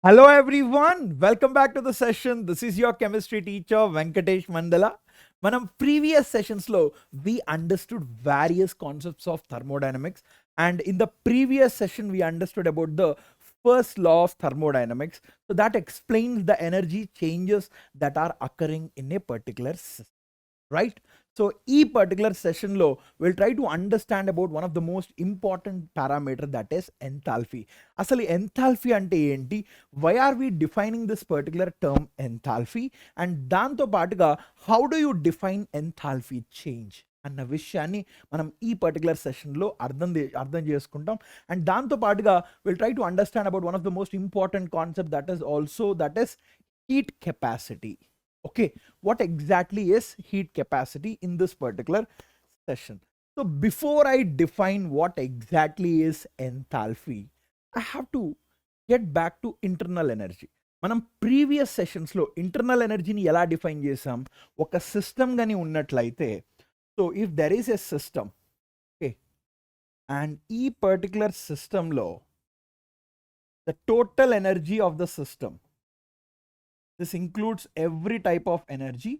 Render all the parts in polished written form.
Hello everyone, welcome back to the session. This is your chemistry teacher Venkatesh Mandala. Manam previous sessions lo we understood various concepts of thermodynamics, and in the previous session we understood about the first law of thermodynamics. So that explains the energy changes that are occurring in a particular system, right? So ఈ particular session లో we'll try to understand about one of the most important parameter, that is enthalpy. అసలు enthalpy అంటే ఏంటి, why are we defining this particular term enthalpy, and దాంతో పాటుగా how do you define enthalpy change అన్న విషయాన్ని మనం ఈ పర్టికులర్ సెషన్లో అర్థం చేసుకుంటాం. అండ్ దాంతో పాటుగా will try to understand about one of the most important concept, that is heat capacity. Okay, what exactly is heat capacity in this particular session? So before I define what exactly is enthalpy, I have to get back to internal energy. మనం previous సెషన్స్లో internal ఎనర్జీని ఎలా define చేసాం, ఒక system కానీ ఉన్నట్లయితే, so if there is a system, okay, and ఈ particular సిస్టంలో the total energy of the system, this includes every type of energy,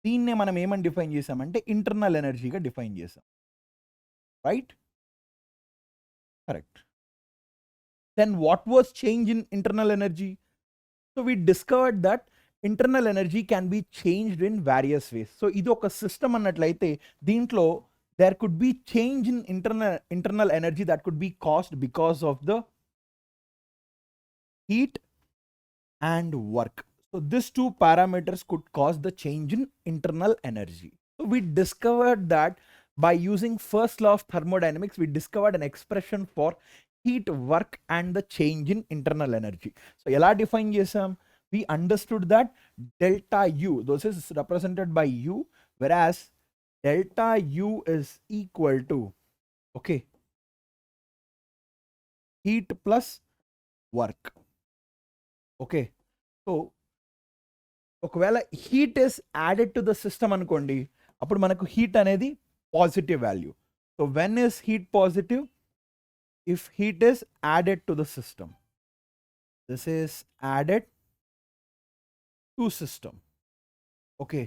దీన్నే మనం ఏమని డిఫైన్ చేసామంటే ఇంటర్నల్ ఎనర్జీగా డిఫైన్ చేసాం, right? Correct. Then what was change in internal energy? So we discovered that internal energy can be changed in various ways. So ఇది ఒక system అన్నట్లయితే దీంట్లో there could be change in internal energy that could be caused because of the heat and work. So these two parameters could cause the change in internal energy. So we discovered that by using first law of thermodynamics, we discovered an expression for heat, work and the change in internal energy. So ela define chesam, we understood that delta U, this is represented by U, whereas delta U is equal to, okay, heat plus work. Okay, so ఒకవేళ heat is added to the system అనుకోండి, అప్పుడు మనకు heat అనేది positive value. So when is heat positive? If heat is added to the system, this is added to system, okay.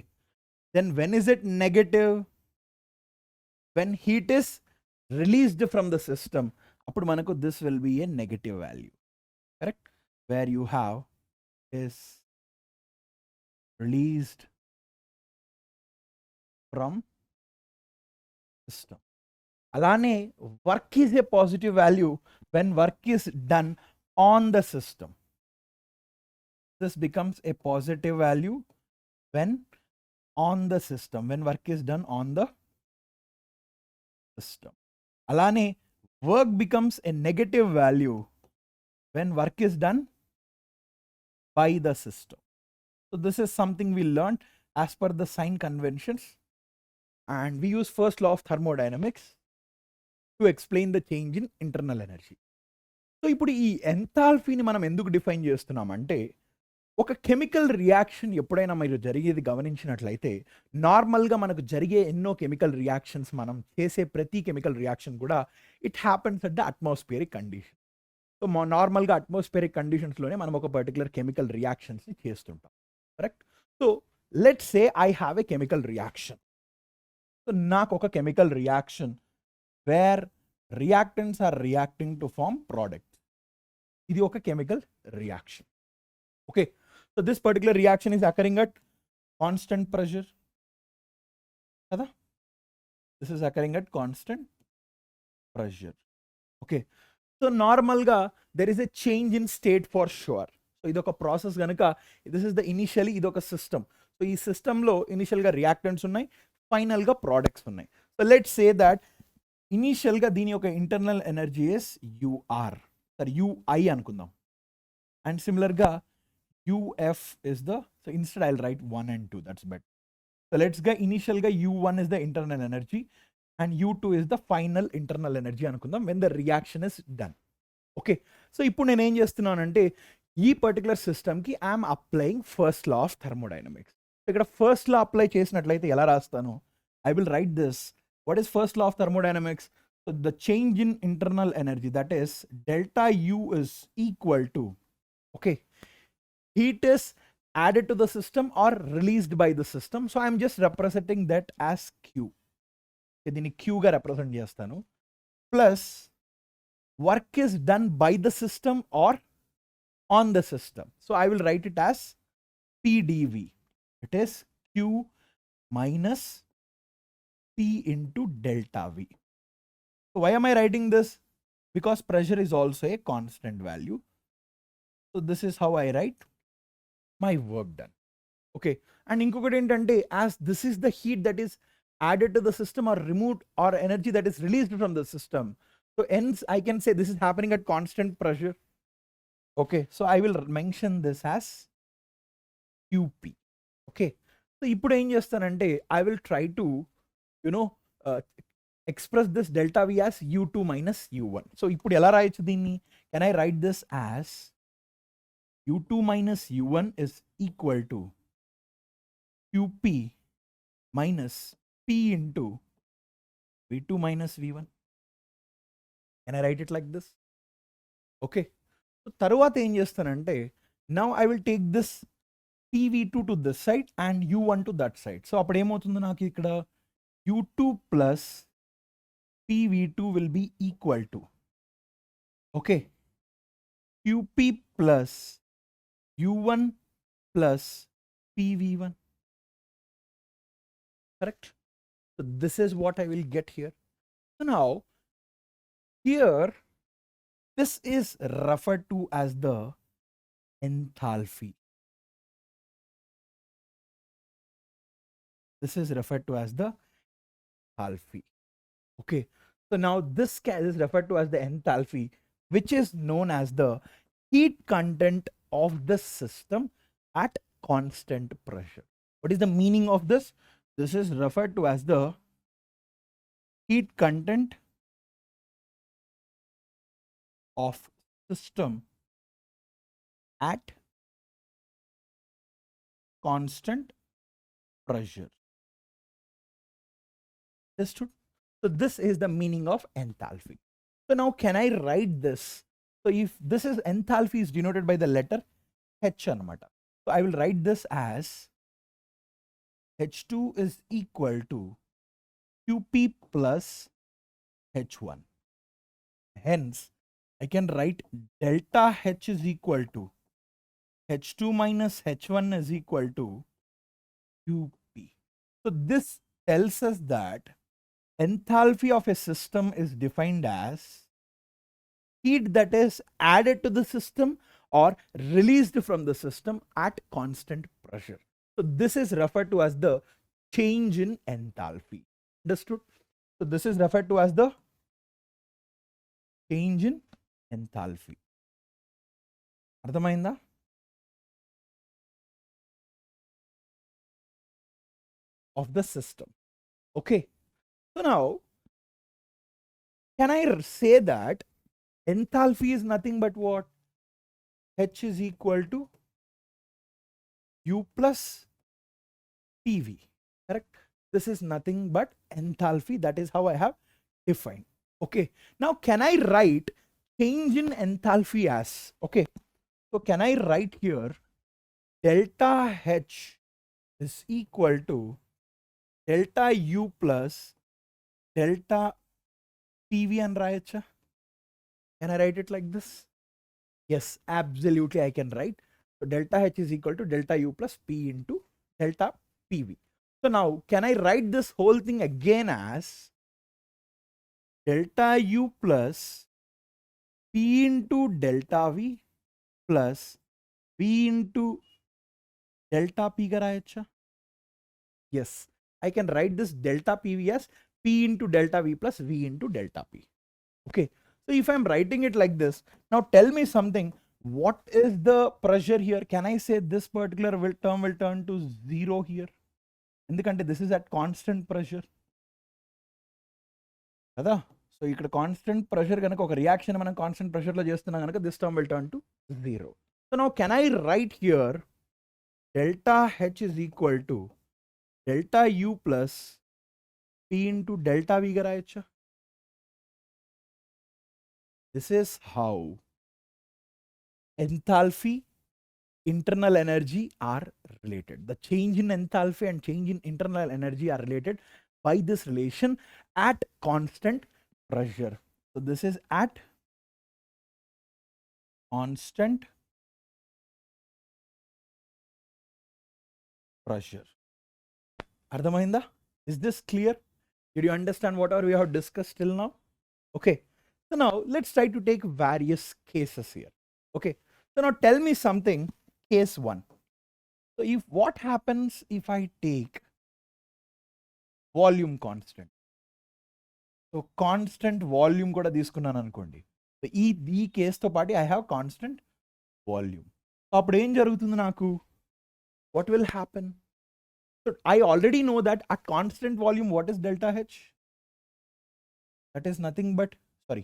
Then when is it negative? When heat is released from the system, అప్పుడు మనకు this will be a negative value, correct? Where you have is released from system. Alane, work is a positive value when work is done on the system. This becomes a positive value when on the system, when work is done on the system. Alane, work becomes a negative value when work is done by the system. So this is something we learned as per the sign conventions, and we use first law of thermodynamics to explain the change in internal energy. So ఇప్పుడు ఈ ఎంథాల్ఫీని మనం ఎందుకు define చేస్తున్నామంటే, ఒక chemical reaction ఎప్పుడైనా మీరు జరిగేది గమనించినట్లయితే, నార్మల్గా మనకు జరిగే ఎన్నో కెమికల్ రియాక్షన్స్, మనం చేసే ప్రతి కెమికల్ రియాక్షన్ కూడా it happens at the atmospheric condition. So నార్మల్గా అట్మాస్ఫియరిక్ కండిషన్స్లోనే మనం ఒక పర్టికులర్ కెమికల్ రియాక్షన్స్ని చేస్తుంటాం, correct? So let's say I have a chemical reaction. So నాకు ఒక chemical reaction where reactants are reacting to form products, ఇది ఒక chemical reaction, okay. So this particular reaction is occurring at constant pressure కదా, this is occurring at constant pressure, okay. So నార్మల్గా there is a change in state for sure. So ఇది ఒక process కనుక, this is the initially, ఇది ఒక system. So ఈ సిస్టంలో ఇనిషియల్గా రియాక్టెంట్స్ ఉన్నాయి, ఫైనల్గా ప్రోడక్ట్స్ ఉన్నాయి. సో లెట్స్ సే దట్ ఇనిషియల్గా దీని యొక్క ఇంటర్నల్ ఎనర్జీ ఇస్ యూఆర్, సరే యూఐ అనుకుందాం, అండ్ సిమిలర్గా U F is the, so instead I will write 1 and 2, that's better. So లెట్స్గా ఇనిషియల్గా U1 is the internal energy and U2 is the final internal energy అనుకుందాం when the reaction is done, okay. So ఇప్పుడు నేను ఏం చేస్తున్నానంటే, ఈ particular సిస్టమ్కి I'm applying first law of thermodynamics. ఇక్కడ ఫస్ట్ లా అప్లై చేసినట్లయితే ఎలా రాస్తాను? I will right this. What is first law of thermodynamics? So the change in internal energy, that is delta U is equal to, Okay, heat is added to the system or released by the system. So I'm just representing that as Q. దీన్ని Q గా represent చేస్తాను. Plus work is done by the system or on the system. So I will write it as PdV. It is Q minus P into delta V. So why am I writing this? Because pressure is also a constant value. So this is how I write my work done. Okay, and inkokati entante, as this is the heat that is added to the system or removed, or energy that is released from the system, so hence I can say this is happening at constant pressure. Okay, so I will mention this as QP. Okay, so ఇప్పుడు ఏం చేస్తానంటే I will try to express this delta V as U2 minus U1. So ఇప్పుడు ఎలా రాయొచ్చు దీన్ని? Can I write this as U2 minus U1 is equal to QP minus P into V2 minus V1. Can I write it like this? Okay. So తర్వాత ఏం చేస్తానంటే, now I will take this PV2 to this side and U1 to that side. So అప్పుడు ఏమవుతుంది నాకు ఇక్కడ U2 plus PV2 will be equal to, okay, QP plus U1 plus PV1. Correct? So this is what I will get here. So now here this is referred to as the enthalpy. This is referred to as the enthalpy. Okay, so now this is referred to as the enthalpy, which is known as the heat content of the system at constant pressure. What is the meaning of this? This is referred to as the heat content of system at constant pressure. Understood? So this is the meaning of enthalpy. So now can I write this? So if this is enthalpy is denoted by the letter H anamata. So I will write this as H2 is equal to QP plus H1. Hence, I can write delta H is equal to H2 minus H1 is equal to QP. So this tells us that enthalpy of a system is defined as heat that is added to the system or released from the system at constant pressure. So this is referred to as the change in enthalpy. Understood? So this is referred to as the change in enthalpy. అర్థమైందా? Of the system. Okay. So now, can I say that enthalpy is nothing but what? H is equal to U plus PV. Correct? This is nothing but enthalpy. That is how I have defined. Okay. Now, can I write change in enthalpy as? Okay. So, can I write here delta H is equal to delta U plus delta PV and rayacha? Can I write it like this? Yes, absolutely I can write. So delta H is equal to delta U plus P into delta PV. So now can I write this whole thing again as delta U plus P into delta V plus V into delta P ga rayacha? Yes, I can write this delta PV as P into delta V plus V into delta P. Okay. So if I'm writing it like this, now tell me something. What is the pressure here? Can I say this particular term will turn to 0 here? Endukante this is at constant pressure. Kada? So ikkada constant pressure ganaka oka reaction manam constant pressure lo chestunna ganaka this term will turn to 0. So now can I write here delta H is equal to delta U plus P into delta V ga rayacha? This is how enthalpy internal energy are related. The change in enthalpy and change in internal energy are related by this relation at constant pressure. So this is at constant pressure. Ardhamainda? Is this clear? Did you understand whatever we have discussed till now? Okay. So now let's try to take various cases here. Okay. So now tell me something, case 1. So if what happens if I take volume constant? So constant volume kuda తీసుకున్నాను అనుకోండి. So ఈ case తో పాటు I have constant volume. So అప్పుడు ఏం జరుగుతుంది నాకు? What will happen? So I already know that at constant volume what is delta H? That is nothing but, sorry,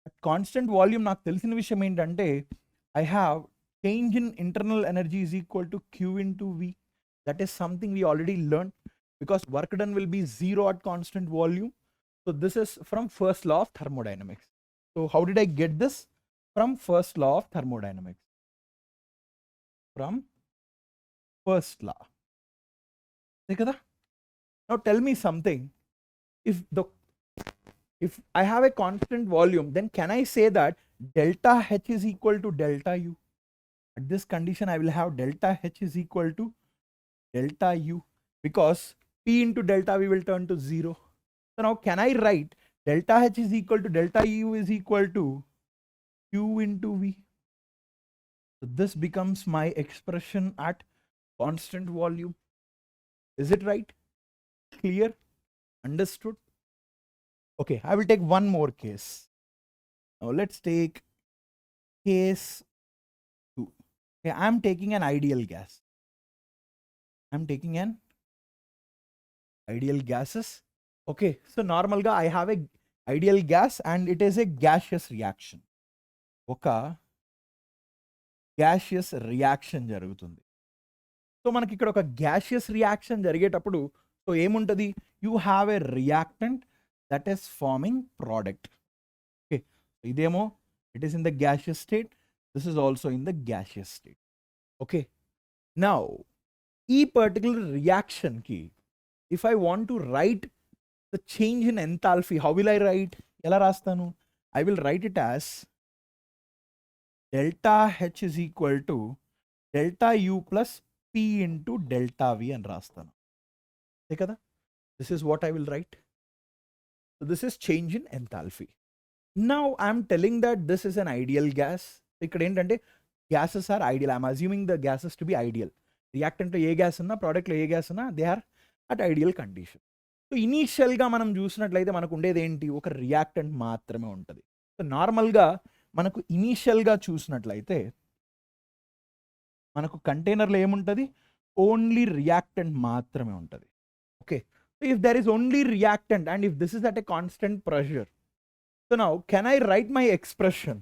at constant volume నాకు తెలిసిన విషయం ఏంటంటే I have change in internal energy is equal to Q into V. That is something we already learned because work done will be 0 at constant volume. So this is from first law of thermodynamics. So how did I get this? From first law of thermodynamics. From first law. Now tell me something. If I have a constant volume, then can I say that delta H is equal to delta U? At this condition, I will have delta H is equal to delta U because P into delta V will turn to 0. So now can I write delta H is equal to delta U is equal to Q into V? So this becomes my expression at constant volume. Is it right? Clear? Understood? Okay, I will take one more case. Now let's take case 2. Okay, I'm taking an ideal gas. I'm taking an ideal gases. Okay, so normal ga I have a ideal gas and it is a gaseous reaction. Oka gaseous reaction jarugutundi. So manaki ikkada oka gaseous reaction జరిగేటప్పుడు so ఏముంటది, you have a reactant that is forming product. Okay, so idemo it is in the gaseous state, this is also in the gaseous state. Okay, now e particular reaction ki if I want to write the change in enthalpy, how will I write? Ela rastanu? I will write it as delta H is equal to delta U plus P into delta V and rastanu. Kada? This is what I will write. So this is change in enthalpy. Now I'm telling that this is an ideal gas. Ikkada entante gases are ideal. I'm assuming the gases to be ideal. Reactant lo A gas unna, product lo A gas unna, they are at ideal condition. So initial ga manam చూసినట్లయితే మనకు ఉండేది ఏంటి, ఒక reactant మాత్రమే ఉంటుంది. So normal గా మనకు initial గా చూసినట్లయితే మనకు కంటైనర్ లో ఏముంటది, ఓన్లీ రియాక్టెంట్ మాత్రమే ఉంటుంది. Okay, so if there is only reactant and if this is at a constant pressure, so now can I write my expression?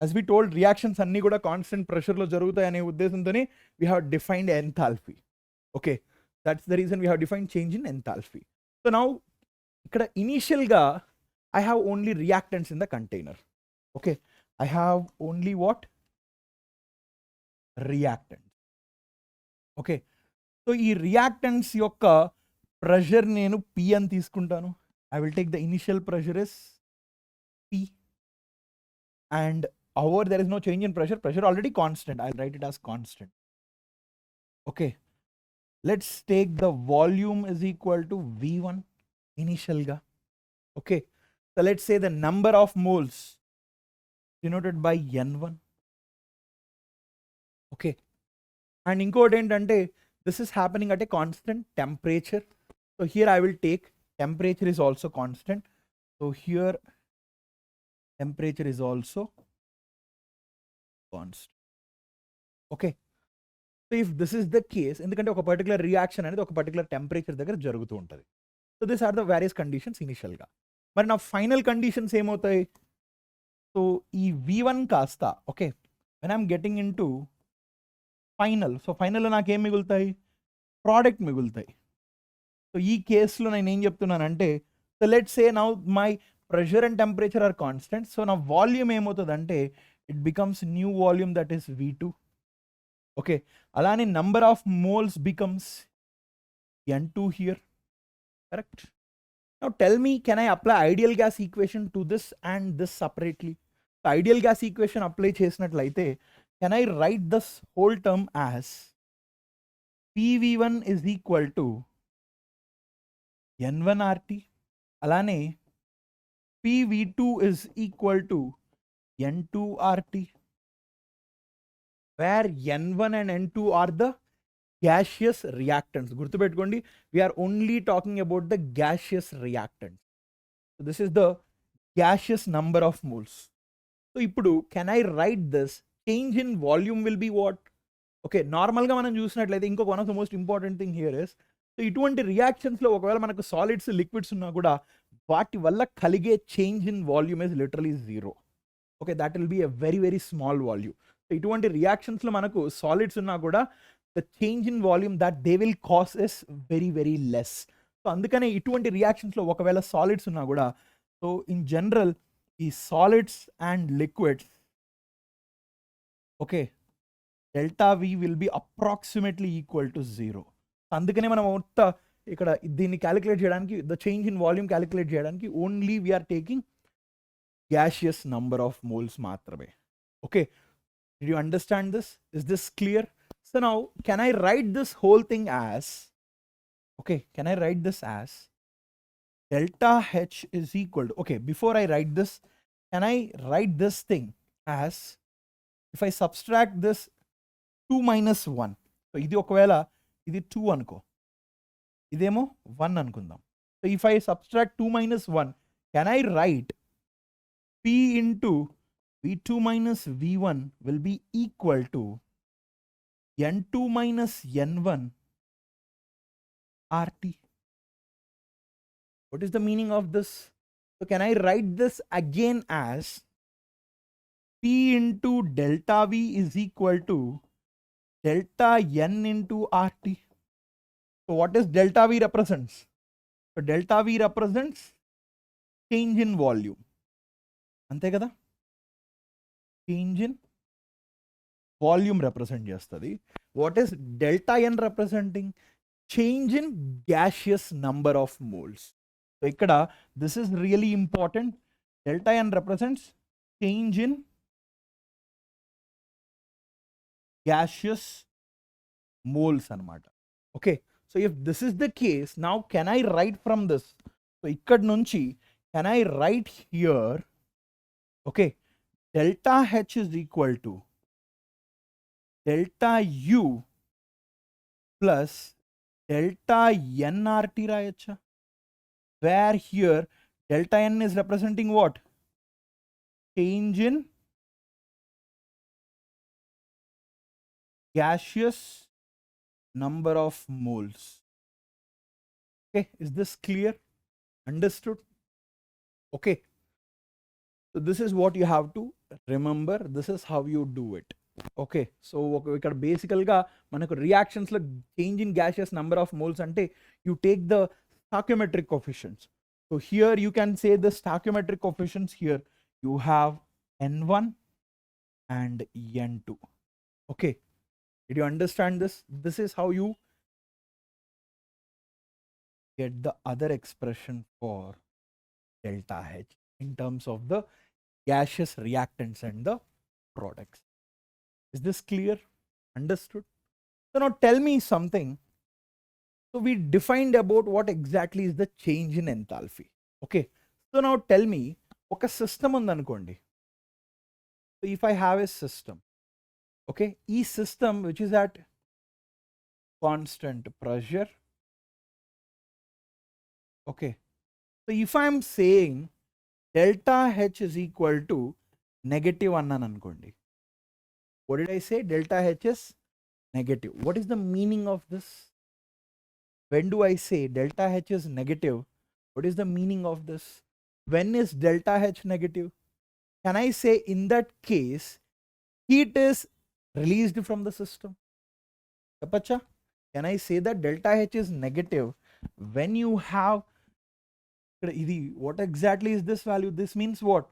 As we told, reactions anni kuda constant pressure lo jarugutayi ane uddeshamtone we have defined enthalpy. Okay, that's the reason we have defined change in enthalpy. So now ikkada initial ga I have only reactants in the container. Okay, I have only what? Reactants. Okay, so ee reactants yokka pressure nenu P అని తీసుకుంటాను. I will take the initial pressure is P and however there is no change in pressure, pressure already constant, I'll write it as constant. Okay, let's take the volume is equal to V1 initial ga. Okay, so let's say the number of moles denoted by N1. Okay, and inkoti entante this is happening at a constant temperature. So here I will take temperature is also constant. So here temperature is also constant. Okay, so if this is the case, ఎందుకంటే ఒక particular reaction అనేది ఒక particular temperature దగ్గర జరుగుతూ ఉంటుంది. So this are the various conditions ఇనిషియల్గా. మరి నా ఫైనల్ కండిషన్స్ ఏమవుతాయి? సో ఈ V1 కాస్త okay when I'm getting in to final, so ఫైనల్లో నాకు ఏం మిగులుతాయి, ప్రోడక్ట్ మిగులుతాయి. సో ఈ కేసులో నేను ఏం చెప్తున్నానంటే, so let's say now my pressure and temperature are constant. So నా వాల్యూమ్ ఏమవుతుందంటే it becomes new volume that is V2. Okay, alani number of moles becomes N2 here, correct? Now tell me, can I apply ideal gas equation to this and this separately? The ideal gas equation apply చేసినట్లయితే can I write this whole term as PV1 is equal to N1 RT, alane PV2 is equal to N2 RT, where N1 and N2 are the gaseous reactants. Gurtupetukondi, we are only talking about the gaseous reactants. So this is the gaseous number of moles. So ipudu, can I write this? Change in volume will be what? Okay, normal ga manam chusinattlaithe inko one of the most important thing here is, so ఇటువంటి reactions లో ఒకవేళ మనకు solids liquids ఉన్నా కూడా వాటి వల్ల కలిగే change in volume is literally zero. Okay, that will be a very very small volume. So ఇటువంటి రియాక్షన్స్ లో మనకు సాలిడ్స్ ఉన్నా కూడా the change in volume that they will cause is very very less. So అందుకనే ఇటువంటి reactions లో ఒకవేళ solids ఉన్నా కూడా, సో ఇన్ జనరల్ ఈ solids and liquids, okay, delta V will be approximately equal to zero. అందుకనే మనం మొత్తం ఇక్కడ దీన్ని క్యాలిక్యులేట్ చేయడానికి, the change in volume calculate చేయడానికి only we're taking gaseous number of moles మాత్రమే. Okay, did you understand this? Is this clear? So now can I write this whole thing as, okay, can I write this as delta H is equal to, okay, before I write this, can I write this thing as, if I subtract this 2 minus 1, so ఇది ఒకవేళ ఇది 2 అనుకో, ఇదేమో 1 అనుకుందాం. So if I subtract 2 minus 1, can I write P into V2 minus V1 will be equal to N2 minus N1 RT. What is the meaning of this? So can I write this again as P into delta V is equal to delta N into RT. So what is delta V represents? So delta V represents change in volume. అంతే కదా, change in volume represent చేస్తుంది. What is delta N representing? Change in gaseous number of moles. So ఇక్కడ this is really important. Delta N represents change in gaseous moles అనమాట. Okay, so if this is the case, now can I write from this? So ఇక్కడ నుంచి can I write here, okay, delta H is equal to delta U plus delta nRT rayacha, where here delta n is representing what? Change in gaseous number of moles. Okay, is this clear? Understood? Okay, so this is what you have to remember. This is how you do it. Okay, so ఇక్కడ బేసికల్గా మనకు రియాక్షన్స్లో change in gaseous number of moles అంటే you take the stoichiometric coefficients. So here you can say the stoichiometric coefficients. Here you have N1 and N2. Okay, did you understand this? This is how you get the other expression for delta H in terms of the gaseous reactants and the products. Is this clear? Understood? So now tell me something. So we defined about what exactly is the change in enthalpy. Okay, so now tell me, oka system undanukondi. So if I have a system, okay, e system which is at constant pressure, okay, so if I am saying delta H is equal to negative అన్నాను అనుకోండి, what did I say? Delta H is negative. What is the meaning of this? When do I say delta H is negative? What is the meaning of this? When is delta H negative? Can I say in that case heat is released from the system? Kapacha? Can I say that delta H is negative when you have, what exactly is this value? This means what?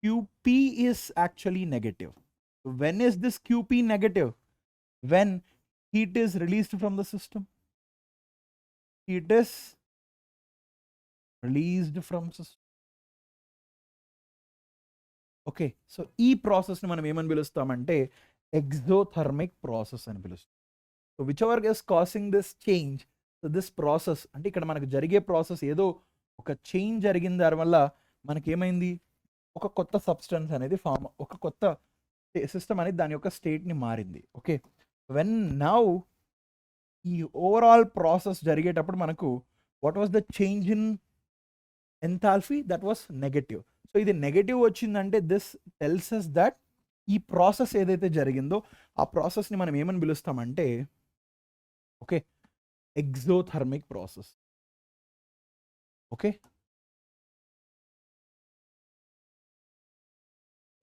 QP is actually negative. So When is this QP negative? When heat is released from the system. Heat is released from system. Okay, so ఈ ప్రాసెస్ని మనం ఏమని పిలుస్తామంటే exothermic process అని పిలుస్తాం. So which ever is causing this change, so this process అంటే ఇక్కడ మనకు జరిగే ప్రాసెస్ ఏదో ఒక చేంజ్ జరిగిన దానివల్ల మనకి ఏమైంది, ఒక కొత్త సబ్స్టెన్స్ అనేది ఫామ్, ఒక కొత్త సిస్టమ్ అనేది దాని యొక్క స్టేట్ని మారింది. ఓకే, వెన్ నౌ ఈ ఓవరాల్ ప్రాసెస్ జరిగేటప్పుడు మనకు what was the change in enthalpy, that was negative. So ఇది నెగటివ్ వచ్చిందంటే దిస్ టెల్స్ us దట్ ఈ ప్రాసెస్ ఏదైతే జరిగిందో ఆ ప్రాసెస్ని మనం ఏమని పిలుస్తామంటే okay exothermic process. Okay,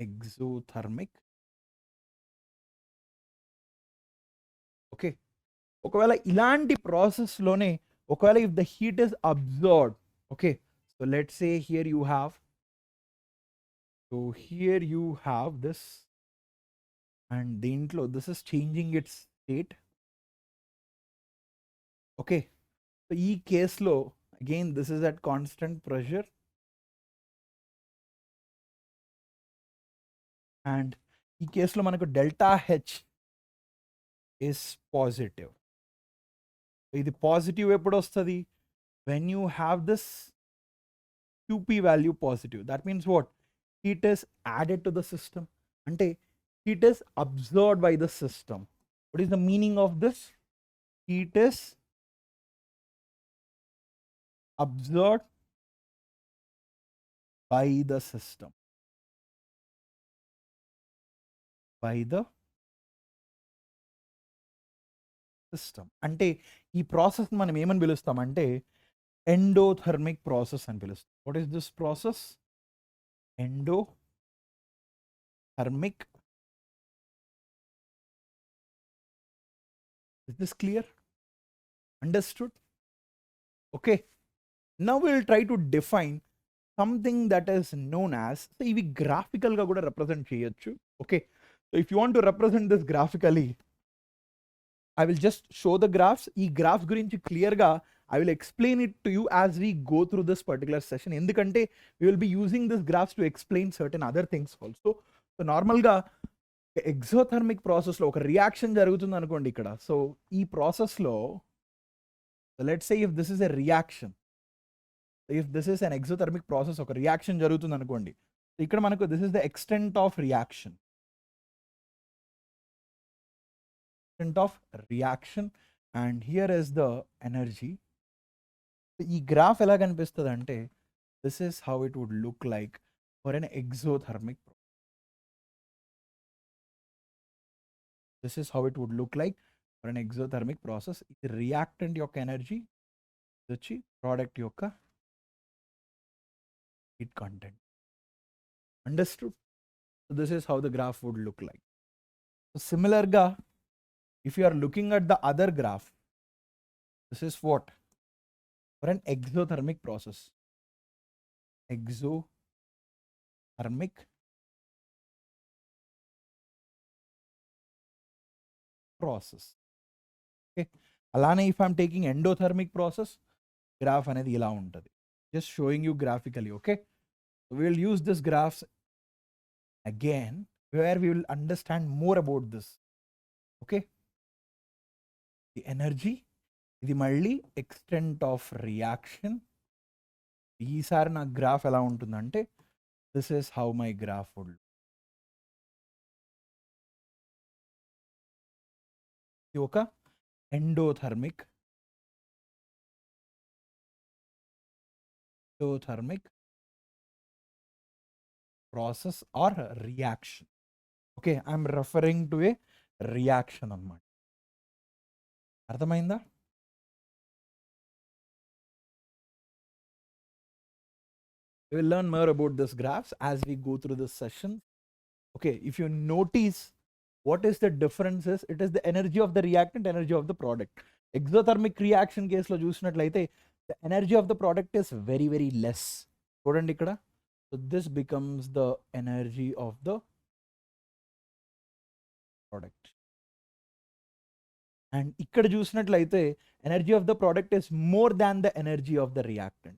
exothermic. Okay, ఒకవేళ ఇలాంటి ప్రాసెస్లోనే ఒకవేళ if the heat is absorbed, okay, so let's say here you have, so here you have this and దీంట్లో this is changing its state. Okay, so ఈ కేసులో again this is at constant pressure and ఈ కేసులో మనకు delta H is positive. ఇది positive ఎప్పుడు వస్తుంది, when you have this QP value positive, that means what, heat is added to the system, ante heat is absorbed by the system. What is the meaning of this? Heat is absorbed by the system, by the system. అంటే ఈ process మనం ఏమని పిలుస్తాం అంటే endothermic process అని పిలుస్తాం. What is this process? endothermic. Is this clear? Understood? Okay, now we will try to define something that is known as, so ivi graphical ga kuda represent cheyochu. Okay, so if you want to represent this graphically, I will just show the graphs. Ee graphs gurinchi clear ga I will explain it to you as we go through this particular session. Endukante we will be using this graphs to explain certain other things also. So normal ga exothermic process lo oka reaction jarugutundi anukondi ikkada. So ee process lo, so let's say if this is a reaction, if this is an exothermic process, oka reaction jarugutundi anukondi, so ikkada manaku this is the extent of reaction, and here is the energy. ఈ graph ఎలా కనిపిస్తుంది అంటే this is how it would look like for an exothermic. This is how it would look like for an exothermic process. ఇది reactant యొక్క energy, ఇది వచ్చి product యొక్క heat content. Understood? So this is how the graph would look like. సిమిలర్గా if you are looking at the other graph, this is what for an exothermic process. Exothermic process. Okay, alane if I am taking endothermic process, graph anedi ila untadi. Just showing you graphically. Okay, so we will use this graphs again where we will understand more about this. Okay, the energy, ఇది మళ్ళీ extent of reaction. ఈసారి నా graph ఎలా ఉంటుందంటే this is how my graph would. ఇది ఒక endothermic process or reaction. Okay, I'm referring to a reaction అన్నమాట. అర్థమైందా? We will learn more about this graphs as we go through this session. Okay, if you notice what is the difference is, it is the energy of the reactant, energy of the product. Exothermic reaction case lo chusinattlaithe the energy of the product is very very less. Chudandi ikkada, so this becomes the energy of the product. And ikkada chusinattlaithe energy of the product is more than the energy of the reactant.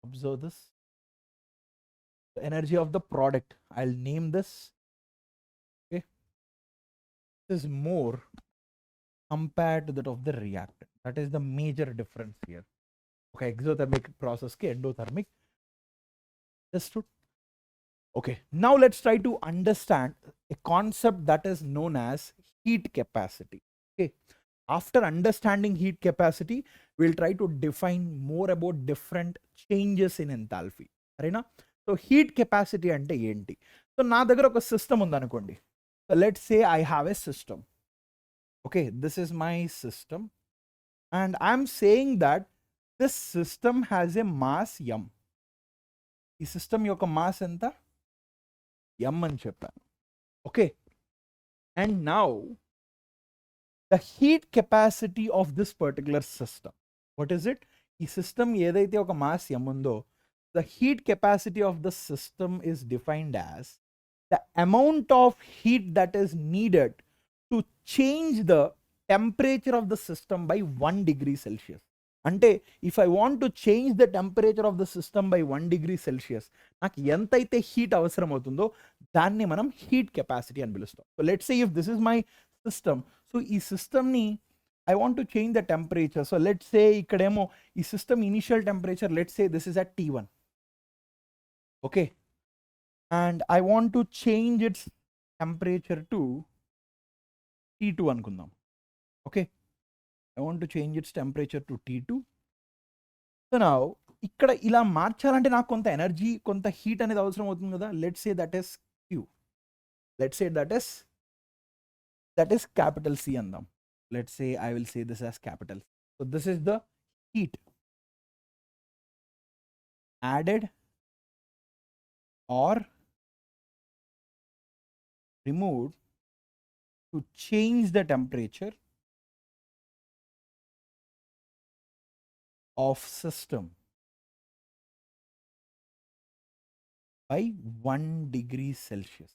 Observe this. The energy of the product, I'll name this. Okay, this is more compared to that of the reactant. That is the major difference here. Okay, exothermic process ki endothermic. Understood? Okay, now let's try to understand a concept that is known as heat capacity. Okay, after understanding heat capacity, we'll try to define more about different changes in enthalpy. Arena? So heat capacity ante enti? So na daggara oka system undanukondi. So let's say I have a system. Okay, this is my system, and I'm saying that this system has a mass m. ఈ system యొక్క mass ఎంత? m అని చెప్పాను. Okay, and now the heat capacity of this particular system, what is it? ఈ system ఏదైతే ఒక mass m ఉందో, the heat capacity of the system is defined as the amount of heat that is needed to change the temperature of the system by 1 degree Celsius. అంటే if I want to change the temperature of the system by 1 degree Celsius, నాకు ఎంతైతే heat అవసరం అవుతుందో దాన్ని మనం heat capacity అని పిలుస్తాం. So let's say if this is my system, so ఈ సిస్టమ్ని I want to change the temperature. So let's సే ఇక్కడేమో ఈ system initial temperature, let's say this is at T1. Okay, and I want to change it's temperature to T2 అనుకుందాం. Okay, I want to change its temperature to T2. So now ఇక్కడ ఇలా మార్చాలంటే నాకు కొంత energy, కొంత heat అనేది అవసరం అవుతుంది కదా. Let's say that is Q. Let's say that is capital C అందాం. Let's say I will say this as capital. So this is the heat added or removed to change the temperature of system by 1 degree Celsius.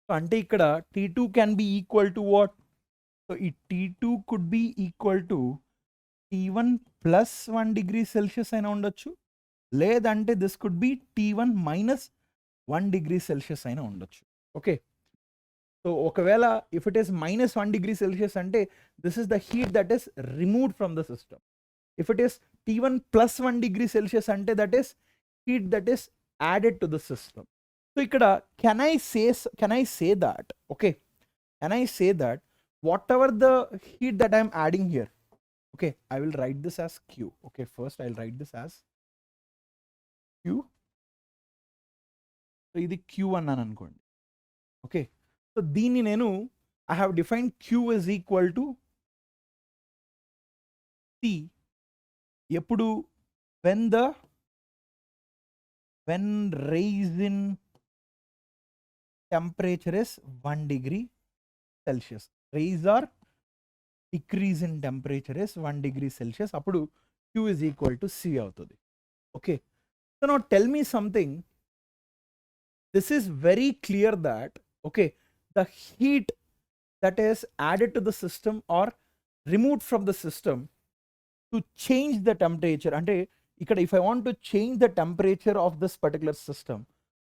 So ante ikkada T2 can be equal to what? So T2 could be equal to T1 plus 1 degree Celsius aina undachu, ledante this could be T1 minus 1 degree Celsius aina undachu. Okay, so okavela if it is minus 1 degree Celsius ante this is the heat that is removed from the system. If it is T1 plus 1 degree Celsius ante that is heat that is added to the system. So ikkada can I say that, okay, can I say that whatever the heat that I am adding here, okay, I will write this as Q. Okay, first I'll write this as Q. So ఇది Q1 అని అనుకోండి. Okay, so దీన్ని నేను I have defined Q is equal to C ఎప్పుడు when rise in temperature is 1 degree Celsius, rise or decrease in temperature is 1 degree Celsius, appudu Q is equal to C avutadi. Okay, so now tell me something. This is very clear that, okay, the heat that is added to the system or removed from the system to change the temperature, ante ikkada if I want to change the temperature of this particular system,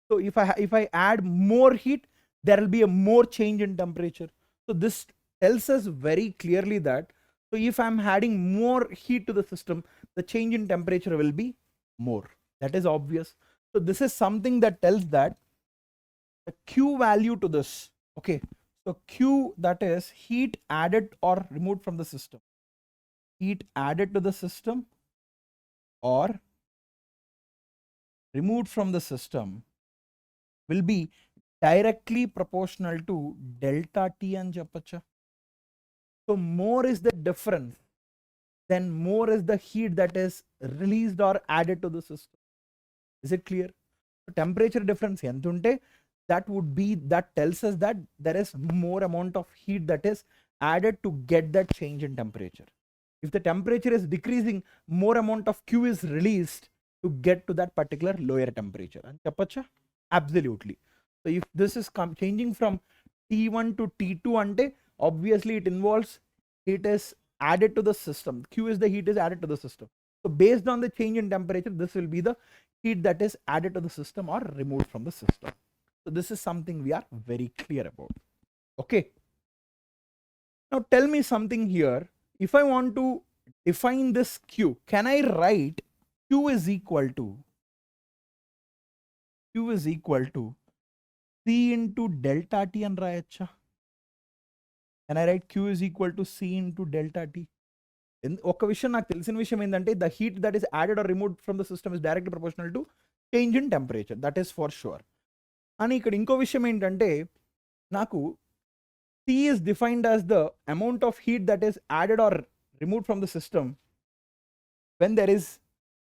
so if I add more heat, there will be a more change in temperature. So this tells us very clearly that, so if I'm adding more heat to the system, the change in temperature will be more. That is obvious. So this is something that tells that the Q value to this, okay, so Q, that is heat added or removed from the system, heat added to the system or removed from the system will be directly proportional to delta T అని చెప్పొచ్చా? So more is the difference, then more is the heat that is released or added to the system. Is it clear? So temperature difference ఎంత ఉంటే that tells us that there is more amount of heat that is added to get that change in temperature. If the temperature is decreasing, more amount of Q is released to get to that particular lower temperature. And Absolutely. So if this is changing from T1 to T2 ante obviously it involves heat is added to the system. Q is the heat is added to the system. So based on the change in temperature, this will be the heat that is added to the system or removed from the system. So this is something we are very clear about. Okay. Now tell me something here. If I want to define this Q, can I write Q is equal to C into delta T and rayacha? Can I write Q is equal to C into delta T? ఒక విషయం నాకు తెలిసిన విషయం ఏంటంటే the heat that is added or removed from the system is directly proportional to change in temperature. That is for sure. అని ఇక్కడ ఇంకో విషయం ఏంటంటే నాకు C is defined as the amount of heat that is added or removed from the system when there is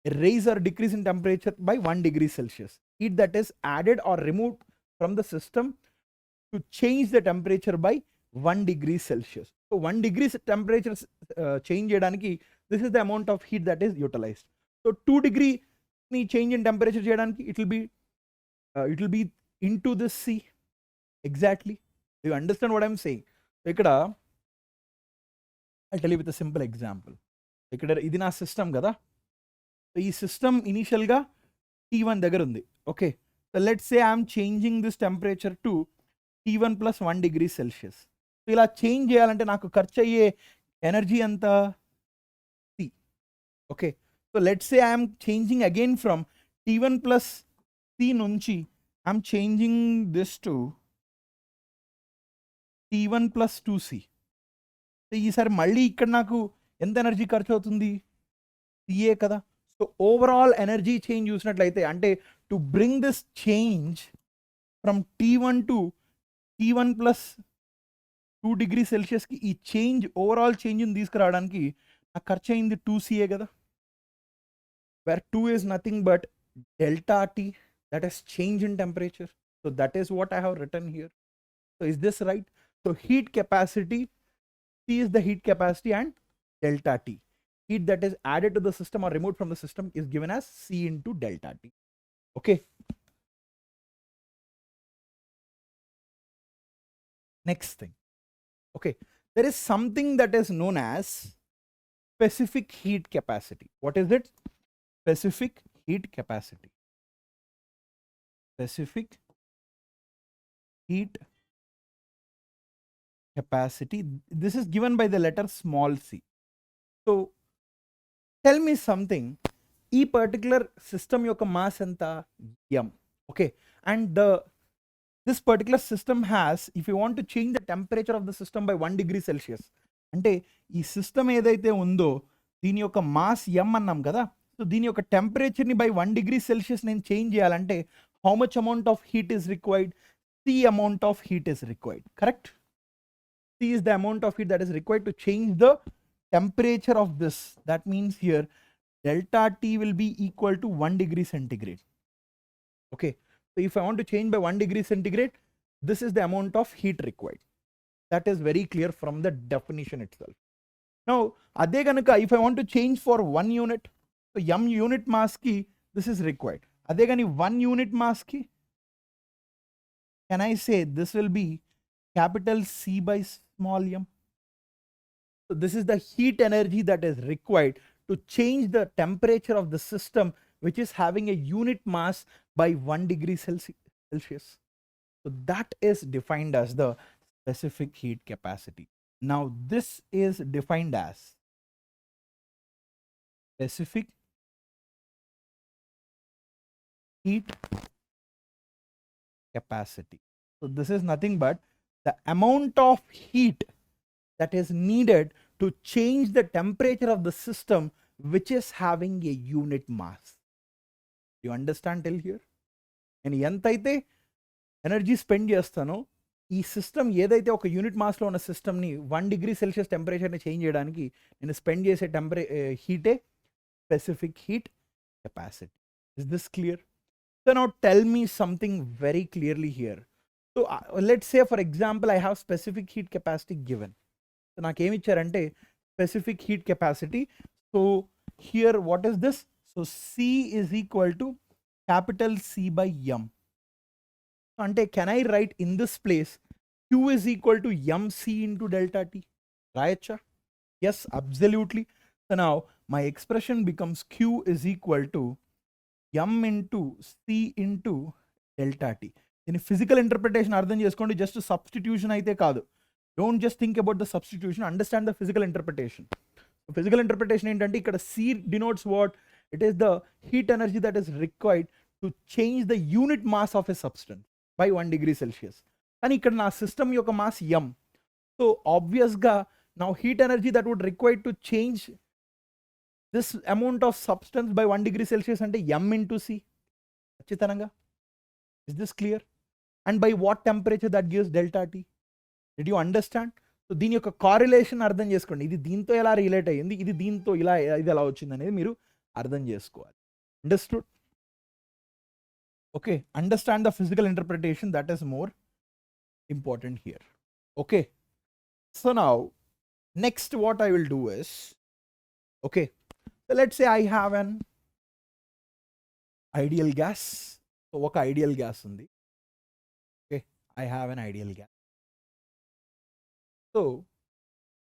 a raise or decrease in temperature by 1 degree Celsius. Heat that is added or removed from the system to change the temperature by 1 degree Celsius. So 1 degree temperature change cheyadaniki, this is the amount of heat that is utilized. So 2 degree change in temperature cheyadaniki, it will be into this C. Exactly. Do you understand what I'm saying? So ikkada I'll tell you with a simple example. Ikkada idi na system kada. So ee system initial ga T1 దగ్గర ఉంది. Okay. So let's say I'm changing this temperature to T1 plus 1 degree Celsius. So ఇలా change చేయాలంటే నాకు ఖర్చు అయ్యే energy ఎంత? C. Okay. So let's say I'm changing again from T1 plus C నుంచి I'm changing this to T1 plus 2C. So ఈసారి మళ్ళీ ఇక్కడ నాకు ఎంత ఎనర్జీ ఖర్చు అవుతుంది? CA కదా. సో ఓవరాల్ ఎనర్జీ చేంజ్ చూసినట్లయితే అంటే to bring this change from T1 to T1 plus 2 degree Celsius కి ఈ చేంజ్ ఓవరాల్ చేంజ్ని తీసుకురావడానికి నాకు ఖర్చు అయింది 2CA కదా. Where 2 is nothing but delta T, that is change in temperature. So that is what I have written here. So is this right? So heat capacity, C is the heat capacity and delta T. Heat that is added to the system or removed from the system is given as C into delta T. Okay. Next thing. Okay. There is something that is known as specific heat capacity. What is it? Specific heat capacity. Specific heat capacity. This is given by the letter small c. So tell me something. E particular system yokka mass enta m. Okay. And this particular system has, if you want to change the temperature of the system by 1 degree Celsius, అంటే ఈ system ఏదైతే ఉందో దీని యొక్క mass m అన్నాం కదా. So దీని యొక్క టెంపరేచర్ని బై 1 degree Celsius నేను చేంజ్ చేయాలంటే how much amount of heat is required? C amount of heat is required. Correct? C is the amount of heat that is required to change the temperature of this. That means here delta T will be equal to 1 degree centigrade. Okay. So if I want to change by 1 degree centigrade, this is the amount of heat required. That is very clear from the definition itself. Now, ade ganaka if I want to change for 1 unit, so m unit mass ki this is required. Ade gani 1 unit mass ki, can I say this will be capital C by small m? So this is the heat energy that is required to change the temperature of the system which is having a unit mass by 1 degree Celsius. So that is defined as the specific heat capacity. Now this is defined as specific heat capacity. So this is nothing but the amount of heat that is needed to change the temperature of the system which is having a unit mass. You understand till here? నేను ఎంతైతే energy spend చేస్తానో ఈ system ఏదైతే ఒక unit Maslow ఉన్న సిస్టమ్ని 1 degree Celsius టెంపరేచర్ని change చేయడానికి నేను స్పెండ్ చేసే హీటే specific heat capacity. Is this clear? So now tell me something very clearly here. So let's say for example I have specific heat capacity given. So నాకేమి ఇచ్చారంటే specific heat capacity. So here what is this? So C is equal to capital C by m. అంటే can I write in this place Q is equal to mc into delta T. Right? Yes, absolutely. So now my expression becomes Q is equal to m into c into delta T. In physical interpretation, అర్థం చేసుకోండి, just substitution అయితే కాదు. Don't just think about the substitution, understand the physical interpretation. Physical interpretation ఏంటంటే ఇక్కడ C denotes what? It is the heat energy that is required to change the unit mass of a substance by 1 degree Celsius. కానీ ఇక్కడ నా system యొక్క mass m. So ఆబ్వియస్గా now heat energy that would require to change this amount of substance by 1 degree Celsius అంటే m into C. ఖచ్చితంగా. Is this clear? And by what temperature that gives delta T? Did you understand? So దీని యొక్క కారిలేషన్ అర్థం చేసుకోండి, ఇది దీంతో ఎలా relate అయ్యింది, ఇది దీంతో ఇలా ఇది ఎలా వచ్చింది అనేది మీరు అర్థం చేసుకోవాలి. Understood? Okay, understand the physical interpretation, that is more important here. Okay, so now next what I will do is, okay, so let's say I have an ideal gas. So ఒక ఐడియల్ గ్యాస్ ఉంది. Okay, I have an ideal gas. So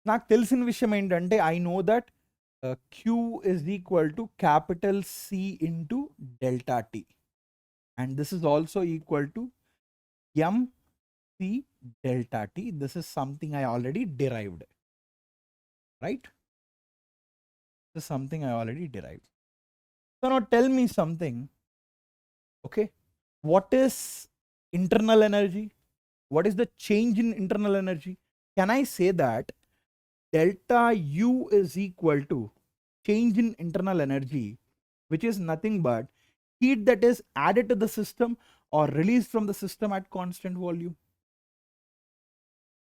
నాకు తెలిసిన విషయం ఏంటంటే I know that Q is equal to capital C into delta T, and this is also equal to mc delta T. This is something I already derived, right? This is something I already derived. So now tell me something, okay, what is internal energy? What is the change in internal energy? Can I say that delta U is equal to change in internal energy, which is nothing but heat that is added to the system or released from the system at constant volume?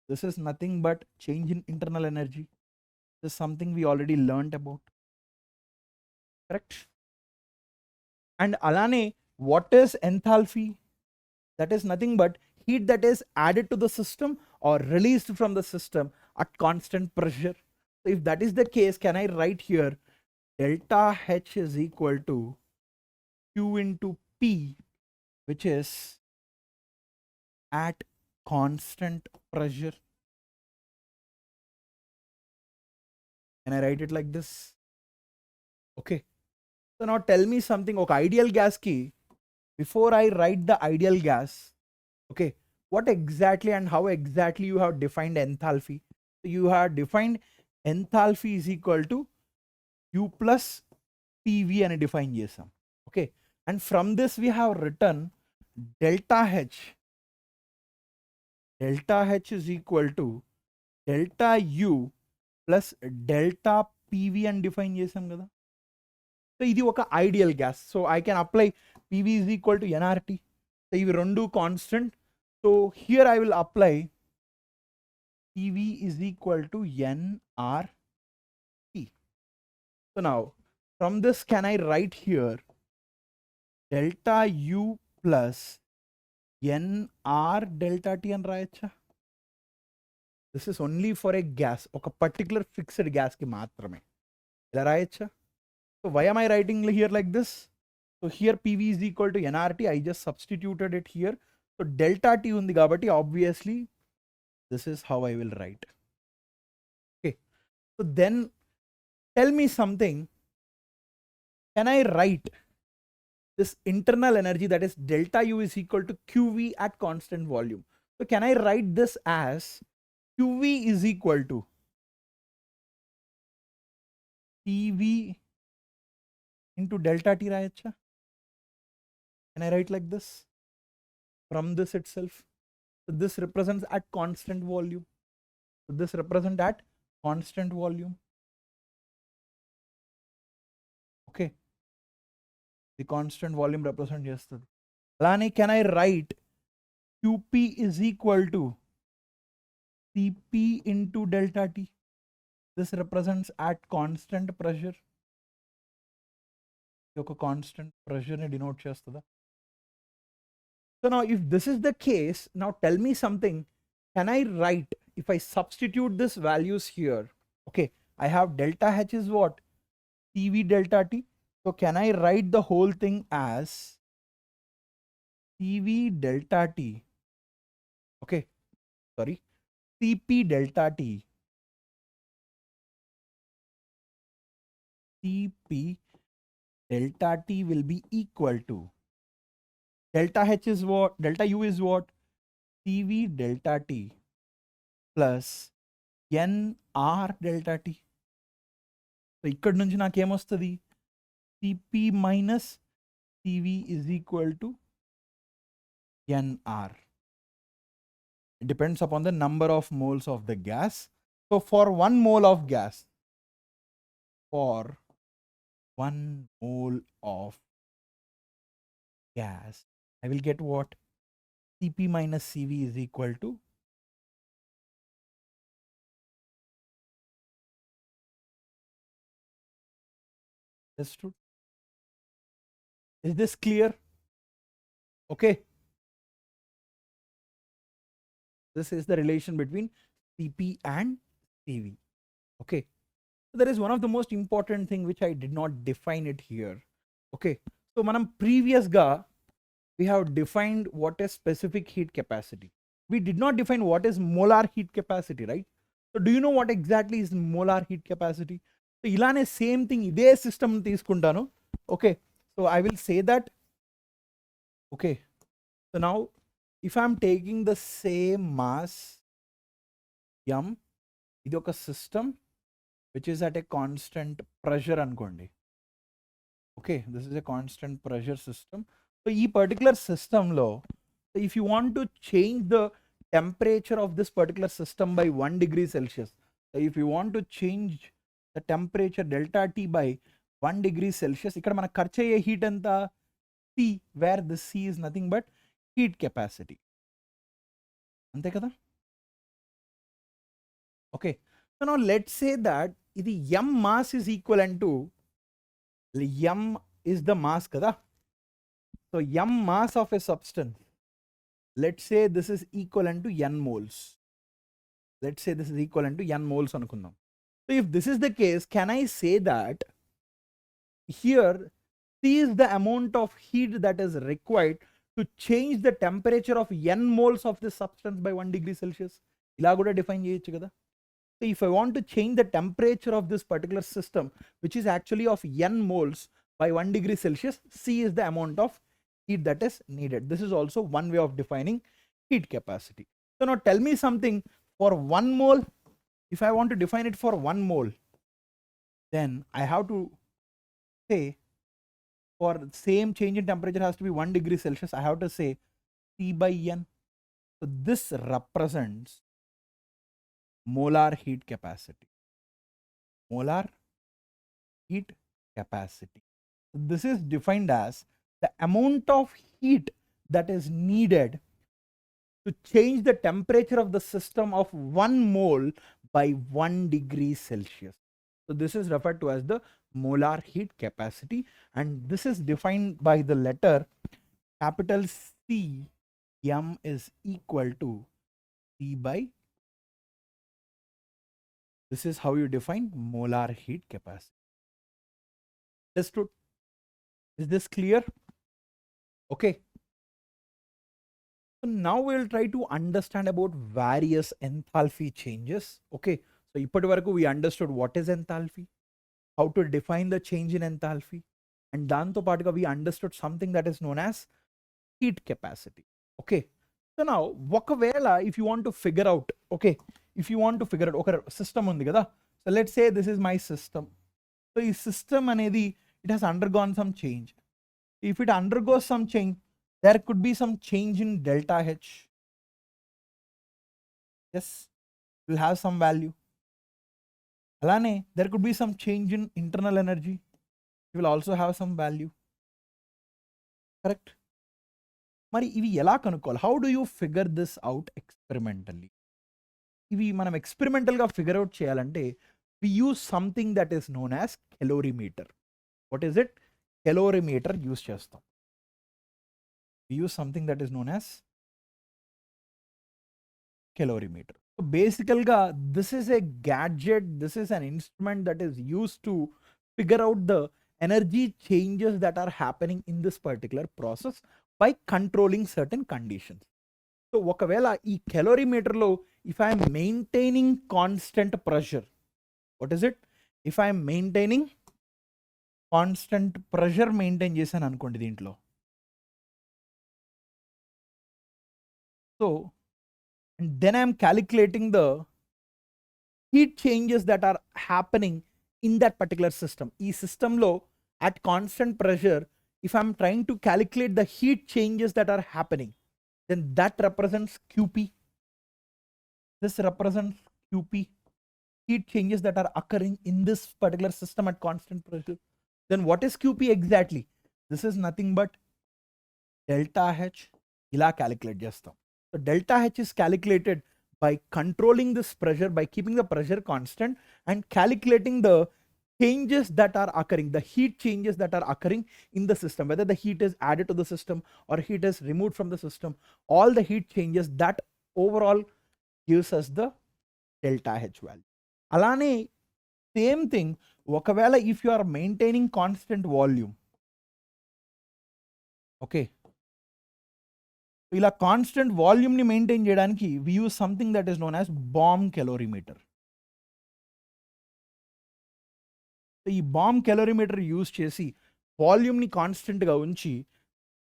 This is nothing but change in internal energy. This is something we already learned about. Correct? And alane, what is enthalpy? That is nothing but heat that is added to the system or released from the system at constant pressure. So if that is the case, can I write here delta H is equal to Q into P, which is at constant pressure? Can I write it like this? Okay, so now tell me something. Okay, ideal gas ki, before I write the ideal gas, okay, what exactly and how exactly you have defined enthalpy? So you have defined enthalpy is equal to U plus PV and define chesam. Okay, and from this we have written delta H. Delta H is equal to delta U plus delta PV and define chesam kada. So ఇది ఒక ideal gas. So I can apply PV is equal to nRT. So ఇవి రెండు constant. So here I will apply PV is equal to nRT. So now from this can I write here delta U plus nR delta T అని రాయొచ్చా? This is only for a gas, ఒక particular fixed గ్యాస్కి మాత్రమే. ఇలా రాయొచ్చా? So why am I writing here like this? So here PV is equal to nRT. I just substituted it here. So delta T undi kabatti obviously this is how I will write. Okay. So then tell me something. Can I write this internal energy, that is delta U is equal to QV at constant volume? So can I write this as QV is equal to PV into delta T రాయొచ్చా? Can I write like this from this itself? So this represents at constant volume. So this represents at constant volume. Okay, the constant volume represent chestadi. Alani, can I write QP is equal to CP into delta T? This represents at constant pressure. ఒక constant ప్రెషర్ని denote చేస్తుందా? So now if this is the case, now tell me something. Can I write, if I substitute this values here, okay, I have delta H is what? PV delta T. So can I write the whole thing as PV delta T? Okay, sorry, Cp delta T, Cp delta T will be equal to delta H is what? Delta U is what? Cv delta T plus Nr delta T. So ఇక్కడ నుంచి నాకు ఏమొస్తుంది? Cp minus Cv is equal to Nr. It depends upon the number of moles of the gas. So for 1 mole of gas, for 1 mole of gas, I will get what? Cp minus Cv is equal to understood? Is this clear? Okay. This is the relation between Cp and Cv. Okay. So there is one of the most important thing which I did not define it here. Okay. So manam previous ga we have defined what is specific heat capacity. We did not define what is molar heat capacity, right? So do you know what exactly is molar heat capacity? So ilane same thing ide system teeskuntanu. Okay. So I will say that. Okay. So now if I am taking the same mass m, ఇది ఒక system which is at a constant pressure అనుకోండి. Okay, this is a constant pressure system. So ఈ particular system లో, so if you want to change the temperature of this particular system by 1 degree Celsius, so if you want to change the temperature delta T by 1 degree Celsius, ఇక్కడ మనకు ఖర్చు అయ్యే heat ఎంత? C, where the C is nothing but heat capacity. అంతే కదా? Okay. So now let's say that ఇది m mass is equivalent to, m is the mass kada. So m mass of a substance, let's say this is equivalent to n moles. Let's say this is equivalent to n moles అనుకుందాం. So if this is the case, can I say that here C is the amount of heat that is required to change the temperature of n moles of this substance by 1 degree Celsius? ఇలా కూడా define చేయొచ్చు కదా. So if I want to change the temperature of this particular system, which is actually of n moles by 1 degree Celsius, C is the amount of heat that is needed. This is also one way of defining heat capacity. So now tell me something, for 1 mole, if I want to define it for 1 mole, then I have to say for same change in temperature has to be 1 degree Celsius, I have to say C by N. So this represents molar heat capacity. Molar heat capacity. This is defined as the amount of heat that is needed to change the temperature of the system of 1 mole by 1 degree Celsius. So this is referred to as the molar heat capacity, and this is defined by the letter capital C. M is equal to C by, this is how you define molar heat capacity. Understood? Is this clear? Okay. So now we will try to understand about various enthalpy changes. Okay. So ippati varaku we understood what is enthalpy, how to define the change in enthalpy, and danto paatuga we understood something that is known as heat capacity. Okay. So now ఒకవేళ if you want to figure out, okay, if you want to figure out ఒక system ఉంది కదా. So let's say this is my system. So ఈ system అనేది, it has undergone some change. If it undergoes some change, there could be some change in delta H. Yes, it will have some value. Alane, there could be some change in internal energy. It will also have some value. Correct? మరి ఇవి ఎలా కనుక్కోవాలి? How do you figure this out experimentally? ఇవి మనం ఎక్స్పెరిమెంటల్గా figure out చేయాలంటే we use something that is known as calorimeter. What is it? Calorimeter use చేస్తాం. We use something that is known as calorimeter. So basically, this is a gadget, this is an instrument that is used to figure out the energy changes that are happening in this particular process by controlling certain conditions. So ఒకవేళ ఈ calorimeter if I am maintaining constant pressure, what is it? If I am maintaining constant pressure maintain చేశాను అనుకోండి దీంట్లో, so and then I am calculating the heat changes that are happening in that particular system. ఈ systemలో at constant pressure, if I am trying to calculate the heat changes that are happening, then that represents QP. This represents QP, heat changes that are occurring in this particular system at constant pressure. Then what is QP exactly? This is nothing but delta H. ఇలా calculate చేస్తాం. So delta H is calculated by controlling this pressure, by keeping the pressure constant and calculating the changes that are occurring, the heat changes that are occurring in the system, whether the heat is added to the system or heat is removed from the system, all the heat changes that overall gives us the delta H value. అలానే same thing, ఒకవేళ if you are maintaining constant volume, okay, ఇలా constant వాల్యూమ్ని maintain చేయడానికి we use something that is known as bomb calorimeter. ఈ bomb calorimeter use చేసి వాల్యూమ్ని కాన్స్టెంట్గా ఉంచి,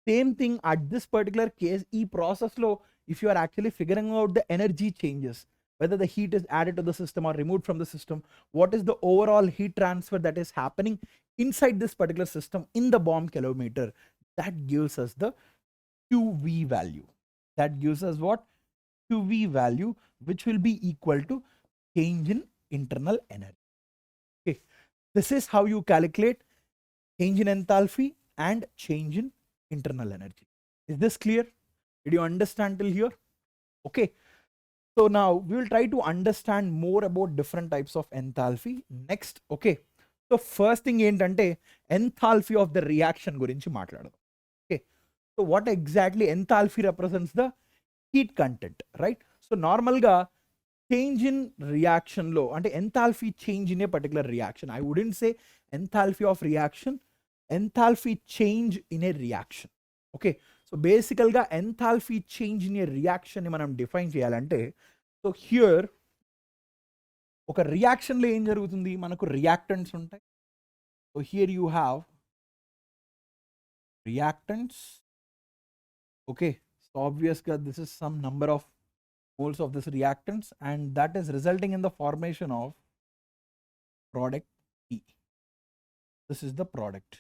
same thing at this particular case ఈ ప్రాసెస్లో if you are actually figuring out the energy changes, whether the heat is added to the system or removed from the system, what is the overall heat transfer that is happening inside this particular system in the bomb calorimeter, that gives us the QV value. That gives us what? QV value, which will be equal to change in internal energy. Okay, this is how you calculate change in enthalpy and change in internal energy. Is this clear? Did you understand till here? Okay, so now we will try to understand more about different types of enthalpy next. Okay, so first thing ఏంటంటే enthalpy of the reaction గురించి మాట్లాడదాం. Okay, so what exactly enthalpy represents? The heat content, right? So normal గా change in reaction లో అంటే enthalpy change in a particular reaction, I wouldn't say enthalpy of reaction, enthalpy change in a reaction. Okay, so basically గా enthalpy change in a reaction ని మనం define చేయాలంటే, so here ఒక రియాక్షన్లో ఏం జరుగుతుంది, మనకు రియాక్టెంట్స్ ఉంటాయి. So here you have reactants. Okay, so ఆబ్వియస్గా this is some number of moles of this reactants, and that is resulting in the formation of product P. This is the product.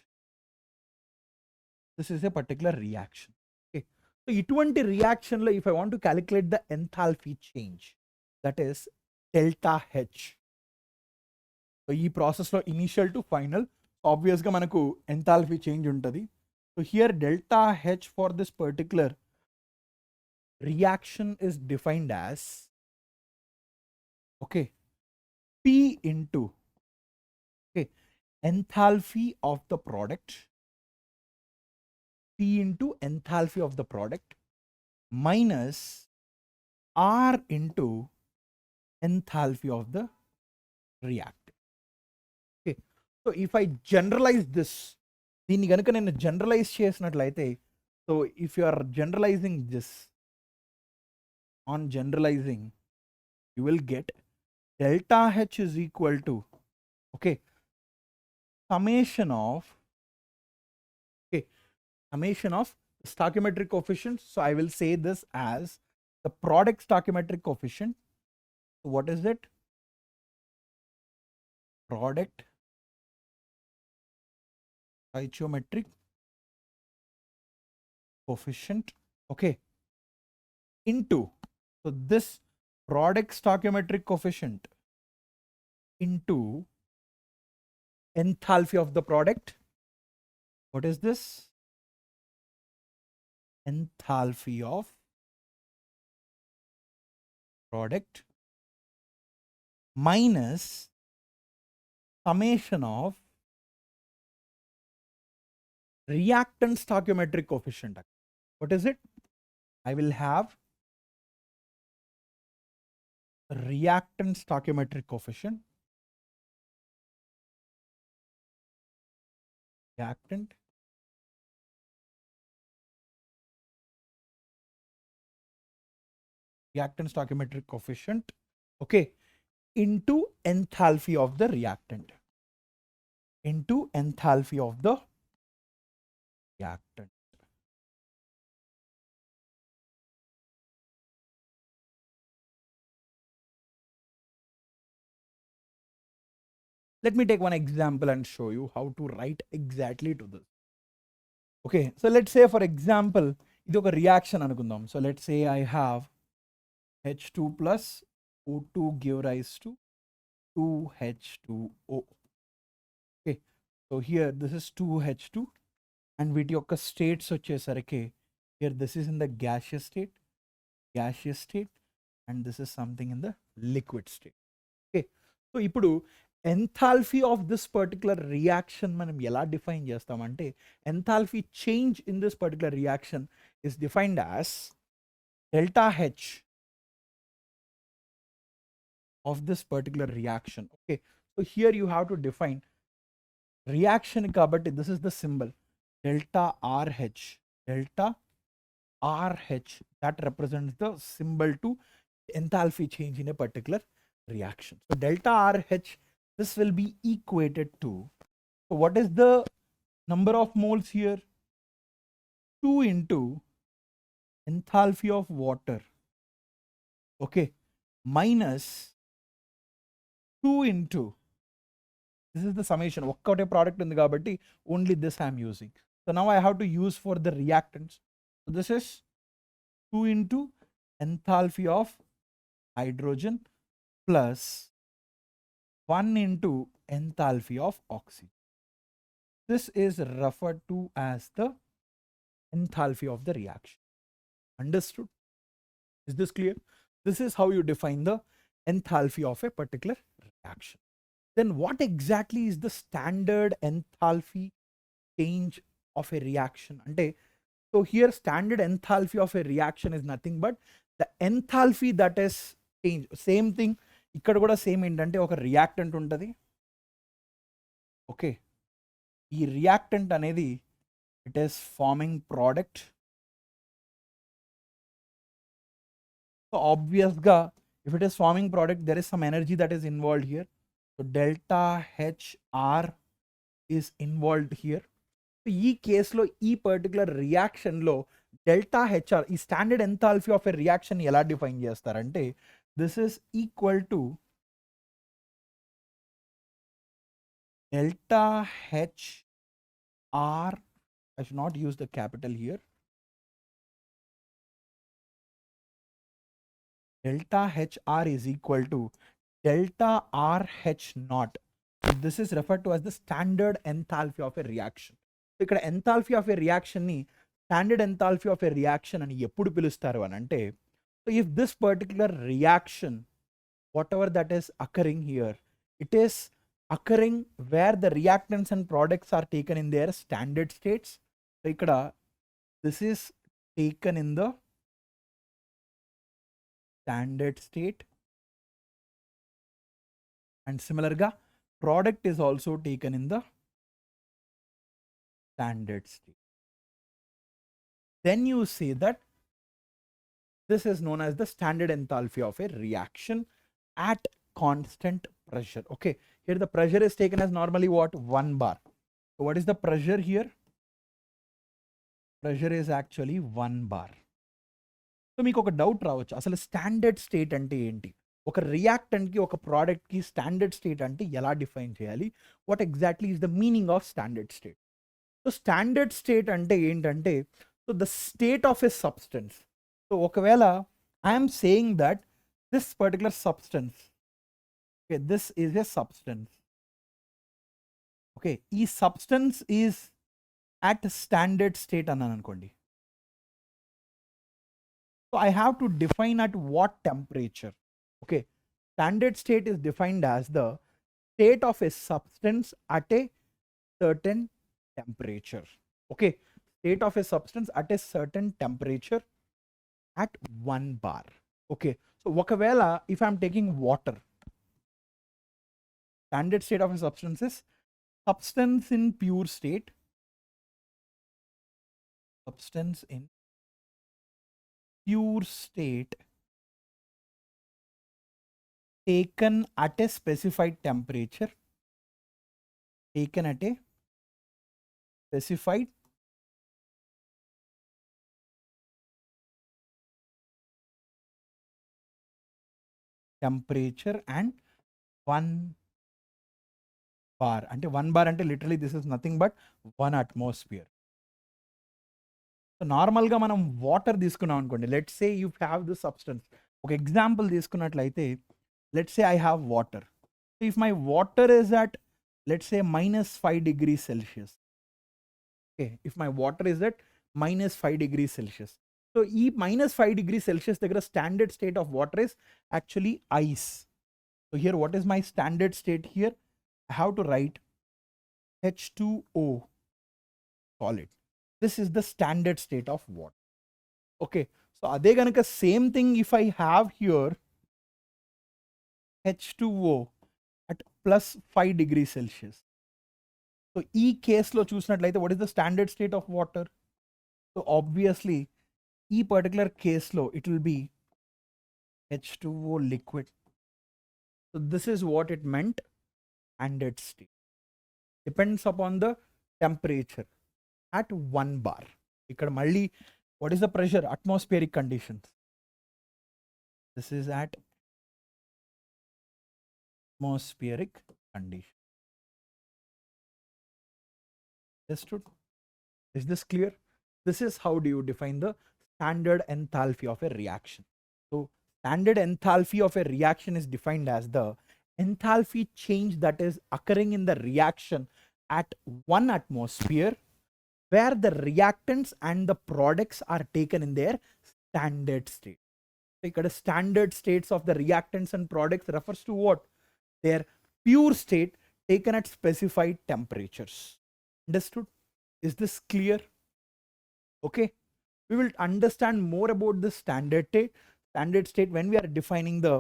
This is a particular reaction. Okay, so ఇటువంటి reaction లో if I want to calculate the enthalpy change, that is delta H. So ఈ ప్రాసెస్లో initial to final ఆబ్వియస్గా మనకు enthalpy change ఉంటుంది. So here delta H for this particular reaction is defined as, okay, P into, okay, enthalpy of the product, P into enthalpy of the product minus R into enthalpy of the reactant. Okay, so if I generalize this, దీన్ని కనుక నేను generalise చేసినట్లయితే, so if you are generalizing this, on generalizing you will get delta H is equal to, okay, summation of, okay, summation of stoichiometric coefficient. So I will say this as the product stoichiometric coefficient. So what is it? Product stoichiometric coefficient, okay, into, so this product stoichiometric coefficient into enthalpy of the product. What is this? Enthalpy of product minus summation of reactant stoichiometric coefficient. What is it? I will have reactant stoichiometric coefficient, reactant reactant stoichiometric coefficient, okay, into enthalpy of the reactant, into enthalpy of the reactant. Let me take one example and show you how to write exactly to this. Okay, so let's say for example, ఇది ఒక reaction అనుకుందాం. So let's say I have H2 plus O2 give rise to 2H2O. Okay, so here this is 2H2 and వీటి యొక్క states వచ్చేసరికి here this is in the gaseous state and this is something in the liquid state. Okay, so ఇప్పుడు enthalpy of this particular reaction మనం ఎలా define చేస్తామంటే enthalpy change in this particular reaction is defined as delta H of this particular reaction. Okay, so here you have to define reaction kabatti this is the symbol delta RH, delta RH, that represents the symbol to enthalpy change in a particular reaction. So delta RH, this will be equated to, so what is the number of moles here? 2 into enthalpy of water, okay, minus 2 into, this is the summation, ఒక్కటే product ఉంది కాబట్టి only this I am using. So now I have to use for the reactants. So this is 2 into enthalpy of hydrogen plus 1 into enthalpy of oxygen. This is referred to as the enthalpy of the reaction. Understood? Is this clear? This is how you define the enthalpy of a particular reaction. Then what exactly is the standard enthalpy change of a reaction? Ante, so here standard enthalpy of a reaction is nothing but the enthalpy that is change. Same thing, ఇక్కడ కూడా same ఏంటంటే ఒక reactant ఉంటుంది. Okay, ఈ reactant అనేది it is farming product. So ఆబ్వియస్గా if it is forming product, there is some energy that is involved here. So delta HR is involved here. So ఈ కేసులో ఈ పర్టికులర్ రియాక్షన్లో డెల్టా హెచ్ఆర్, ఈ standard enthalpy of a reaction ఎలా define చేస్తారంటే this is equal to delta HR, I should not use the capital here, delta HR is equal to delta RH naught. This is referred to as the standard enthalpy of a reaction. So ఇక్కడ enthalpy of a reaction ని standard enthalpy of a reaction అని ఎప్పుడు పిలుస్తారు అని అంటే, so if this particular reaction, whatever that is occurring here, it is occurring where the reactants and products are taken in their standard states. So ikkada this is taken in the standard state and similarly product is also taken in the standard state. Then you say that this is known as the standard enthalpy of a reaction at constant pressure. Okay, here the pressure is taken as normally what? 1 bar. So what is the pressure here? Pressure is actually 1 bar. So మీకు ఒక doubt రావచ్చు, అసలు standard state అంటే ఏంటి, ఒక రియాక్టెంట్కి ఒక ప్రోడక్ట్కి standard state అంటే ఎలా డిఫైన్ చేయాలి, what exactly is the meaning of standard state. So standard state అంటే ఏంటంటే, so the state of a substance. So ఒకవేళ I'm saying that this particular substance, okay, this is a substance, okay, ఈ substance is at standard state అన్నాను అనుకోండి. So I have to define at what temperature. Okay, standard state is defined as the state of a substance at a certain temperature. Okay, state of a substance at a certain temperature at 1 bar. Okay, so ఒకవేళ if I'm taking water, standard state of a substance is substance in pure state, substance in pure state taken at a specified temperature, taken at a specified temperature and 1 bar. అంటే 1 bar అంటే literally this is nothing but 1 atmosphere. So నార్మల్గా మనం water తీసుకున్నాం అనుకోండి, let's say you have this substance. ఒక example తీసుకున్నట్లయితే let's say I have water. If my water is at let's say -5 degrees Celsius. Okay, if my water is at -5 degrees Celsius. So ఈ -5 degrees Celsius దగ్గర standard state of water is actually ice. So here what is my standard state here? I have to write H2O solid. This is the standard state of water. Okay, so ade ganaka same thing if I have here H2O at +5 degrees Celsius. So ee case lo chusinattlaithe what is the standard state of water? So obviously ee particular case lo it will be H2O liquid. So this is what it meant. Standard state depends upon the temperature at 1 bar. Ikkada malli what is the pressure? Atmospheric conditions. This is at atmospheric condition. Understood? Is this clear? This is how do you define the standard enthalpy of a reaction. So standard enthalpy of a reaction is defined as the enthalpy change that is occurring in the reaction at 1 atmosphere where the reactants and the products are taken in their standard state. So ikkada standard states of the reactants and products refers to what? Their pure state taken at specified temperatures. Understood? Is this clear? Okay, we will understand more about this standard state when we are defining the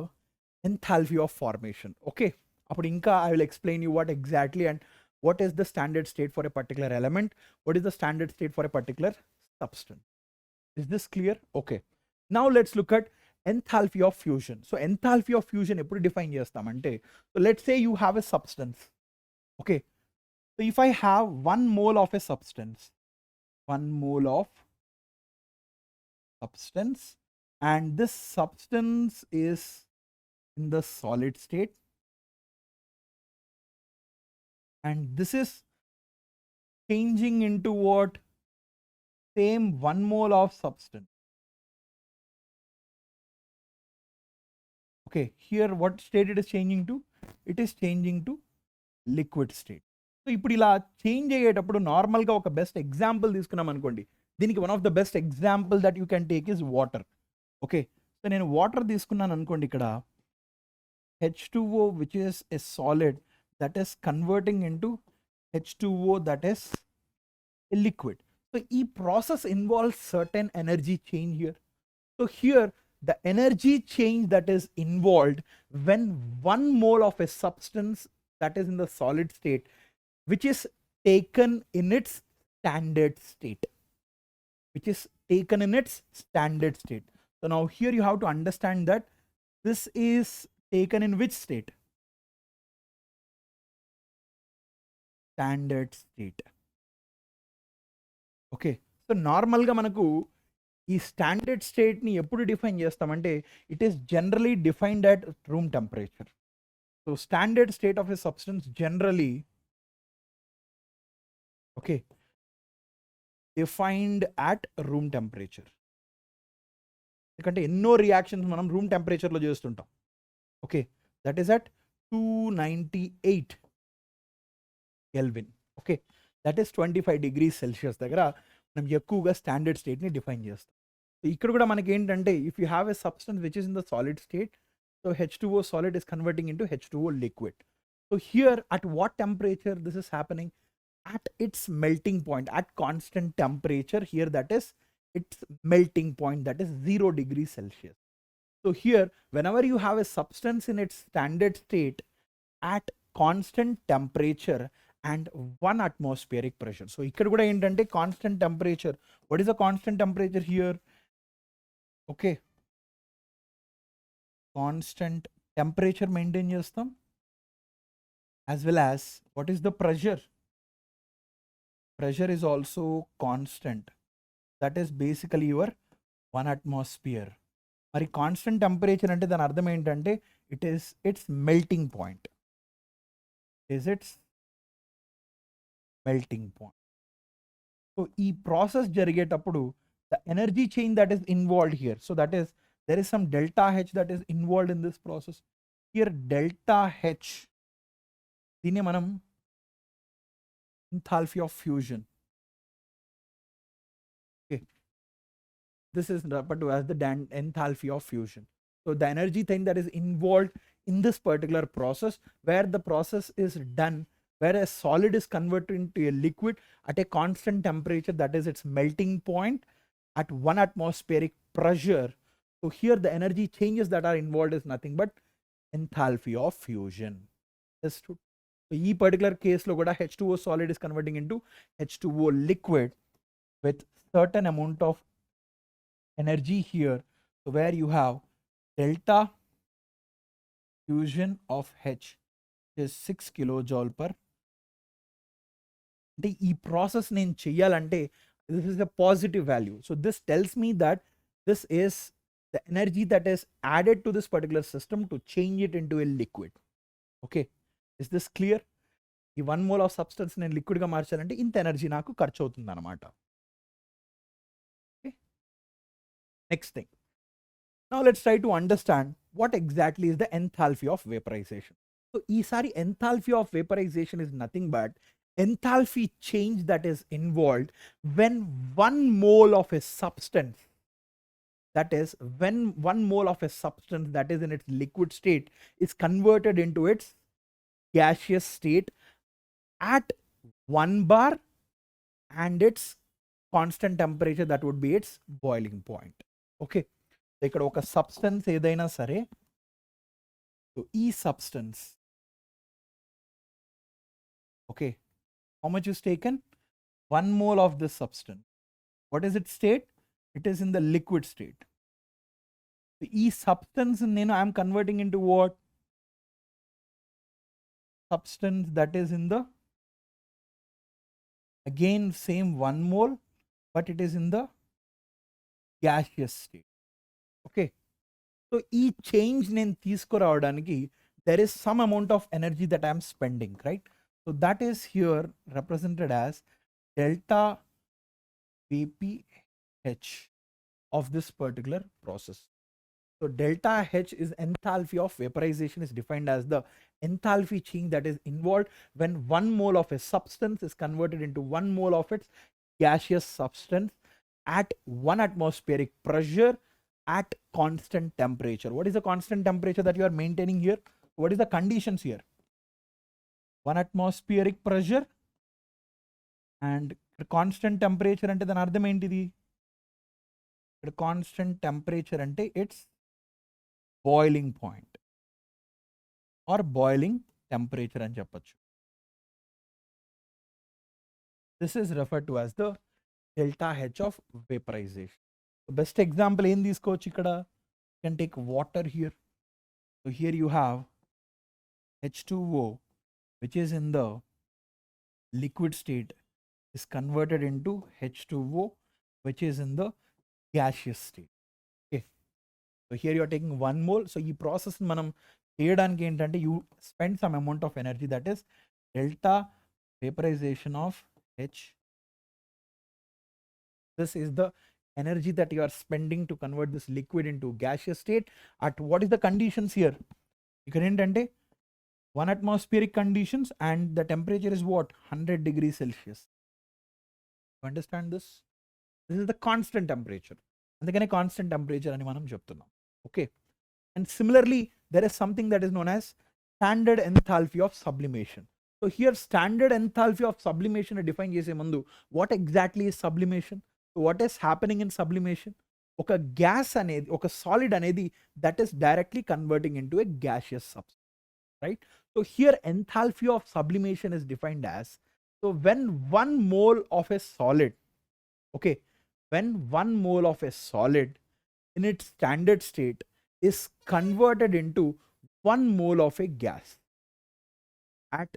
enthalpy of formation. Okay, appudu inka I will explain you what exactly and what is the standard state for a particular element, what is the standard state for a particular substance. Is this clear? Okay, now let's look at enthalpy of fusion. So enthalpy of fusion eppudu define chestamante, so let's say you have a substance. Okay, so if I have 1 mole of a substance, 1 mole of substance, and this substance is in the solid state, and this is changing into what? Same 1 mole of substance. Okay, here what state it is changing to? It is changing to liquid state. So ఇప్పుడు ఇలా change అయ్యేటప్పుడు నార్మల్గా ఒక best example తీసుకున్నాం అనుకోండి, దీనికి one of the best example that you can take is water. Okay, so నేను water తీసుకున్నాను అనుకోండి, ఇక్కడ H2O which is a solid that is converting into H2O that is a liquid. So e process involves certain energy change here. So here the energy change that is involved when 1 mole of a substance that is in the solid state which is taken in its standard state, which is taken in its standard state. So now here you have to understand that this is taken in which state? Standard state. Okay, so normal ga manaku ee standard state ni eppudu define chestamante, it is generally defined at room temperature. So standard state of a substance generally, okay, defined at room temperature. ఎందుకంటే ఎన్నో reactions మనం room టెంపరేచర్లో చేస్తుంటాం. Okay, that is at 298 Kelvin. Okay, that is 25 degrees Celsius దగ్గర మనం ఎక్కువగా standard స్టేట్ని define చేస్తాం. So ఇక్కడ కూడా మనకి ఏంటంటే, if you have a substance which is in the solid state, so H2O solid is converting into H2O liquid. So here at what temperature this is happening? At its melting point, at constant temperature. Here that is its melting point, that is 0 degrees Celsius. So here whenever you have a substance in its standard state at constant temperature and 1 atmospheric pressure. So ikkada kuda entante constant temperature. What is the constant temperature here? Okay, constant temperature maintain chestam, as well as what is the pressure. Pressure is also constant. That is basically your 1 atmosphere. మరి constant temperature అంటే దాని అర్థం ఏంటంటే it's melting point. It's melting point. So ఈ process జరిగేటప్పుడు the energy change that is involved here, so that is there is some delta H that is involved in this process. Here delta H, దీన్ని మనం enthalpy of fusion. Okay, this is referred to as the enthalpy of fusion. So the energy thing that is involved in this particular process, where the process is done, where a solid is converted into a liquid at a constant temperature, that is its melting point, at 1 atmospheric pressure. So here the energy changes that are involved is nothing but enthalpy of fusion. That's true. So ఈ particular case లో కూడా H2O solid is converting into H2O liquid with certain amount of energy here. So where you have delta fusion of H is 6 kilojoule per. అంటే ఈ process నేను చెయ్యాలంటే this is a positive value. So this tells me that this is the energy that is added to this particular system to change it into a liquid. Okay, is this clear? ఈ 1 mole of substance నేను లిక్విడ్గా మార్చాలంటే ఇంత energy నాకు ఖర్చు అవుతుంది అనమాట. Next thing, now let's try to understand what exactly is the enthalpy of vaporization. So ఈసారి enthalpy of vaporization is nothing but enthalpy change that is involved when 1 mole of a substance, that is when 1 mole of a substance that is in its liquid state is converted into its gaseous state at 1 bar and its constant temperature, that would be its boiling point. Okay, ఇక్కడ ఒక substance ఏదైనా సరే, so ఈ substance, okay, how much is taken? 1 mole of this substance. What is its state? It is in the liquid state. So ఈ substance నేను I am converting into what? Substance that is in the, again same 1 mole, but it is in the gaseous state. Okay, so ఈ change నేను తీసుకురావడానికి there is some amount of energy that I am spending, right? So that is here represented as delta VPH of this particular process. So delta H is enthalpy of vaporization, is defined as the enthalpy change that is involved when 1 mole of a substance is converted into 1 mole of its gaseous substance at 1 atmospheric pressure at constant temperature. What is the constant temperature that you are maintaining here? What is the conditions here? 1 atmospheric pressure and constant temperature అంటే దాని అర్థం ఏంటిది? ఇక్కడ constant temperature అంటే it's boiling point or boiling temperature అని చెప్పచ్చు. This is referred to as the delta H of vaporization. Best example ఏం తీసుకోవచ్చు ఇక్కడ? You can take water here. So here you have H2O which is in the liquid state is converted into H2O which is in the gaseous state. Okay, so here you are taking 1 mole. So ఈ process మనం చేయడానికి ఏంటంటే you spend some amount of energy, that is delta vaporization of H. This is the energy that you are spending to convert this liquid into gaseous state at what is the conditions here? ఇక్కడ ఏంటంటే 1 atmospheric conditions and the temperature is what? 100 degrees Celsius. You understand this? This is the constant temperature. అందుకనే constant temperature అని మనం చెప్తున్నాం. Okay, and similarly there is something that is known as standard enthalpy of sublimation. So here standard enthalpy of sublimation define చేసే ముందు what exactly is sublimation? What is happening in sublimation? ఒక gas అనేది, ఒక solid అనేది that is directly converting in to a gaseous substance, right? So here enthalpy of sublimation is defined as, so when 1 mole of a solid, okay, when 1 mole of a solid in its standard state is converted into 1 mole of a gas at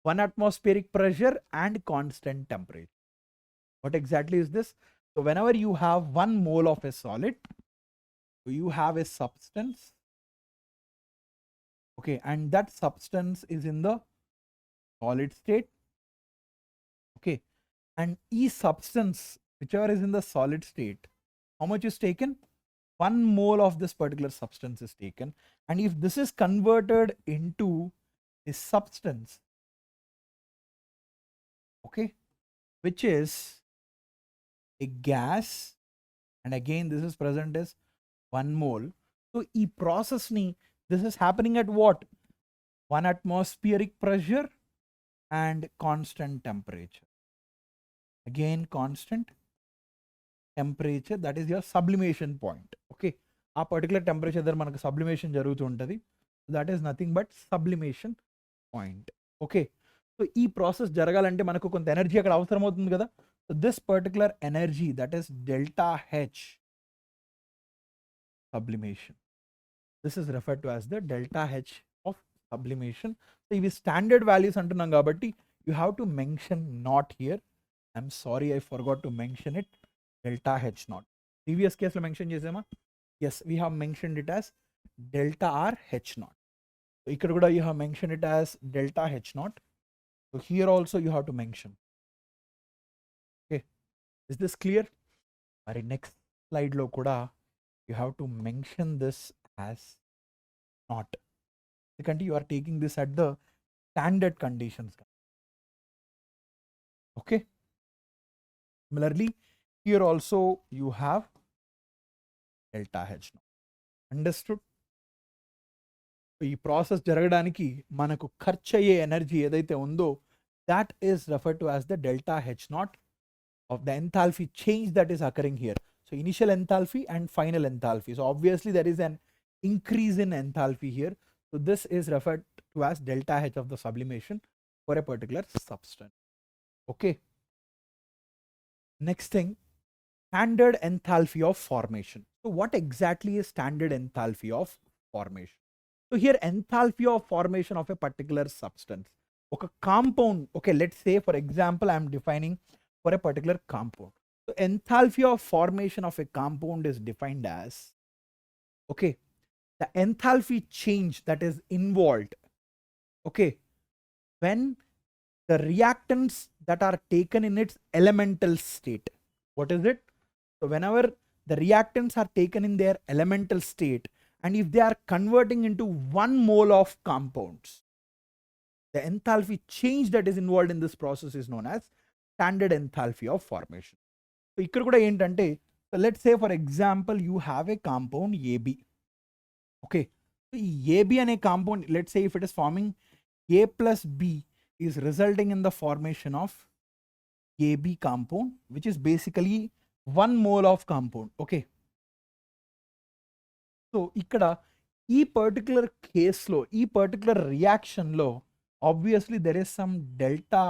1 atmospheric pressure and constant temperature. What exactly is this? So whenever you have 1 mole of a solid, you have a substance, okay, and that substance is in the solid state, okay, and each substance whichever is in the solid state, how much is taken? 1 mole of this particular substance is taken, and if this is converted into a substance, okay, which is a gas, and again this is present as 1 mole. So e process ni, this is happening at what? 1 atmospheric pressure and constant temperature. Again constant temperature, that is your sublimation point. Okay, a particular temperature there manaku sublimation jarugutu untadi. That is nothing but sublimation point. Okay, so ee process jaragalante manaku konta energy akkada avasaram avutundi kada. So this particular energy, that is delta H sublimation, this is referred to as the delta H of sublimation. So ivi standard values antunnam kabatti you have to mention not here. I'm sorry, I forgot to mention it. Delta H naught. Previous case lo mention chesama. Yes, we have mentioned it as delta R H naught. So ikkada kuda you have mentioned it as delta H naught. So here also you have to mention. Okay, is this clear? Mari next slide lo kuda you have to mention this as not, because you are taking this at the standard conditions. Okay, similarly here also you have delta H naught. Understood? So ఈ process జరగడానికి మనకు ఖర్చు అయ్యే energy ఏదైతే ఉందో that is referred to as the delta H naught of the enthalpy change that is occurring here. So initial enthalpy and final enthalpy. So obviously there is an increase in enthalpy here. So this is referred to as delta H of the sublimation for a particular substance. Okay. Next thing, standard enthalpy of formation. So what exactly is standard enthalpy of formation? So here enthalpy of formation of a particular substance. Okay, compound. Okay, let's say for example I am defining for a particular compound. So enthalpy of formation of a compound is defined as, okay, the enthalpy change that is involved, okay, when the reactants that are taken in its elemental state. What is it? So whenever the reactants are taken in their elemental state, and if they are converting into 1 mole of compounds, the enthalpy change that is involved in this process is known as standard enthalpy of formation. So ikkada kuda entante, so let's say for example you have a compound AB. Okay, so AB ane compound, let's say if it is forming A plus B, is resulting in the formation of AB compound, which is basically 1 mole of compound. Okay, so ikkada ee particular case lo, ee particular reaction lo, obviously there is some delta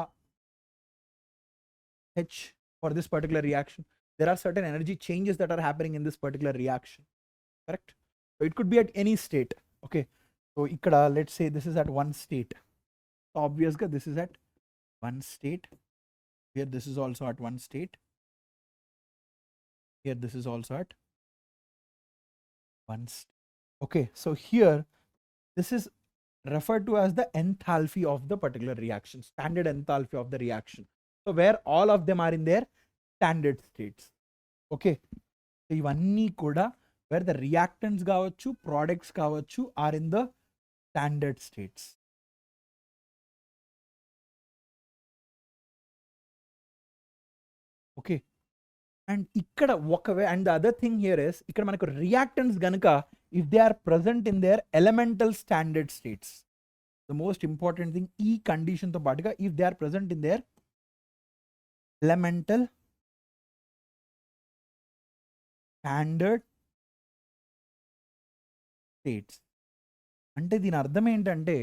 H for this particular reaction. There are certain energy changes that are happening in this particular reaction, correct? So it could be at any state. Okay, so ikkada let's say this is at one state. So obviously this is at one state. Here this is also at one state. Here this is also at one state. Okay, so here this is referred to as the enthalpy of the particular reaction, standard enthalpy of the reaction. So where all of them are in their standard states. Okay, so ivanni kuda where the reactants kavachu, products kavachu are in the standard states. Okay, and ikkada okave, and the other thing here is ikkada manaku reactants ganaka if they are present in their elemental standard states, the most important thing e condition tho paatuga if they are present in their elemental standard states, ante దీని అర్థం ఏంటంటే,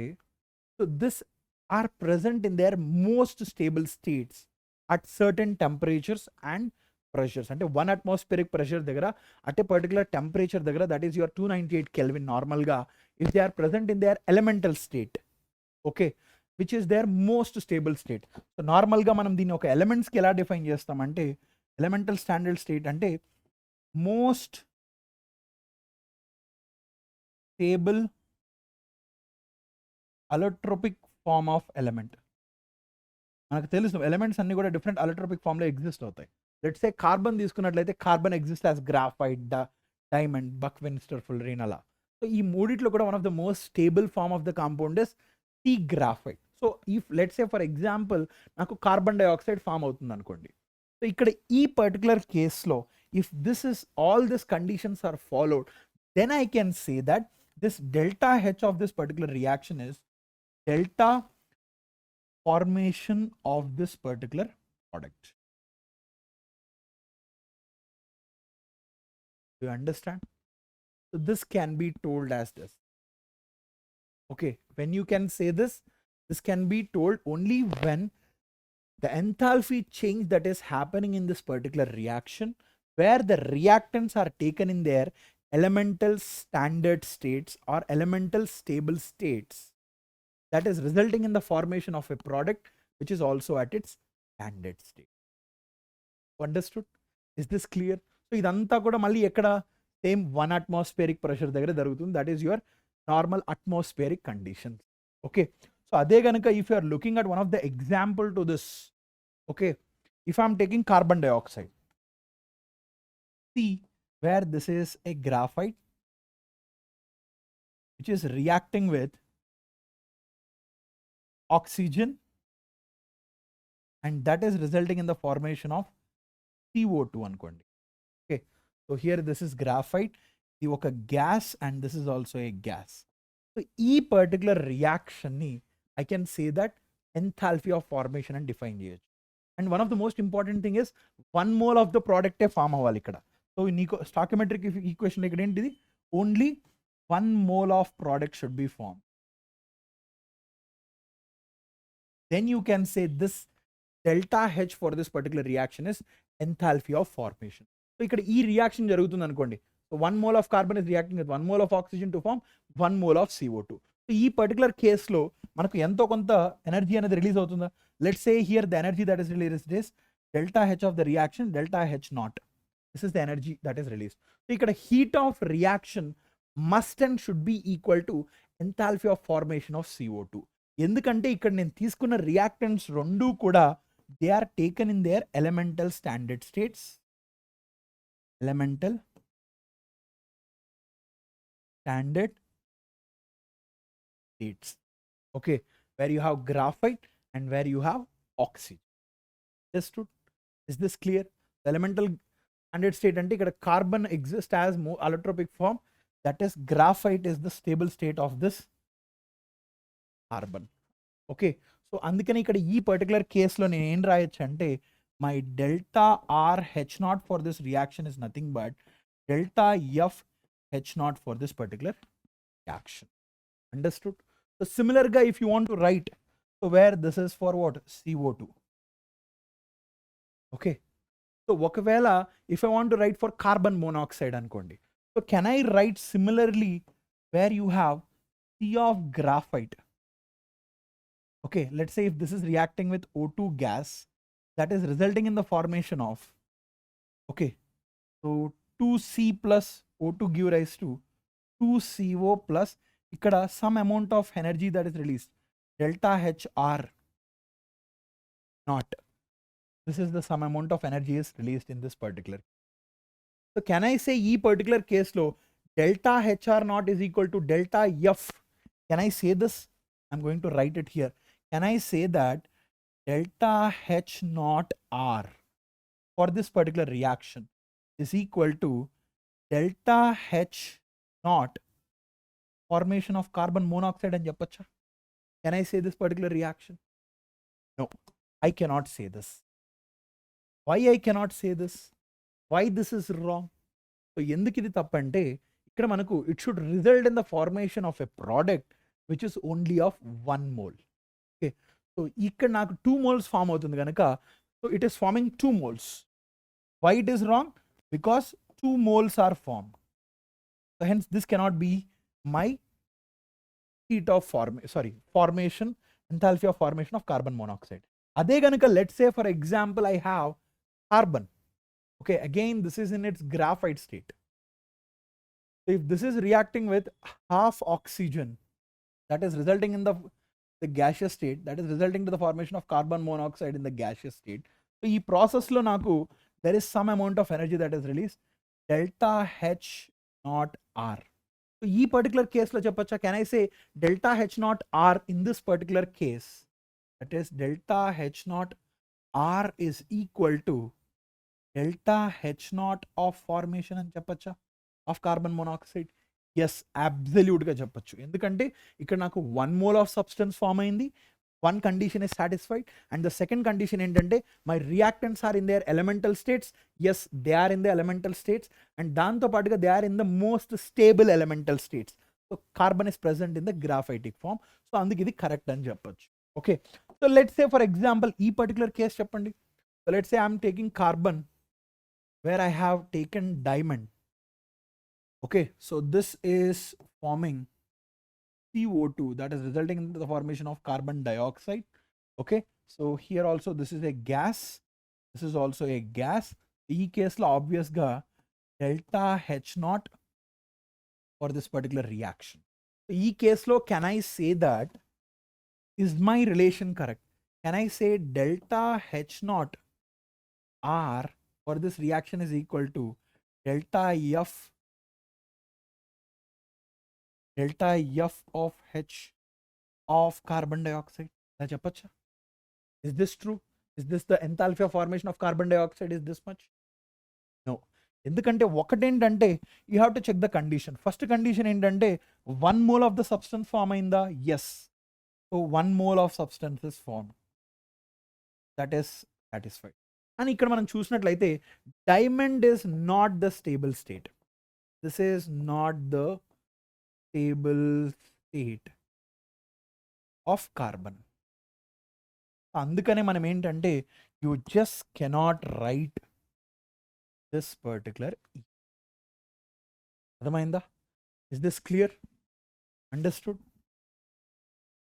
so this are present in their most stable states at certain temperatures and pressures. అంటే 1 atmospheric pressure దగ్గర at a particular temperature దగ్గర, that is your 298 Kelvin normal గా if they are present in their elemental state, okay, which is their most stable state. So normal ga manam deenni oka elements ki ela define chestam ante elemental standard state ante most stable allotropic form of element. మనకు తెలుసు elements అన్ని కూడా different allotropic form లో exist అవుతాయి. Let's say carbon తీసుకున్నట్లయితే carbon exist as graphite, diamond, buckminster, fullerene అలా. So ఈ మూడిట్లో కూడా one of the most stable form of the compound is the graphite. So if let's say for example నాకు carbon dioxide form అవుతుంది అనుకోండి. So ఇక్కడ ఈ పర్టికులర్ కేస్లో if this is all this conditions are followed, then I can say that this delta H of this particular reaction is delta formation of this particular product. Do you understand? So this can be told as this. Okay, when you can say this, this can be told only when the enthalpy change that is happening in this particular reaction, where the reactants are taken in their elemental standard states or elemental stable states, that is resulting in the formation of a product which is also at its standard state. Understood? Is this clear? So idantha kuda malli ekkada same 1 atmospheric pressure dagara jarugutundi, that is your normal atmospheric conditions. Okay, so ade ganaka if you are looking at one of the example to this, okay, if I am taking carbon dioxide, see where this is a graphite which is reacting with oxygen, and that is resulting in the formation of CO2 అనుకోండి. Okay, so here this is graphite, ఇది ఒక gas and this is also a gas. So ఈ particular reaction ని I can say that enthalpy of formation and define చేయొచ్చు. And one of the most important thing is 1 mole of the product ఏ form అవ్వాలి ఇక్కడ. So నీకు stoichiometric equation ఇక్కడ ఏంటిది, only 1 mole of product should be formed. Then you can say this delta H for this particular reaction is enthalpy of formation. So ఇక్కడ ఈ reaction జరుగుతుంది అనుకోండి. So 1 mole of carbon is reacting with 1 mole of oxygen to form 1 mole of CO2. So ఈ particular కేసులో మనకు ఎంతో కొంత energy అనేది రిలీజ్ అవుతుందా? Let's say here the energy that is released is delta H of the reaction, delta H naught. This is the energy that is released. So ikkada heat of reaction must and should be equal to enthalpy of formation of CO2. ఎందుకంటే ఇక్కడ నేను తీసుకున్న reactants రెండు కూడా they are taken in their elemental standard states, elemental standard states, okay, where you have graphite and where you have oxygen. Understood? Is this clear? The elemental standard state ante ikkada carbon exists as allotropic form, that is graphite is the stable state of this carbon. Okay, so అందుకని ఇక్కడ ఈ particular కేసులో నేను ఏం రాయొచ్చు అంటే my delta R H naught for this reaction is nothing but delta F H naught for this particular reaction. Understood? So similar guy if you want to write, so where this is for what, CO2. Okay, so ఒకవేళ if I want to write for carbon monoxide అనుకోండి, so can I write similarly where you have C of graphite? Okay, let's say if this is reacting with O2 gas, that is resulting in the formation of, okay, so 2C plus O2 give rise to 2CO plus ikkada some amount of energy that is released, delta HR naught. This is the some amount of energy is released in this particular. So can I say E particular case lo delta HR naught is equal to delta F? Can I say this? I'm going to write it here. Can I say that delta H naught R for this particular reaction is equal to delta H naught formation of carbon monoxide and jappacha? Can I say this particular reaction? No, I cannot say this. Why I cannot say this? Why this is wrong? So ఎందుకు ఇది తప్పంటే ఇక్కడ మనకు it should result in the formation of a product which is only of 1 mole. Okay, so ఇక్కడ నాకు 2 moles form అవుతుంది కనుక so it is forming 2 moles. Why it is wrong? Because 2 moles are formed. So hence this cannot be my heat of formation, enthalpy of formation of carbon monoxide. Ade ganaka, let's say for example I have carbon. Okay, again this is in its graphite state. So if this is reacting with half oxygen, that is resulting in the gaseous state, that is resulting to the formation of carbon monoxide in the gaseous state. So ee process lo naku there is some amount of energy that is released, delta H naught R. So ee particular case lo cheppacha, can I say delta H naught R in this particular case, that is delta H naught R is equal to delta H naught of formation అని చెప్పచ్చా of carbon monoxide? Yes, అబ్సల్యూట్గా చెప్పచ్చు. ఎందుకంటే ఇక్కడ నాకు 1 mole of substance form అయింది, one condition is satisfied, and the second condition ఏంటంటే my reactants are in their elemental states. Yes, they are in the elemental states, and దాంతో పాటుగా they are in the most stable elemental states. So carbon is present in the graphitic form. So అందుకు ఇది correct అని చెప్పొచ్చు. Okay, so let's say for example ఈ particular case చెప్పండి. So let's say I'm taking carbon where I have taken diamond. Okay, so this is forming CO2, that is resulting in the formation of carbon dioxide. Okay, so here also this is a gas, this is also a gas. E case lo obvious ga delta H naught for this particular reaction. So E case lo, can I say that, is my relation correct? Can I say delta H naught R for this reaction is equal to delta F of H of carbon dioxide? Is this true? Is this the enthalpy of formation of carbon dioxide is this much? No. ఎందుకంటే ఒకటేంటంటే you have to check the condition. First condition ఏంటంటే 1 mole of the substance form అయిందా? Yes. So 1 mole of substance is form, that is satisfied. అని ఇక్కడ మనం చూసినట్లయితే diamond is not the stable state. This is not the stable state of carbon. అందుకనే మనం ఏంటంటే you just cannot write this particular. అర్థమైందా? Is this clear? Understood?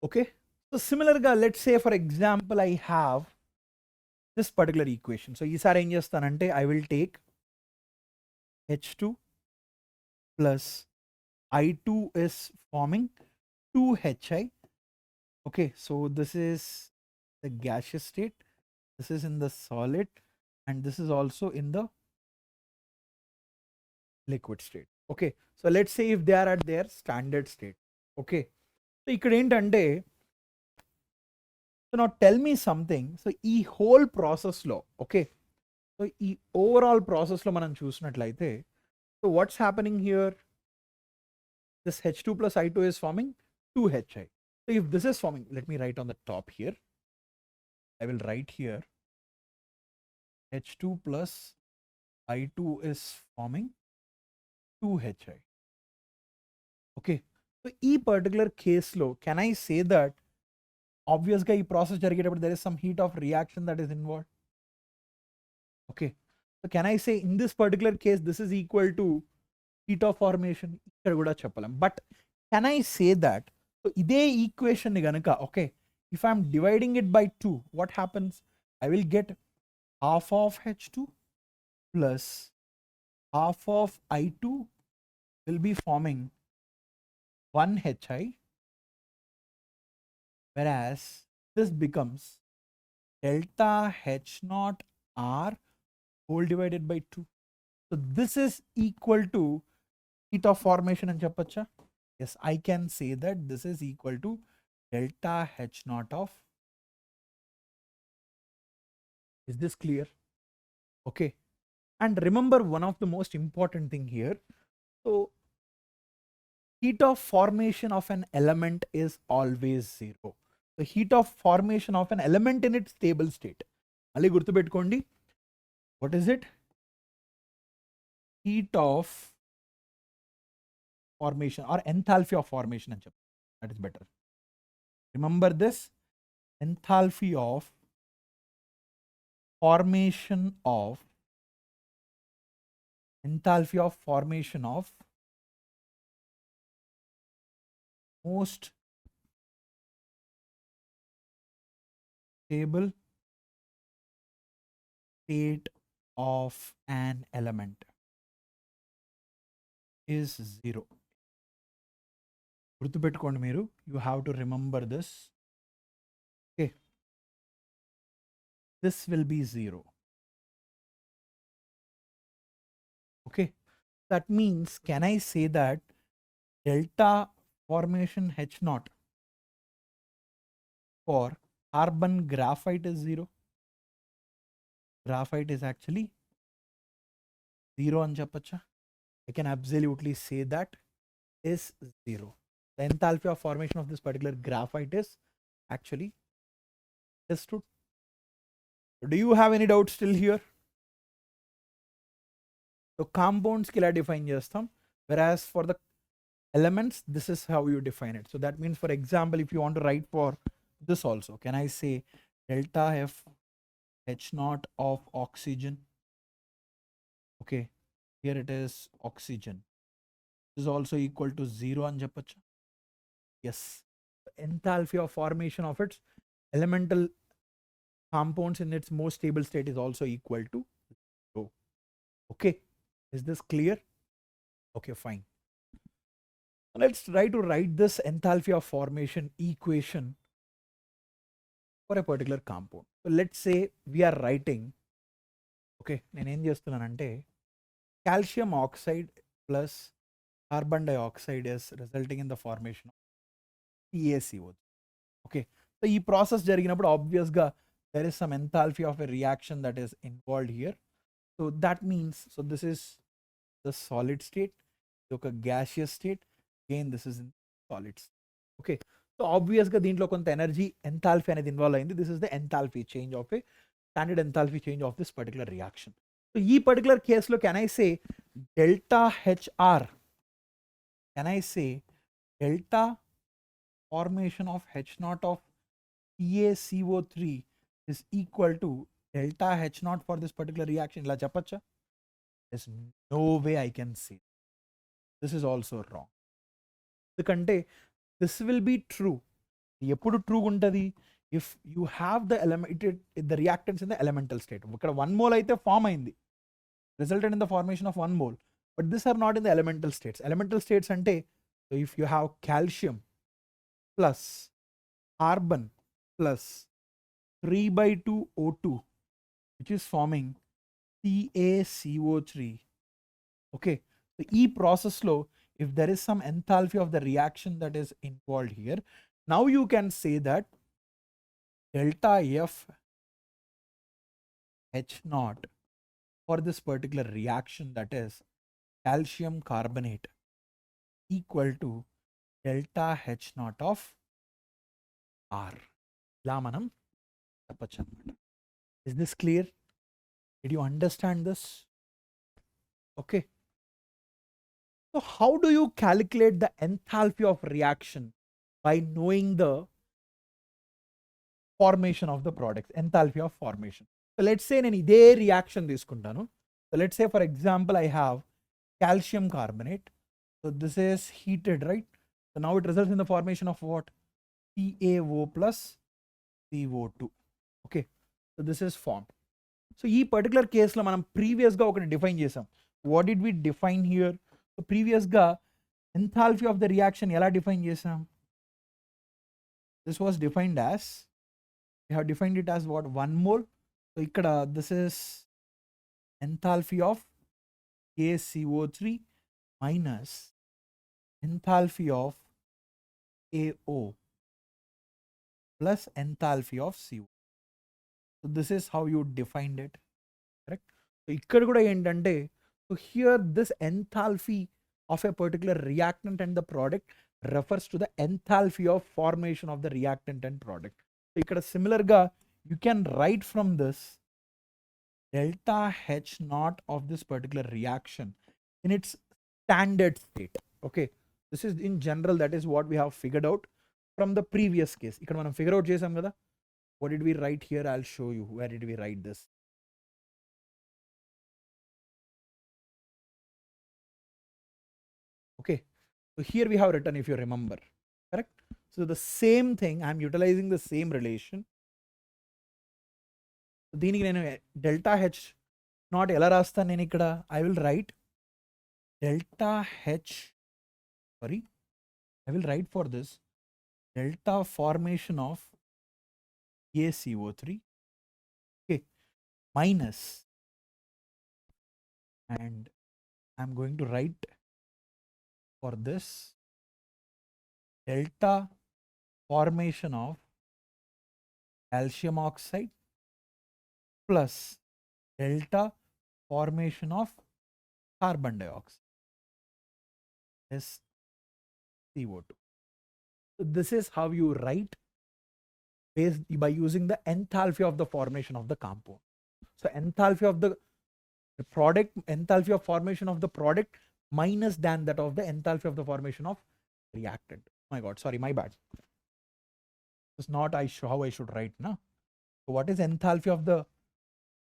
Okay, so సిమిలర్గా let's say for example I have this particular equation. So ఈసారి ఏం చేస్తానంటే I will take H2 plus I2 is forming 2HI. Okay, so this is the gaseous state, this is in the solid, and this is also in the liquid state. Okay, so let's say if they are at their standard state. Okay, so ఇక్కడ ఏంటంటే, so now tell me something. So ఈ whole process లో, okay, so ఈ overall process లో మనం చూసినట్లయితే, so what's happening here? This H2 plus I2 is forming 2HI. So if this is forming, let me write on the top here. I will write here H2 plus I2 is forming 2HI. Okay, so ఈ particular case లో, can I say that obviously ఈ process జరిగేటప్పుడు there is some heat of reaction that is involved? Okay, so can I say in this particular case this is equal to heat of formation? ఇక్కడ కూడా చెప్పలేం. But can I say that, so ఇదే equation ని గనుక, okay, if I am dividing it by 2, what happens? I will get half of H2 plus half of I2 will be forming 1HI, whereas this becomes delta H naught R whole divided by 2. So this is equal to heat of formation అని చెప్పచ్చా? Yes, I can say that this is equal to delta H naught of. Is this clear? Okay, and remember one of the most important thing here. So heat of formation of an element is always 0. The heat of formation of an element in its stable state, ali gurtu pettukondi, what is it? Heat of formation or enthalpy of formation అని చెప్పు, that is better. Remember this, enthalpy of formation of most stable state of an element is 0. గుర్తుపెట్టుకోండి మీరు, you have to remember this. Okay, this will be 0. Okay, that means, can I say that delta formation H naught for carbon graphite is 0? Graphite is actually 0 అని చెప్పచ్చా? I can absolutely say that is 0. The enthalpy of formation of this particular graphite is actually understood. Do you have any doubts still here? So compounds ki ila define chestam, whereas for the elements this is how you define it. So that means, for example, if you want to write for this also, can I say delta F H naught of oxygen? Okay, here it is oxygen. This is also equal to 0 అని చెప్పొచ్చు. Yes, the enthalpy of formation of its elemental compounds in its most stable state is also equal to 0. Okay, is this clear? Okay, fine. Let's try to write this enthalpy of formation equation for a particular compound. So let's say we are writing, okay, నేను ఏం చేస్తున్నానంటే calcium oxide plus carbon dioxide is resulting in the formation of CaCO. Okay, so ఈ process జరిగినప్పుడు obvious గా there is some enthalpy of a reaction that is involved here. So that means, so this is the solid state, ఒక gaseous state, again this is in solids. Okay, so obvious గా దీంట్లో కొంత energy enthalpy అనేది involve అయింది. This is the enthalpy change of a standard enthalpy change of this particular reaction. So ఈ particular case లో can I say delta HR, can I say delta formation of H naught of CaCO3 is equal to delta H naught for this particular reaction? ఇలా చెప్పచ్చా? There's no way I can say. This is also wrong. ఎందుకంటే this will be true. ఎప్పుడు true ఉంటుంది? If you have the element, the reactants in the elemental state. ఇక్కడ 1 mole అయితే form అయింది, resulted in the formation of 1 mole, but these are not in the elemental states. Elemental states అంటే, so if you have calcium plus carbon plus 3/2 O2, which is forming CaCO3. Okay, so ఈ process లో if there is some enthalpy of the reaction that is involved here, now you can say that delta F H naught for this particular reaction, that is calcium carbonate, equal to delta H naught of R. ఇలా మనం చెప్పచ్చు అన్నమాట. Is this clear? Did you understand this? Okay. So how do you calculate the enthalpy of reaction? By knowing the formation of the products, enthalpy of formation. So let's say నేను ఇదే reaction తీసుకుంటాను. So let's say, for example, I have calcium carbonate. So this is heated, right? So now it results in the formation of what? CaO plus CO2. Okay, so this is formed. So ఈ particular case లో మనం previous గా ఒకటి define చేసాం. What did we define here? So previous గా enthalpy of the reaction ఎలా define చేసాం? This was defined as, we have defined it as what? 1 mole. So ఇక్కడ this is enthalpy of KCO3 minus enthalpy of AO plus enthalpy of CO. So this is how you defined it, correct? So ఇక్కడ కూడా ఏంటంటే, so here this enthalpy of a particular reactant and the product refers to the enthalpy of formation of the reactant and product. So ఇక్కడ similar గా you can write from this delta H naught of this particular reaction in its standard state. Okay, this is in general, that is what we have figured out from the previous case. ఇక్కడ మనం figure out చేసాం కదా. What did we write here? I'll show you. Where did we write this? Okay, so here we have written, if you remember, correct? So the same thing, I'm utilizing the same relation. దీనికి నేను delta H not ఎలా రాస్తాను నేను ఇక్కడ? I will right delta H, sorry, I will write for this delta formation of ACO3, okay, minus, and I'm going to write for this delta formation of calcium oxide plus delta formation of carbon dioxide, SCO2. So this is how you write based by using the enthalpy of the formation of the compound. So enthalpy of the product, enthalpy of formation of the product minus than that of the enthalpy of the formation of reactant. My God, sorry, my bad. It's not how I should write, na? So what is enthalpy of the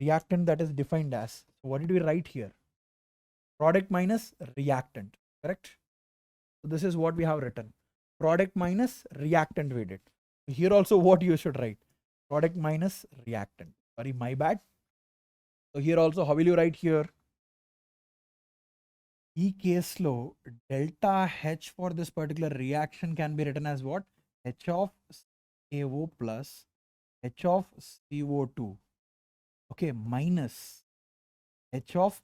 reactant? That is defined as, so what did we write here? Product minus reactant, correct? So this is what we have written. Product minus reactant we did. Here also what you should write? Product minus reactant. Sorry, my bad. So here also, how will you write here? E case lo delta H for this particular reaction can be written as what? H of CO plus H of CO2, okay, minus H of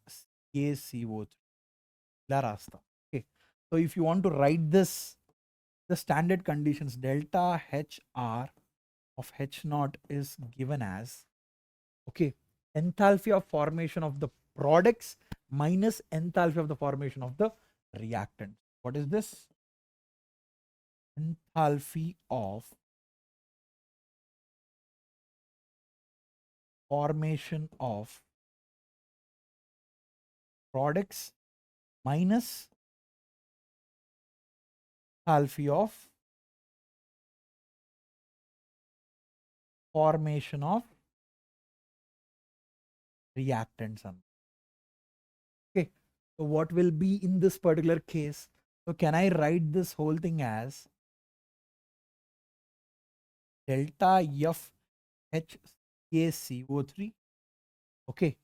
KCO3. Okay, so if you want to write this, the standard conditions, delta HR of H naught is given as, okay, enthalpy of formation of the products minus enthalpy of the formation of the reactant. What is this? Enthalpy of formation of products minus enthalpy of formation of reactants. Okay, so what will be in this particular case? So can I write this whole thing as delta F H KCO3? Okay,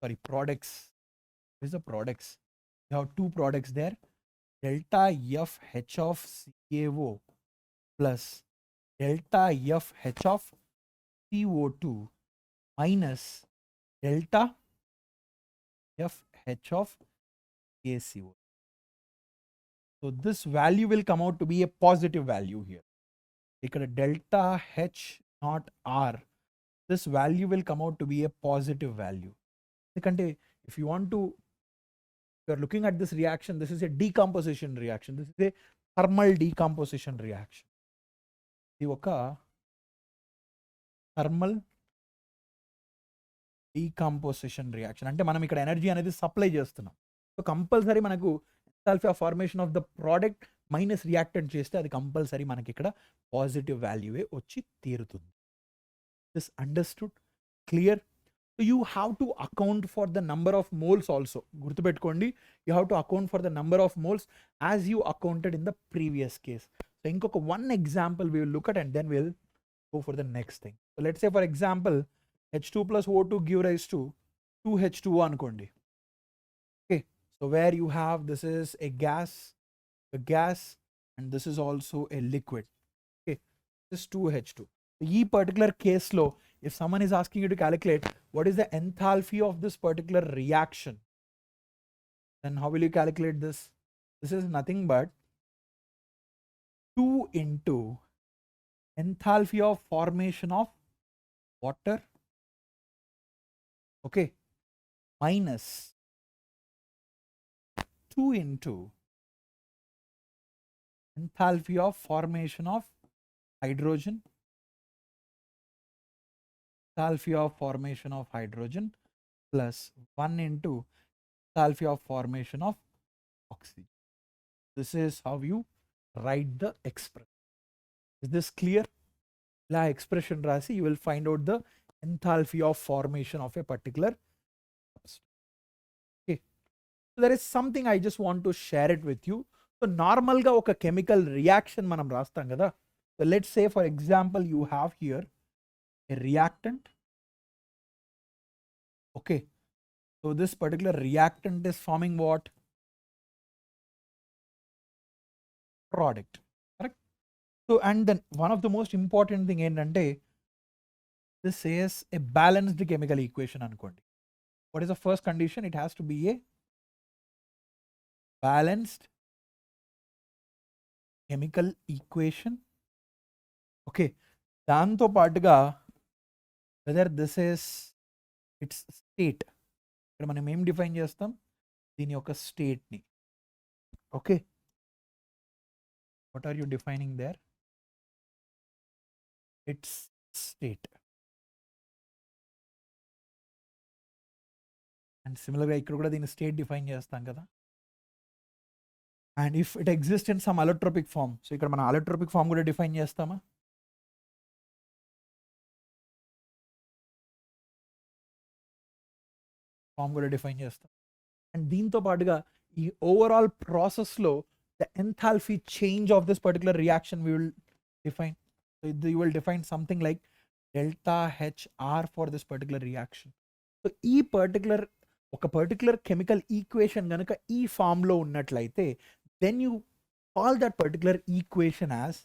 sorry, products. What is the products? You have two products there. Delta F H of CaO plus delta F H of CO2 minus delta F H of KCO. So this value will come out to be a positive value here. Because delta H not R, this value will come out to be a positive value. If you want to, if you are looking at this reaction, this is a decomposition reaction. This is a thermal decomposition reaction. ఇది ఒక thermal decomposition reaction. అంటే మనం ఇక్కడ energy అనేది supply చేస్తున్నాం. So compulsory మనకు enthalpy of formation of the product minus reactant చేస్తే అది కంపల్సరీ మనకి ఇక్కడ పాజిటివ్ వాల్యూవే వచ్చి తీరుతుంది. This understood? Clear? So you have to account for the number of moles also. గుర్తుపెట్టుకోండి, you have to account for the number of moles as you accounted in the previous case. So ఇంకొక one example we will look at and then will go for the next thing. So let's say for example H2 plus O2 give rise to 2H2O అనుకోండి. Okay, so where you have, this is a gas and this is also a liquid. Okay, this is 2H2. So ఈ particular case లో if someone is asking you to calculate what is the enthalpy of this particular reaction, then how will you calculate this? This is nothing but 2 into enthalpy of formation of water, okay, minus 2 into enthalpy of formation of hydrogen, enthalpy of formation of hydrogen plus 1 into enthalpy of formation of oxygen. This is how you write the expression. Is this clear? La expression rasi, you will find out the enthalpy of formation of a particular substance. Okay, so there is something I just want to share it with you. So normal ga oka chemical reaction manam rastam kada. So let's say for example you have here a reactant Okay, so this particular reactant is forming what? Product, correct? So and then one of the most important thing ఏంటంటే this is a balanced chemical equation అనుకోండి. What is the first condition? It has to be a balanced chemical equation. Okay, దాంతో పాటుగా whether this is its state, ఇక్కడ మనం ఏం define చేస్తాం? దీని యొక్క స్టేట్ని. Okay, what are you defining there? Its state. And సిమిలర్గా ఇక్కడ కూడా దీని స్టేట్ డిఫైన్ చేస్తాం కదా. And if it exist in some allotropic form, so ఇక్కడ మనం అలోట్రోపిక్ ఫామ్ కూడా డిఫైన్ చేస్తామా? ఫామ్ కూడా డిఫైన్ చేస్తాం. అండ్ దీంతో పాటుగా ఈ ఓవరాల్ ప్రాసెస్లో the enthalpy change of this particular reaction we will define. So you will define something like delta H R for this particular reaction. So ఈ ఒక పర్టికులర్ కెమికల్ ఈక్వేషన్ కనుక ఈ ఫామ్లో ఉన్నట్లయితే then you call that particular equation as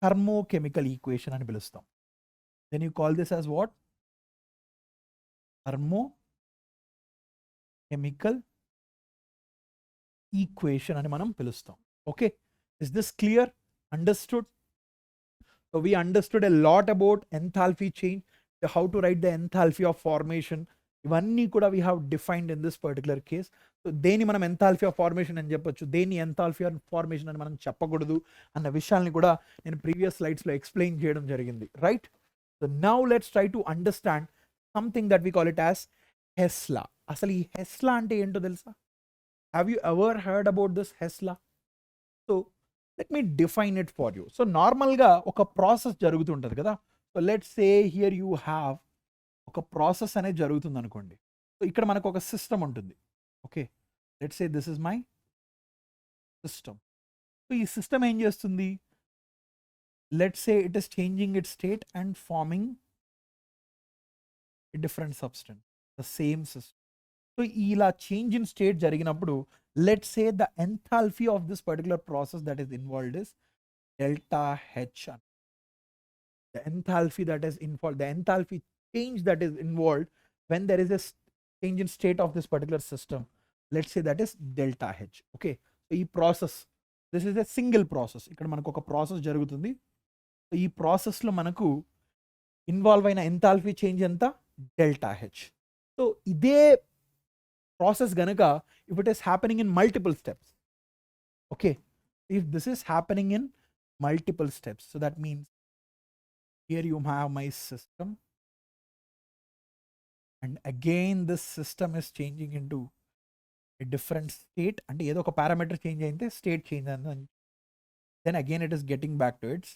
thermochemical equation అని పిలుస్తాం. Then you call this as what? Thermochemical equation అని మనం పిలుస్తాం. Okay, is this clear? Understood? So we understood a lot about enthalpy change, how to write the enthalpy of formation, ఇవన్నీ కూడా we have defined in this particular case. So దేని మనం enthalpy of formation అని చెప్పొచ్చు, దేని enthalpy of formation అని మనం చెప్పకూడదు అన్న విషయాల్ని కూడా నేను ప్రీవియస్ స్లైడ్స్లో ఎక్స్ప్లెయిన్ చేయడం జరిగింది, right? So now let's try to understand something that we call it as Hess law. అసలు ఈ హెస్ లా అంటే ఏంటో తెలుసా? Have you ever heard about this Hess law? So let me define it for you. So నార్మల్గా ఒక process జరుగుతుంటుంది కదా. So let's say here you have ఒక ప్రాసెస్ అనేది జరుగుతుంది అనుకోండి. సో ఇక్కడ మనకు ఒక సిస్టమ్ ఉంటుంది. Okay, let's say this is my system. So ఈ సిస్టమ్ ఏం చేస్తుంది? Let's say it is changing it state and farming a different substance, the same system. So ఇలా చేంజ్ ఇన్ స్టేట్ జరిగినప్పుడు let's say the enthalpy of this particular process that is involved is delta H. The enthalpy that is involved, the enthalpy change that is involved when there is a change in state of this particular system, let's say that is delta H. Okay, so ఈ process, this is a single process. ఇక్కడ మనకు ఒక process జరుగుతుంది. So ఈ ప్రాసెస్లో మనకు involve అయిన enthalpy change ఎంత? Delta H. సో ఇదే ప్రాసెస్ గనక if it is happening in multiple steps, okay, if this is happening in multiple steps, so that means here you have my system, and again this system is changing into a different state, and ఏదో ఒక parameter change అయితే state change అయింది, then again it is getting back to its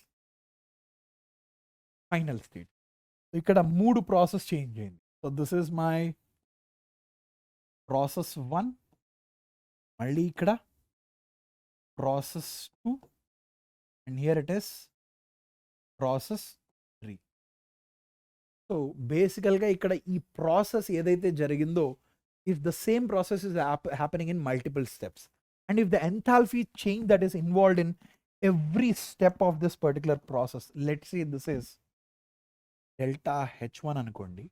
final state. ఇక్కడ మూడు process change అయింది. So this is my process 1, మళ్ళీ ఇక్కడ process 2, and here it is process 3. So బేసికల్గా ఇక్కడ ఈ ప్రాసెస్ ఏదైతే జరిగిందో, if the same process is happening in multiple steps, and if the enthalpy change that is involved in every step of this particular process, let's say this is delta H one అనుకోండి,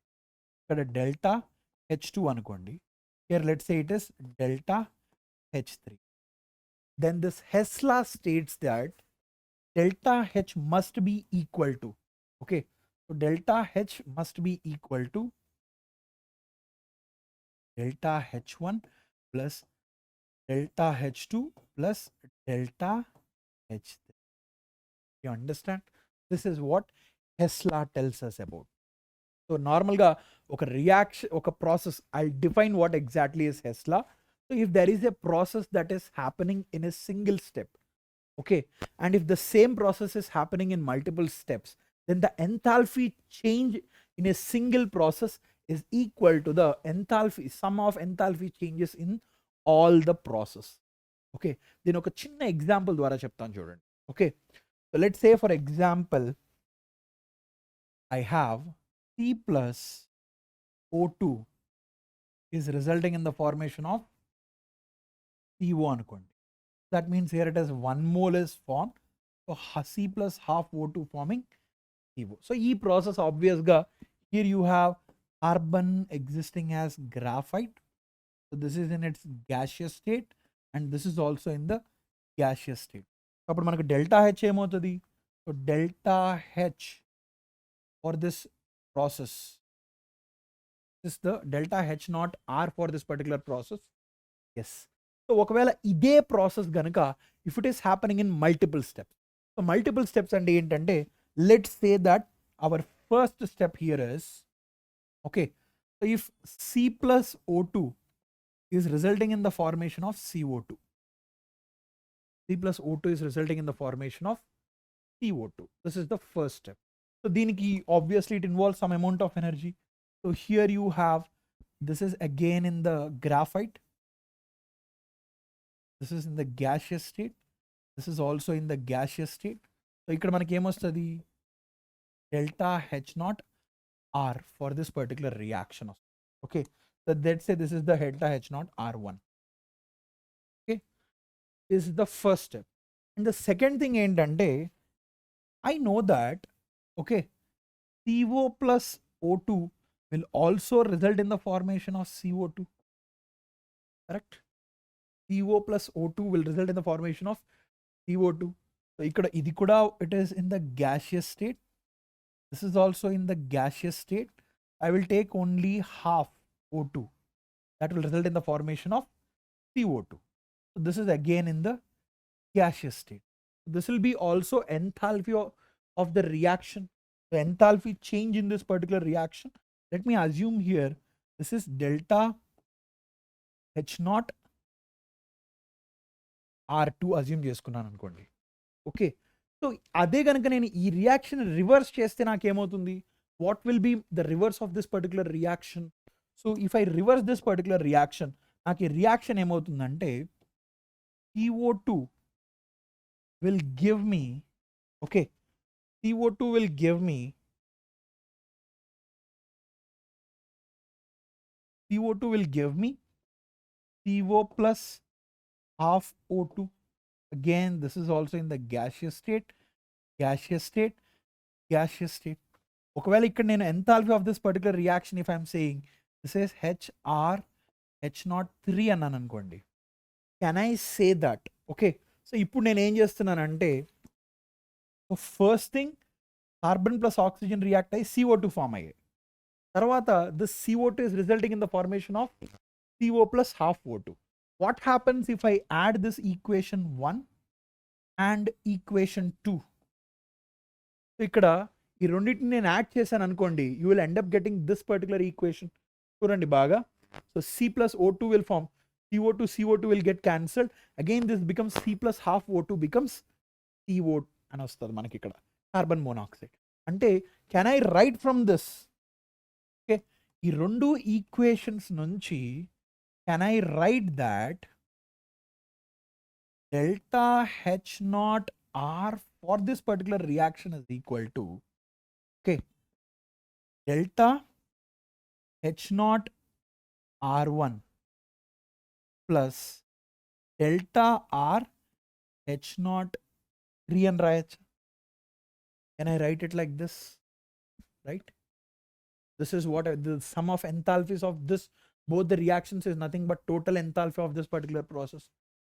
ఇక్కడ delta H two అనుకోండి, here let's say it is delta హెచ్3, then this Hess law states that delta H must be equal to, okay, so delta H must be equal to delta H1 plus delta H2 plus delta H3. You understand? This is what Hess law tells us about. So normal ga oka reaction, oka process, I'll define what exactly is Hess law. So if there is a process that is happening in a single step, okay, and if the same process is happening in multiple steps, then the enthalpy change in a single process is equal to the enthalpy, sum of enthalpy changes in all the process. Okay, then oka chinna example dwara cheptanu chudandi. Okay, so let's say for example I have C plus O2 is resulting in the formation of CO అనుకోండి. That means here it is 1 mole is formed. So C plus half O2 forming CO. So E process obvious ga, here you have carbon existing as graphite. So this is in its gaseous state and this is also in the gaseous state. So appudu manaku delta H emotadi. So delta H for this process is the delta H naught R for this particular process. Yes. So ఒకవేళ ఇదే process గనుక if it is happening in multiple steps. So multiple steps అంటే ఏంటంటే, let's say that our first step here is, okay, so if C plus O2 is resulting in the formation of CO2. C plus O2 is resulting in the formation of CO2. This is the first step. So దీనికి obviously it involves some amount of energy. So here you have, this is again in the graphite. This is in the gaseous state. This is also in the gaseous state. So ఇక్కడ మనకి ఏమొస్తుంది, delta H naught R for this particular reaction. Okay, so let's say this is the delta H naught R1. Okay, this is the first step. And the second thing ఏంటంటే, I know that, okay, CO plus O2 will also result in the formation of CO2. Correct? CO plus O2 will result in the formation of CO2. So ikkada idi kuda it is in the gaseous state. This is also in the gaseous state. I will take only half O2. That will result in the formation of CO2. So this is again in the gaseous state. This will be also enthalpy of the reaction. The enthalpy change in this particular reaction. Let me assume here this is delta H naught R2 assume చేసుకున్నాను అనుకోండి. Okay, so అదే కనుక నేను ఈ reaction reverse చేస్తే నాకేమవుతుంది, what will be the reverse of this particular reaction. So if I reverse this particular reaction, నాకు ఈ రియాక్షన్ ఏమవుతుందంటే, CO2 will give me, okay, CO2 will give me CO plus half O2. Again, this is also in the gaseous state. ఒకవేళ ఇక్కడ నేను enthalpy of this particular reaction if I'm saying this is HR H03 అన్నాను అనుకోండి, can I say that? Okay, so ఇప్పుడు నేను ఏం చేస్తున్నానంటే, first thing carbon plus oxygen react అయ్యి CO2 ఫామ్ అయ్యాయి. తర్వాత this CO2 is resulting in the formation of CO plus half O2. What happens if I add this equation 1 and equation 2? So ikkada ee రెండింటిని నేను add చేశాను అనుకోండి, you will end up getting this particular equation. చూడండి బాగా. So C plus O2 will form, CO2 will get cancelled. Again this becomes C plus half O2 becomes CO అని వస్తుంది మనకి ఇక్కడ, కార్బన్ మోనాక్సైడ్. అంటే can I write from this, okay, ఈ రెండు equations నుంచి can I write that delta H naught R for this particular reaction is equal to, okay, delta H naught R1 plus delta R H naught 3 and right? Can I write it like this, right? This is what the sum of enthalpies of this both the reactions is nothing but total enthalpy of this particular process.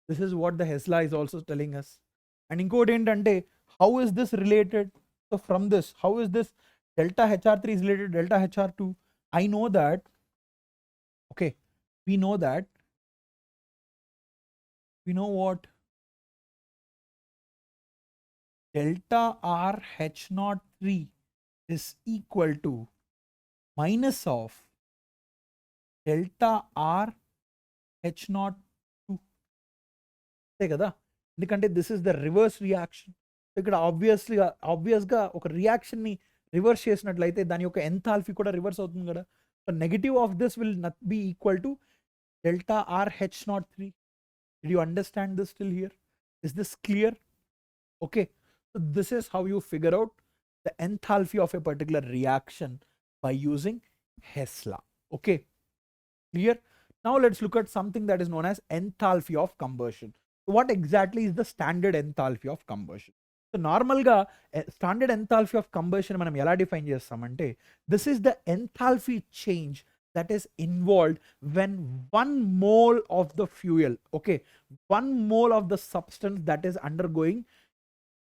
This is what the Hessla is also telling us. And inkoti entante, how is this related? So from this, how is this delta HR3 is related to delta HR2? I know that, okay, we know what delta R H03 is equal to minus of delta R H02. అంతే కదా, ఎందుకంటే this is the reverse reaction. ఇక్కడ ఆబ్వియస్గా ఒక రియాక్షన్ని reverse చేసినట్లయితే దాని యొక్క enthalpy కూడా రివర్స్ అవుతుంది కదా. So negative of this will not be equal to delta R H03. Did you understand this till here? Is this clear? Okay, so this is how you figure out the enthalpy of a particular reaction by using Hess law. Okay, clear? Now let's look at something that is known as enthalpy of combustion. So what exactly is the standard enthalpy of combustion? So normal ga standard enthalpy of combustion manam ela define chestamante, this is the enthalpy change that is involved when 1 mole of the fuel, okay, 1 mole of the substance that is undergoing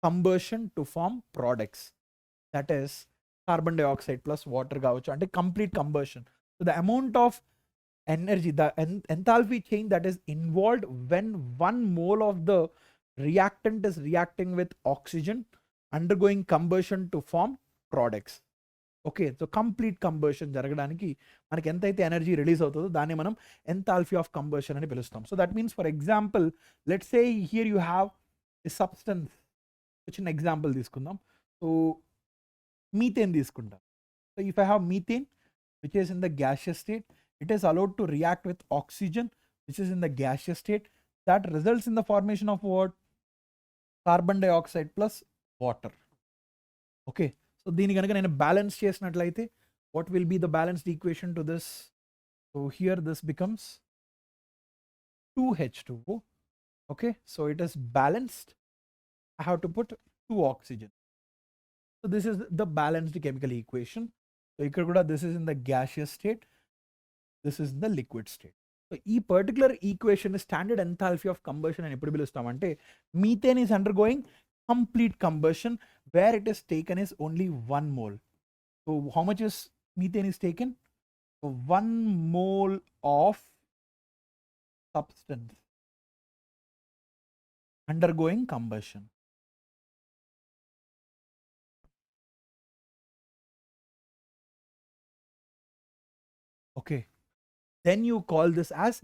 combustion to form products, that is carbon dioxide plus water kaavachu ante complete combustion. So the amount of energy, the enthalpy change that is involved when 1 mole of the reactant is reacting with oxygen undergoing combustion to form products. Okay, so complete combustion జరగడానికి మనకి ఎంతైతే energy release అవుతుందో దాన్ని మనం enthalpy of combustion అని పిలుస్తాం. So that means for example let's say here you have a substance, చిన్న example తీసుకుందాం. సో మీథేన్ తీసుకుంటాం. So if I have methane which is in the gaseous state, it is allowed to react with oxygen which is in the gaseous state, that results in the formation of what? Carbon dioxide plus water. Okay, so దీని కనుక నేను balance చేసినట్లయితే what will be the balanced equation to this? So here this becomes 2H2O. okay, so it is balanced. I have to put 2 oxygen. So this is the balanced chemical equation. So ఇక్కడ కూడా this is in the gaseous state, this is the liquid state. So ఈ particular equation standard enthalpy of combustion అని ఎప్పుడు పిలుస్తామంటే, methane is undergoing complete combustion where it is taken is only 1 mole. So how much is methane is taken? 1 mole of substance undergoing combustion. Okay, then you call this as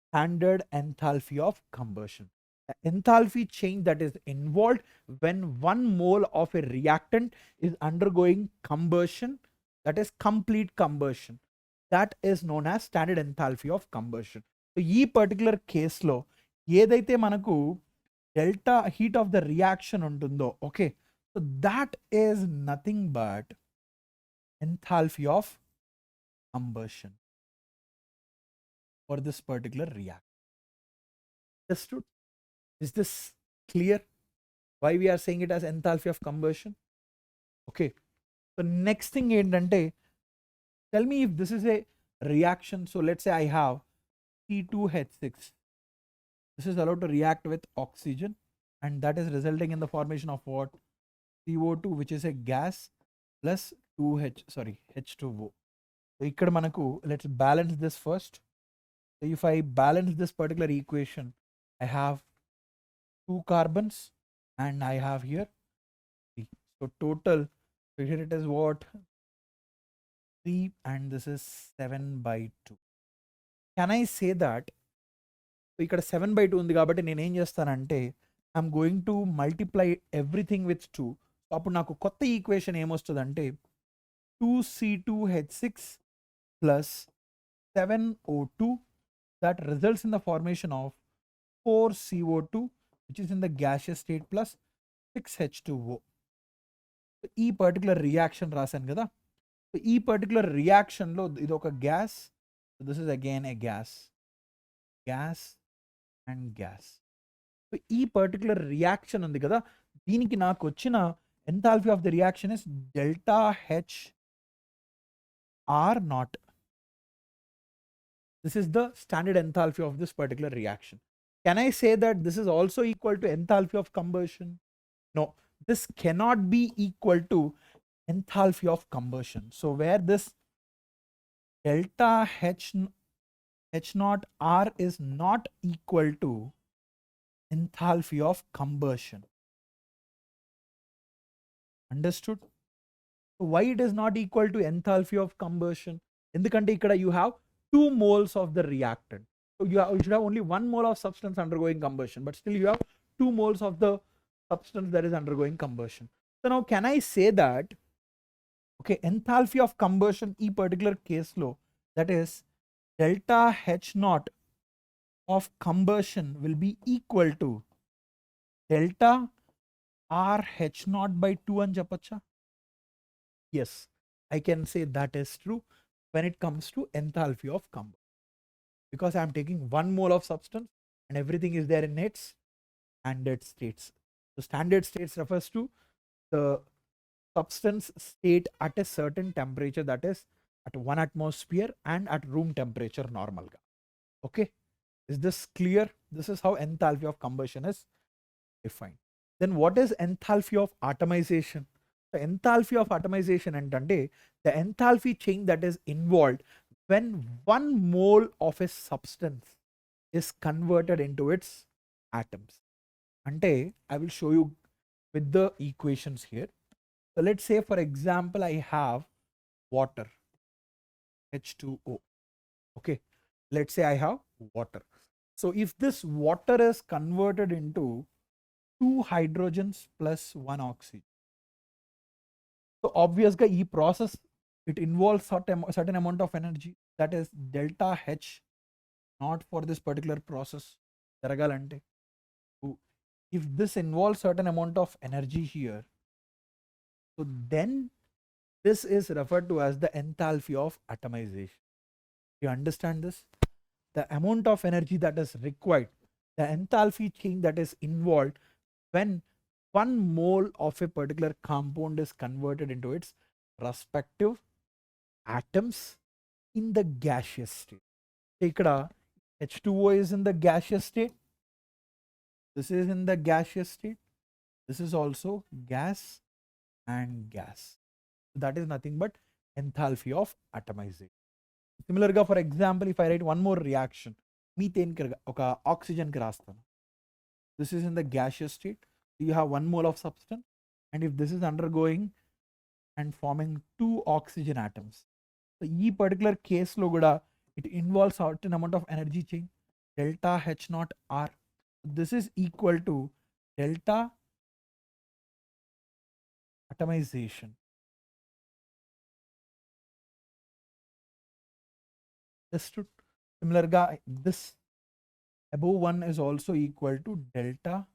standard enthalpy of combustion. The enthalpy change that is involved when 1 mole of a reactant is undergoing combustion, that is complete combustion, that is known as standard enthalpy of combustion. So ఈ particular case లో ఏదైతే మనకు delta heat of the reaction ఉంటుందో, okay, so that is nothing but enthalpy of combustion for this particular reaction. Understood? Is this clear why we are saying it as enthalpy of combustion? Okay, so next thing ఏంటంటే, tell me if this is a reaction. So let's say I have C2H6, this is allowed to react with oxygen and that is resulting in the formation of what? CO2, which is a gas, plus H2O. So ikkada manaku, let's balance this first. So if I balance this particular equation, I have 2 carbons and I have here 3. So total, so here it is what? 3 and this is 7/2. Can I say that? So ikkada 7/2 ఉంది కాబట్టి నేను ఏం చేస్తానంటే, I'm going to multiply everything with 2. So అప్పుడు నాకు కొత్త equation ఏమొస్తుందంటే 2C2H6 plus 7O2, that results in the formation of 4CO2 which is in the gaseous state plus 6H2O. So ఈ పర్టికులర్ రియాక్షన్ రాశాను కదా. సో ఈ పర్టికులర్ రియాక్షన్లో ఇది ఒక gas, this is again A gas and gas. So ఈ particular reaction ఉంది కదా, దీనికి నాకు వచ్చిన enthalpy of the reaction is delta H R not. This is the standard enthalpy of this particular reaction. Can I say that this is also equal to enthalpy of combustion? No, this cannot be equal to enthalpy of combustion. So where this delta H naught R is not equal to enthalpy of combustion. Understood? So why it is not equal to enthalpy of combustion? ఎందుకంటే ఇక్కడ you have 2 moles of the reactant. So you should have only 1 mole of substance undergoing combustion, but still you have 2 moles of the substance that is undergoing combustion. So now can I say that, okay, enthalpy of combustion in particular case low, that is delta H naught of combustion will be equal to delta R H naught by 2 అని చెప్పచ్చా? Yes, I can say that is true when it comes to enthalpy of combustion. because I'm taking 1 mole of substance and everything is there in its standard states. So standard states refers to the substance state at a certain temperature, that is at 1 atmosphere and at room temperature normal. Okay, is this clear? This is how enthalpy of combustion is defined. Then what is enthalpy of atomization? The enthalpy of atomization and the enthalpy change that is involved when 1 mole of a substance is converted into its atoms. Ante, I will show you with the equations here. So let's say, for example, I have water, H2O. Okay, let's say I have water. So if this water is converted into 2 hydrogens plus 1 oxygen, so obviously, this process, it involves certain amount of energy, that is delta H, not for this particular process. Jaragalante. If this involves certain amount of energy here, so then this is referred to as the enthalpy of atomization. You understand this? The amount of energy that is required, the enthalpy change that is involved when 1 mole of a particular compound is converted into its respective atoms in the gaseous state. Ikkada H2O is in the gaseous state. This is in the gaseous state. This is also gas and gas. That is nothing but enthalpy of atomization. Similarly, for example, if I write one more reaction, methane oka oxygen ki rastanu. This is in the gaseous state. You have 1 mole of substance, and if this is undergoing and forming 2 oxygen atoms, so this particular case lo kuda it involves certain amount of energy change, delta H naught R. This is equal to delta atomization. Similarly, this above 1 is also equal to delta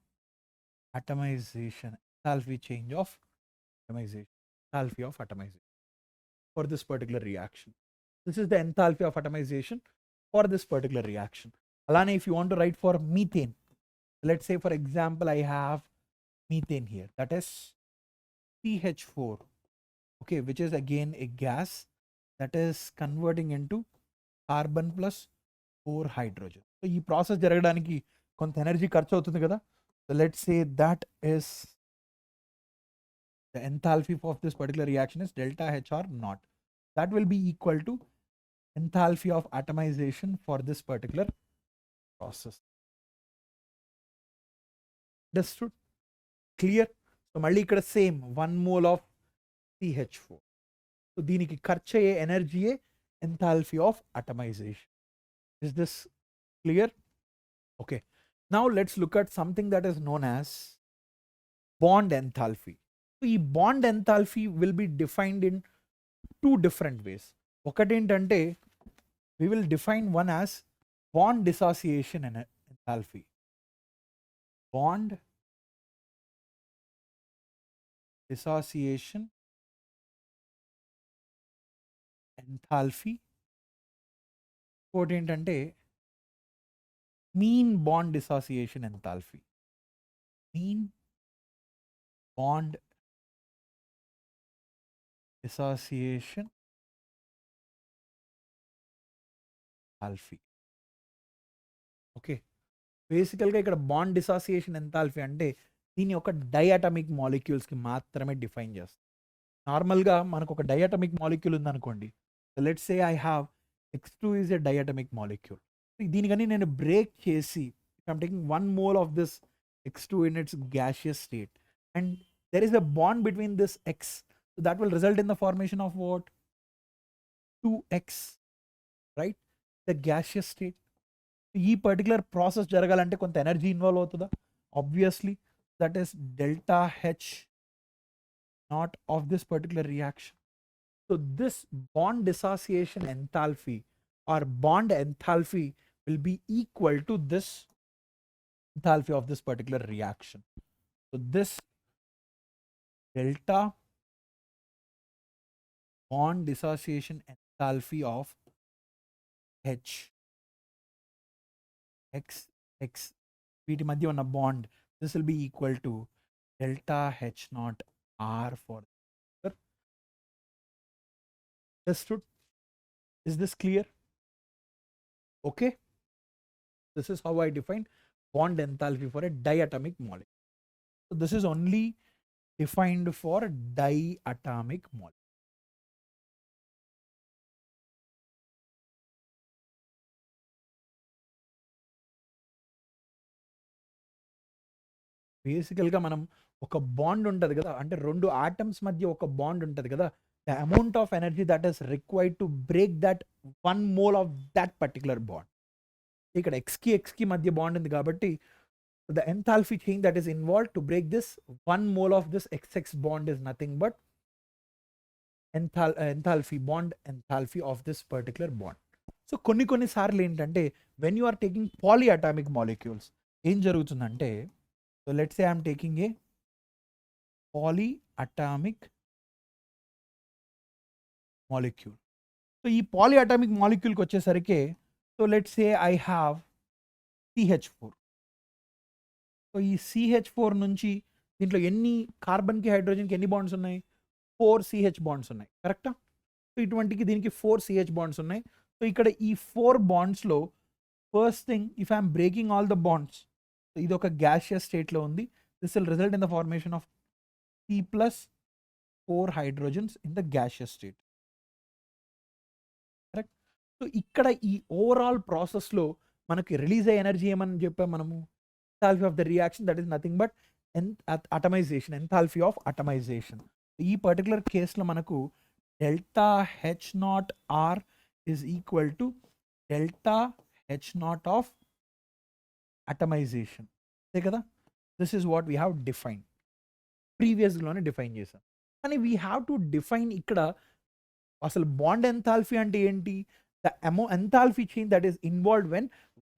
atomization, enthalpy change of atomization, enthalpy of atomization for this particular reaction. This is the enthalpy of atomization for this particular reaction. Alana, if you want to write for methane, let's say, for example, I have methane here, that is CH4, okay, which is again a gas that is converting into carbon plus 4 hydrogen. So this process jaragadانiki konta energy ఖర్చు అవుతుంది కదా. So let's say that is the enthalpy of this particular reaction is delta HR naught. That will be equal to enthalpy of atomization for this particular process. Understood? Clear? So malli ikkada same 1 mole of CH4. So దీనికి ఖర్చు అయ్యే ఎనర్జీయే enthalpy of atomization. Is this clear? Okay. Now let's look at something that is known as bond enthalpy. So this bond enthalpy will be defined in 2 different ways. ఒకటి ఏంటంటే we will define one as bond dissociation enthalpy. Bond dissociation enthalpy. ఇంకోటి ఏంటంటే mean bond dissociation enthalpy. Mean bond dissociation enthalpy. Okay. బేసికల్గా ఇక్కడ bond dissociation enthalpy అంటే దీని ఒక డైఅటమిక్ మాలిక్యూల్స్కి మాత్రమే డిఫైన్ చేస్తాం. నార్మల్గా మనకు ఒక డైఅటమిక్ మాలిక్యూల్ ఉందనుకోండి, let's say I have X2 is a diatomic molecule. దీనికని నేను బ్రేక్ చేసి I'm taking 1 mole of this X2 in its gaseous state, and there is a bond between this X, so that will result in the formation of what? 2X, right? The gaseous state. ఈ particular process జరగాలంటే కొంత energy involve అవుతుందా? Obviously, that is delta H naught of this particular reaction. So this bond dissociation enthalpy or bond enthalpy will be equal to this enthalpy of this particular reaction. So this delta bond dissociation enthalpy of H x వీటి మధ్య ఉన్న bond, this will be equal to delta H naught R for understood. Is this clear? Okay, this is how I define bond enthalpy for a diatomic molecule. So this is only defined for diatomic molecule. బేసికల్గా మనం ఒక bond ఉంటుంది కదా, అంటే రెండు atoms మధ్య ఒక bond ఉంటుంది కదా, the amount of energy that is required to break that 1 mole of that particular bond. ఇక్కడ ఎక్స్కి మధ్య బాండ్ ఉంది కాబట్టి the enthalpy change that is involve to break this 1 mole of this XX bond is nothing but enthalpy of this particular bond. So కొన్ని సార్లు ఏంటంటే when you are taking polyatomic molecules ఏం జరుగుతుందంటే, so let's say I'm taking a polyatomic molecule. So ఈ polyatomic molecule కి వచ్చేసరికి, so let's say I have CH4. So ఈ CH4 నుంచి దీంట్లో ఎన్ని కార్బన్కి హైడ్రోజన్కి ఎన్ని బాండ్స్ ఉన్నాయి? 4 CH బాండ్స్ ఉన్నాయి, కరెక్టా? సో ఇటువంటికి దీనికి 4 CH బాండ్స్ ఉన్నాయి. సో ఇక్కడ ఈ 4 బాండ్స్లో first thing, if I'm breaking all the bonds, so ఇది ఒక గ్యాషియస్ స్టేట్లో ఉంది, this will result in the formation of C plus 4 hydrogens in the gaseous state. Correct? So ఇక్కడ ఈ ఓవరాల్ ప్రాసెస్లో మనకి రిలీజ్ అయ్యే ఎనర్జీ ఏమని చెప్పాం మనము? Enthalpy of the reaction, that is nothing but atomization, enthalpy of atomization. ఈ particular కేసులో మనకు delta H naught R is equal to delta H naught of atomization. అంతే కదా? This is what we have defined, ప్రీవియస్లోనే define చేసాం. కానీ we have to define ఇక్కడ అసలు బాండ్ ఎంథాల్పీ అంటే ఏంటి? The enthalpy change that is involved when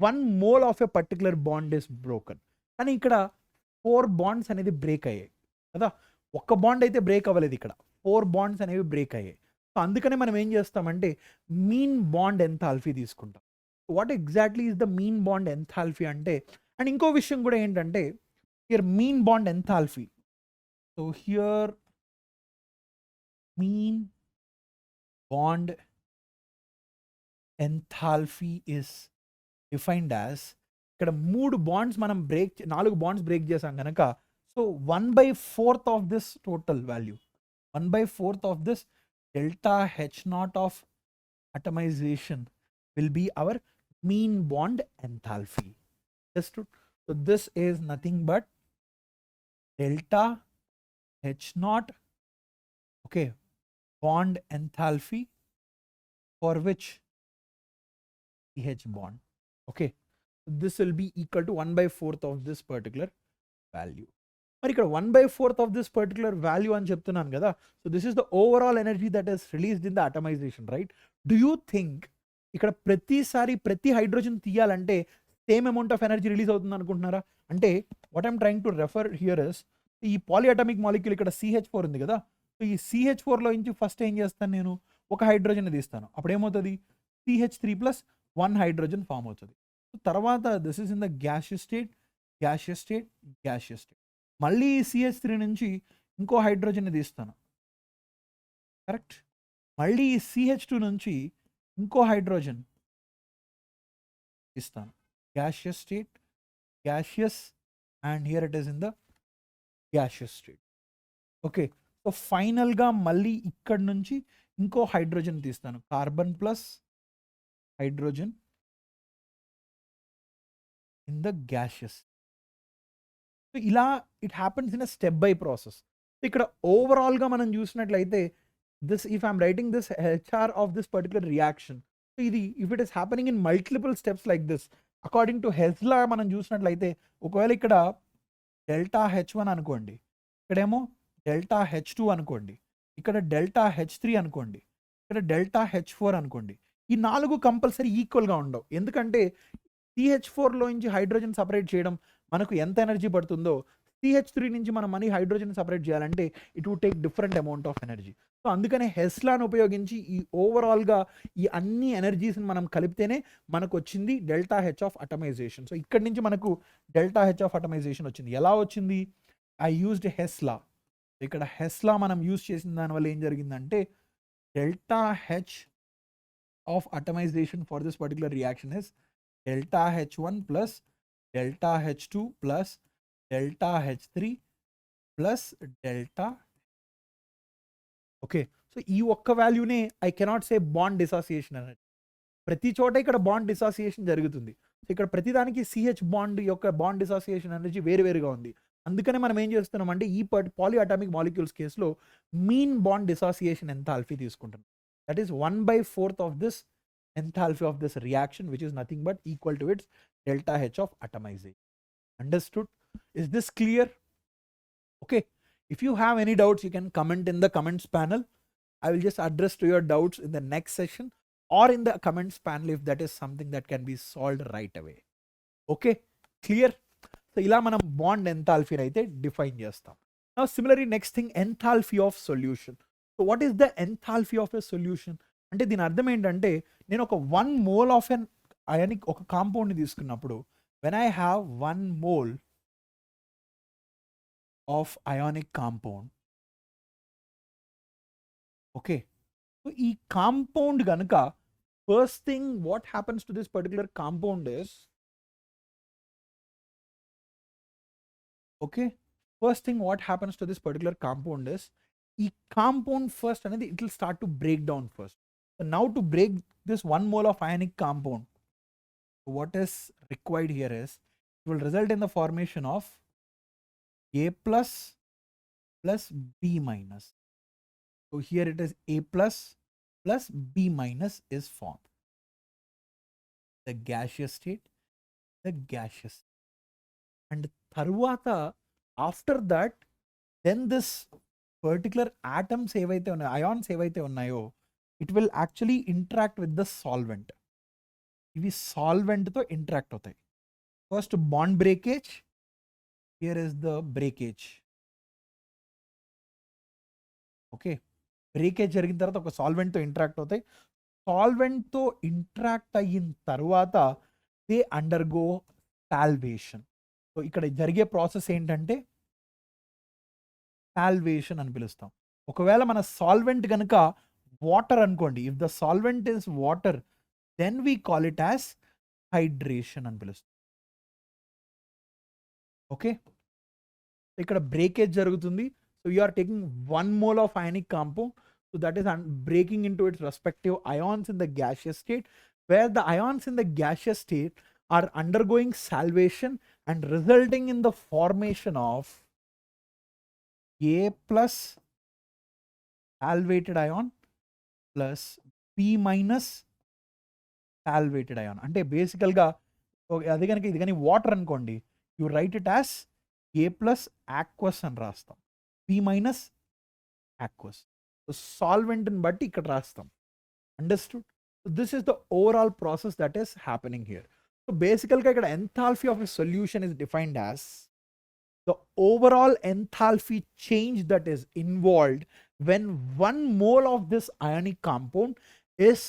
1 mole of a particular bond is broken. కానీ ఇక్కడ 4 బాండ్స్ అనేది బ్రేక్ అయ్యాయి కదా, ఒక్క బాండ్ అయితే బ్రేక్ అవ్వలేదు, ఇక్కడ 4 బాండ్స్ అనేవి బ్రేక్ అయ్యాయి. సో అందుకనే మనం ఏం చేస్తామంటే మీన్ బాండ్ ఎంథాల్పీ తీసుకుంటాం. What exactly is the mean bond enthalpy అంటే, అండ్ ఇంకో విషయం కూడా ఏంటంటే here mean bond enthalpy, so here mean bond enthalpy is defined as, ఇక్కడ 3 బాండ్స్ మనం 4 బాండ్స్ బ్రేక్ చేసాం కనుక, so 1/4 of this total value, 1/4 of this delta H naught of atomization will be our mean bond enthalpy. So this is nothing but delta H naught, okay, bond enthalpy for which CH bond, okay, this will be equal to 1/4 of this particular value. మరి ఇక్కడ 1/4 of this particular value అని చెప్తున్నాను కదా, so this is the overall energy that is released in the atomization, right? Do you think ఇక్కడ ప్రతిసారి ప్రతి hydrogen తీయాలంటే same amount of energy release అవుతుంది అనుకుంటున్నారా? అంటే what I'm trying to refer here is, ఈ పాలిఅటామిక్ మాలిక్యూల్ ఇక్కడ CH4 ఉంది కదా, సో ఈ CH4లో నుంచి ఫస్ట్ ఏం చేస్తాను, నేను ఒక హైడ్రోజన్ తీస్తాను, అప్పుడు ఏమవుతుంది? CH3 + 1 హైడ్రోజన్ ఫామ్ అవుతుంది. సో తర్వాత this is in the gaseous state, మళ్ళీ CH3 నుంచి ఇంకో హైడ్రోజన్ తీస్తాను, కరెక్ట్? మళ్ళీ CH2 నుంచి ఇంకో హైడ్రోజన్ ఇస్తాను, gaseous state, and here it is in the gaseous state. Okay, so ఫైనల్గా మళ్ళీ ఇక్కడ నుంచి ఇంకో హైడ్రోజన్ తీస్తాను, carbon plus hydrogen in the gaseous. So ఇలా it happens in a step by process. ఇక్కడ ఓవరాల్గా మనం చూసినట్లయితే this, if I'm writing this H R of this particular reaction, so ఇది if it is happening in multiple steps like this, according to Hess law మనం చూసినట్లయితే, ఒకవేళ ఇక్కడ డెల్టా H1 అనుకోండి, ఇక్కడేమో డెల్టా H2 అనుకోండి, ఇక్కడ డెల్టా H3 అనుకోండి, ఇక్కడ డెల్టా H4 అనుకోండి, ఈ 4 కంపల్సరీ ఈక్వల్గా ఉండవు. ఎందుకంటే CH4లో నుంచి హైడ్రోజన్ సపరేట్ చేయడం మనకు ఎంత ఎనర్జీ పడుతుందో, CH3 నుంచి మనం హైడ్రోజన్ సపరేట్ చేయాలంటే it would take different amount of energy. So so అందుకనే హెస్లాను ఉపయోగించి ఈ ఓవరాల్గా ఈ అన్ని ఎనర్జీస్ని మనం కలిపితేనే మనకు వచ్చింది డెల్టా హెచ్ ఆఫ్ అటమైజేషన్. సో ఇక్కడి నుంచి మనకు డెల్టా హెచ్ ఆఫ్ అటమైజేషన్ వచ్చింది. ఎలా వచ్చింది? I used హెస్లా. ఇక్కడ హెస్లా మనం యూజ్ చేసిన దానివల్ల ఏం జరిగిందంటే delta H of atomization for this particular reaction is delta H1 plus delta H2 plus delta H3 plus delta. Okay, so ఈ ఒక్క వాల్యూనే ఐ కెనాట్ సే బాండ్ డిసాసియేషన్ అనేది. ప్రతి చోట ఇక్కడ బాండ్ డిసాసియేషన్ జరుగుతుంది. సో ఇక్కడ ప్రతిదానికి సిహెచ్ బాండ్ యొక్క బాండ్ డిసాసియేషన్ అనేది వేరువేరుగా ఉంది. అందుకనే మనం ఏం చేస్తున్నాం అంటే ఈ పాలీ అటామిక్ మాలిక్యూల్స్ కేసులో మీన్ బాండ్ డిసాసియేషన్ ఎంథాల్పీ తీసుకుంటున్నాం. That is 1/4 of this enthalpy of this reaction, which is nothing but equal to its delta H of atomization. Understood? Is this clear? Okay. If you have any doubts, you can comment in the comments panel. I will just address to your doubts in the next session or in the comments panel if that is something that can be solved right away. Okay. Clear? So ila manam bond enthalpy aithe define chestam. Now similarly next thing, enthalpy of solution. So what is the enthalpy of a solution? అంటే దీని అర్థం ఏంటంటే నేను ఒక 1 mole of N ionic ఒక కాంపౌండ్ని తీసుకున్నప్పుడు when I have 1 mole of ionic compound, okay, so ఈ compound కనుక first thing what happens to this particular compound is, okay, first thing what happens to this particular compound is ఈ compound first అనేది it will start to break down first. So now to break this 1 mole of ionic compound, what is required here is it will result in the formation of A plus plus B minus. So here it is A plus plus B minus is formed. The gaseous state, the gaseous. And tarvata after that then this particular atoms evaithe unnayo, ions evaithe unnayo, it will actually interact with the solvent. ఇవి సాల్వెంట్తో interact అవుతాయి. First bond breakage, here is the breakage. Okay, breakage జరిగిన తర్వాత ఒక సాల్వెంట్తో interact అవుతాయి. సాల్వెంట్తో interact అయిన తర్వాత they undergo salvation. So ఇక్కడ జరిగే ప్రాసెస్ ఏంటంటే సాల్వేషన్ అని పిలుస్తాం. ఒకవేళ మన సాల్వెంట్ కనుక వాటర్ అనుకోండి, if the solvent is water then we call it as hydration అని పిలుస్తాం. ఓకే, ఇక్కడ బ్రేకేజ్ జరుగుతుంది. So you are taking 1 mole of ionic compound, so that is breaking into its respective ions in the gaseous state, where the ions in the gaseous state are undergoing solvation and resulting in the formation of A plus salvated ion plus P minus solvated ion. అంటే బేసికల్గా అది కనుక ఇది కానీ water అనుకోండి, you right it as a plus aqueous అని రాస్తాం, P minus aqueous. So సాల్వెంట్ని బట్టి ఇక్కడ రాస్తాం. Understood? So this is the overall process that is happening here. So బేసికల్గా ఇక్కడ enthalpy of a solution is defined as the overall enthalpy change that is involved when 1 mole of this ionic compound is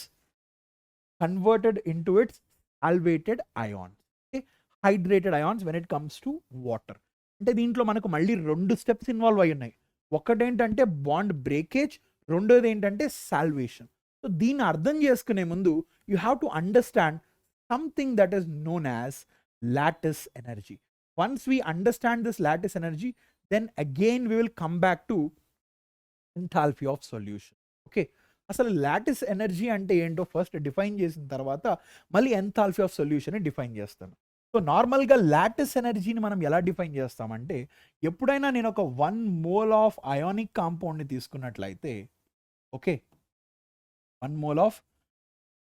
converted into its salvated ions, okay? Hydrated ions when it comes to water. అంటే దీంట్లో మనకు మళ్ళీ 2 steps involve అయి ఉన్నాయి. ఒకటేంటంటే bond breakage, రెండోది ఏంటంటే salvation. So దీన్ని అర్థం చేసుకునే ముందు you have to understand something that is known as lattice energy. Once we understand this lattice energy, then again we will come back to enthalpy of solution. Okay, అసలు lattice energy అంటే ఏంటో first define చేసిన తర్వాత మళ్ళీ enthalpy of solution define చేస్తాను. So నార్మల్గా lattice ఎనర్జీని మనం ఎలా డిఫైన్ చేస్తామంటే, ఎప్పుడైనా నేను ఒక 1 mole ఆఫ్ అయానిక్ కాంపౌండ్ని తీసుకున్నట్లయితే, ఓకే, 1 mole ఆఫ్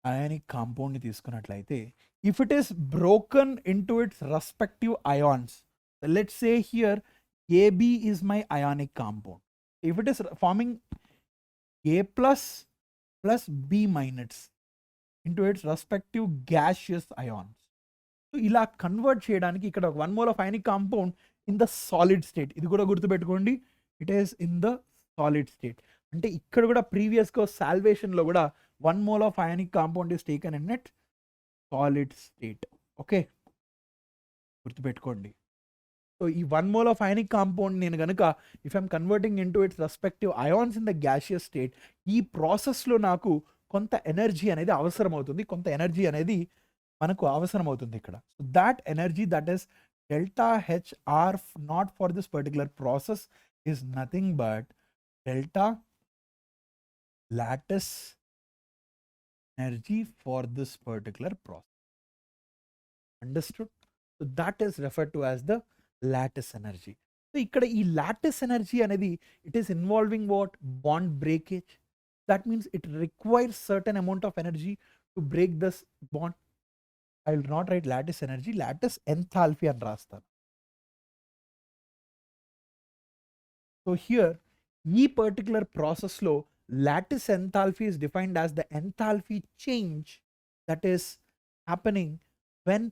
అయానిక్ కాంపౌండ్ని తీసుకున్నట్లయితే, if it is broken into its respective ions, let's say here AB is my ionic compound. If it is forming A plus plus B minus into its respective gaseous ions. So ఇలా convert చేయడానికి ఇక్కడ 1 mole of ionic compound in the solid state. ఇది కూడా గుర్తుపెట్టుకోండి, it is in the solid state. అంటే ఇక్కడ కూడా ప్రీవియస్గా సాల్వేషన్లో కూడా 1 mole of ionic compound is taken in it solid state. Okay, గుర్తుపెట్టుకోండి. సో ఈ 1 mole ఆఫ్ అయానిక్ కాంపౌండ్ నేను కనుక if I'm converting in to its respective ions in the gaseous state, ఈ ప్రాసెస్లో నాకు కొంత ఎనర్జీ అనేది అవసరం అవుతుంది, కొంత ఎనర్జీ అనేది మనకు అవసరం అవుతుంది ఇక్కడ. So that energy that is delta HR not for this particular process is nothing but delta lattice energy for this particular process. Understood? So that is referred to as the lattice energy. So ikkada ee lattice energy anedi it is involving what? Bond breakage. That means it requires certain amount of energy to break this bond. I will not write lattice energy, lattice enthalpy అని రాస్తాను. So here, ఈ particular process లో lattice enthalpy is defined as the enthalpy change that is happening when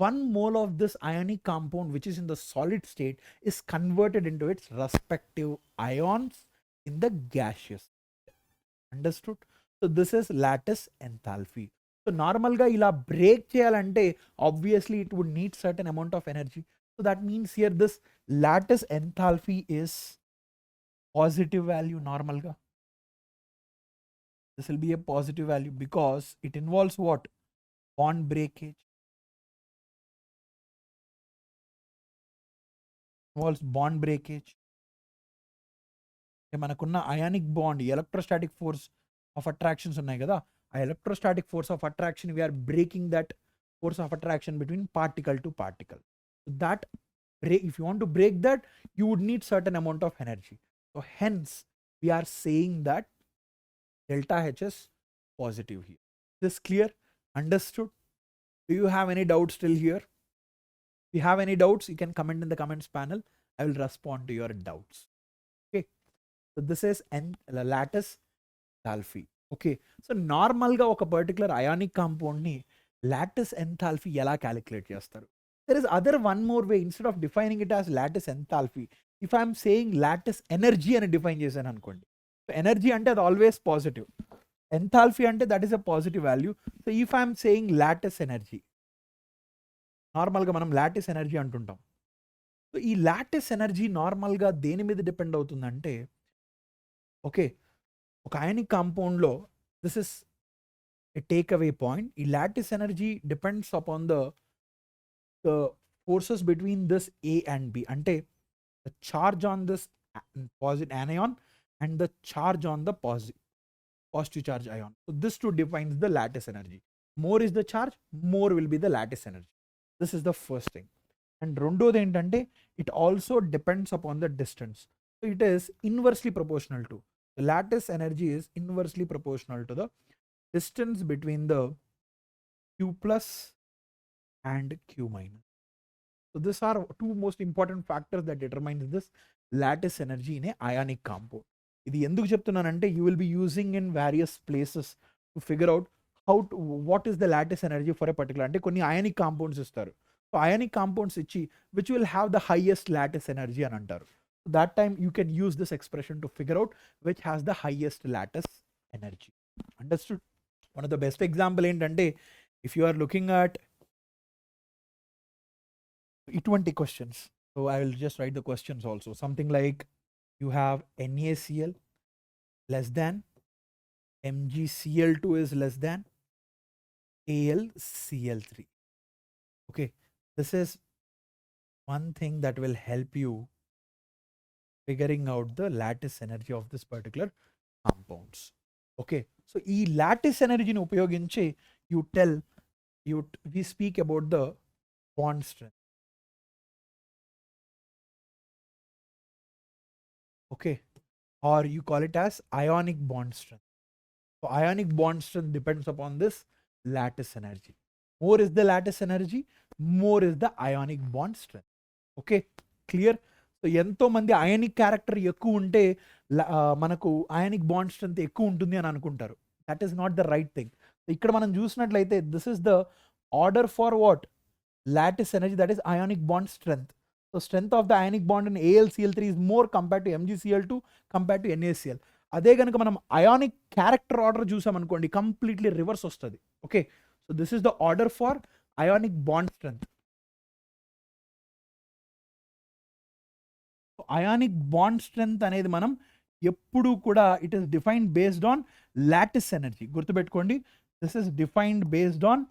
1 mole of this ionic compound which is in the solid state is converted into its respective ions in the gaseous. Understood? So this is lattice enthalpy. So normal ga ila break cheyalante obviously it would need certain amount of energy. So that means here this lattice enthalpy is positive value normal ga. This will be a positive value because it involves what? Bond breakage. Involves bond breakage. మనకున్న ionic bond electrostatic force of attractions ఉన్నాయి కదా, ఆ electrostatic force of attraction we're breaking that force of attraction between particle to particle. So that if you want to break that, you would need certain amount of energy. So hence we are saying that delta H is positive here. Is this clear? Understood? Do you have any doubts still here? If you have any doubts, you can comment in the comments panel. I will respond to your doubts. Okay. So this is lattice enthalpy. Okay. So normal ga oka particular ionic compound ni lattice enthalpy ఎలా calculate చేస్తారు? There is other one more way. Instead of defining it as lattice enthalpy, if I am saying lattice energy అని define చేశాను అనుకోండి, so energy అంటే అది always positive, enthalpy అంటే that is a positive value. So if I'm saying lattice energy, నార్మల్గా మనం lattice energy అంటుంటాం. So ఈ లాటిస్ ఎనర్జీ నార్మల్గా దేని మీద డిపెండ్ అవుతుందంటే, ఓకే, ఒక అయానిక్ కాంపౌండ్లో this is a takeaway point. A lattice energy depends upon the forces between this A and B. Ante the charge on this positive anion and the charge on the positive charge ion. So this too defines the lattice energy. More is the charge, more will be the lattice energy. This is the first thing. And రెండోది ఏంటంటే it also depends upon the distance. So it is inversely proportional to, the lattice energy is inversely proportional to the distance between the Q plus and Q minus. So these are two most important factors that determines this lattice energy in a ionic compound. ఇది ఎందుకు చెప్తున్నానంటే you will be using in various places to figure out what is the lattice energy for a particular, అంటే కొన్ని ionic compounds ఇస్తారు. So ionic compounds ఇచ్చి which will have the highest lattice energy అని అంటారు. So that time you can use this expression to figure out which has the highest lattice energy. Understood? One of the best example ఏంటంటే if you are looking at E20 questions, so I will just write the questions also. Something like you have NaCl less than, MgCl2 is less than, AlCl3. Okay, this is one thing that will help you figuring out the lattice energy of this particular compounds. Okay, so ఈ lattice ఎనర్జీని ఉపయోగించి we speak about the bond strength. Okay, or you call it as ionic bond strength. So ionic bond strength depends upon this lattice energy. More is the lattice energy, more is the ionic bond strength. Okay, clear? So ఎంతో మంది ionic character ఎక్కువ ఉంటే మనకు ionic bond strength ఎక్కువ ఉంటుంది అని అనుకుంటారు. That is not the right thing. ఇక్కడ మనం చూసినట్లయితే this is the order for what? Lattice energy, that is ionic bond strength. So strength of the ionic bond in AlCl3 is more compared to MgCl2 compared to NaCl. అదే కనుక మనం ionic character order చూసామనుకోండి completely reverse వస్తుంది. Okay, so this is the order for ionic bond strength. Ionic bond strength అనేది మనం ఎప్పుడు కూడా it is defined based on lattice energy. గుర్తుపెట్టుకోండి, this is defined based on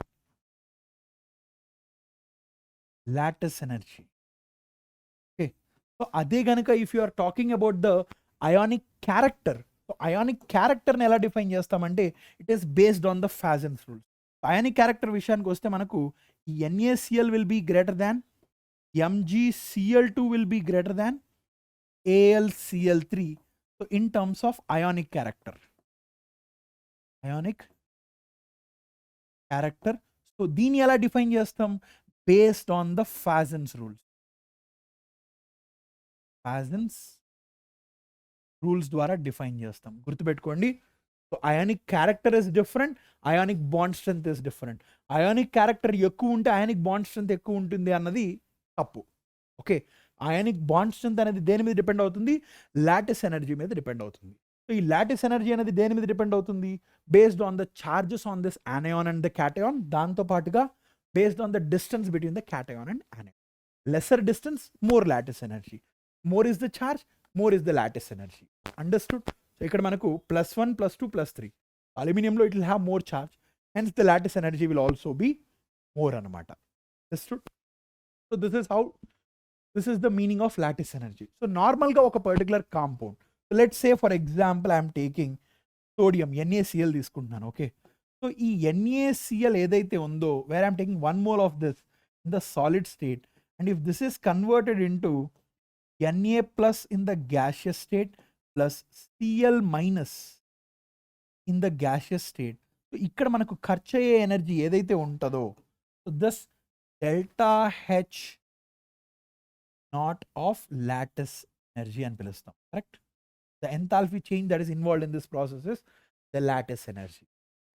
lattice energy. Okay, so అదే గనుక if you are talking about the ionic character, so ionic క్యారెక్టర్ని ఎలా define చేస్తామంటే it is based on the Fajans rules. Ionic character విషయానికి వస్తే మనకు NaCl will be greater than, MgCl2 will be greater than AlCl3. So in terms of ionic character, so దీన్ని ఎలా define చేస్తాం? Based on the Fajans rules. Fajans rules ద్వారా define చేస్తాం. గుర్తుపెట్టుకోండి, so ionic character is different, ionic bond strength is different. Ionic character ఎక్కువ ఉంటే ionic bond strength ఎక్కువ ఉంటుంది అన్నది తప్పు. ఓకే, అయానిక్ బాండ్ స్ట్రెంత్ అనేది దేని మీద డిపెండ్ అవుతుంది? లాటిస్ ఎనర్జీ మీద డిపెండ్ అవుతుంది. సో ఈ లాటిస్ ఎనర్జీ అనేది దేని మీద డిపెండ్ అవుతుంది? Based on the charges on this anion and the cation. దాంతో పాటుగా based on the distance between the cation and anion. Lesser distance, more lattice energy. More is the charge, more is the lattice energy. Understood? So ఇక్కడ మనకు +1 +2 +3. అల్యూమినియంలో it will have more charge, hence the lattice energy will also be more అనమాట. Understood? So this is the meaning of lattice energy. So normal ga oka particular compound, so let's say for example I am taking sodium NaCl తీసుకుంటున్నాను. Okay, so ఈ NaCl ఏదైతే ఉందో, where I am taking 1 mole of this in the solid state, and if this is converted into Na plus in the gaseous state plus Cl minus in the gaseous state, so ఇక్కడ మనకు ఖర్చు అయ్యే energy ఏదైతే ఉంటుందో, so this delta H not of lattice energy అని పిలుస్తాం. Correct? The enthalpy change that is involved in this process is the lattice energy.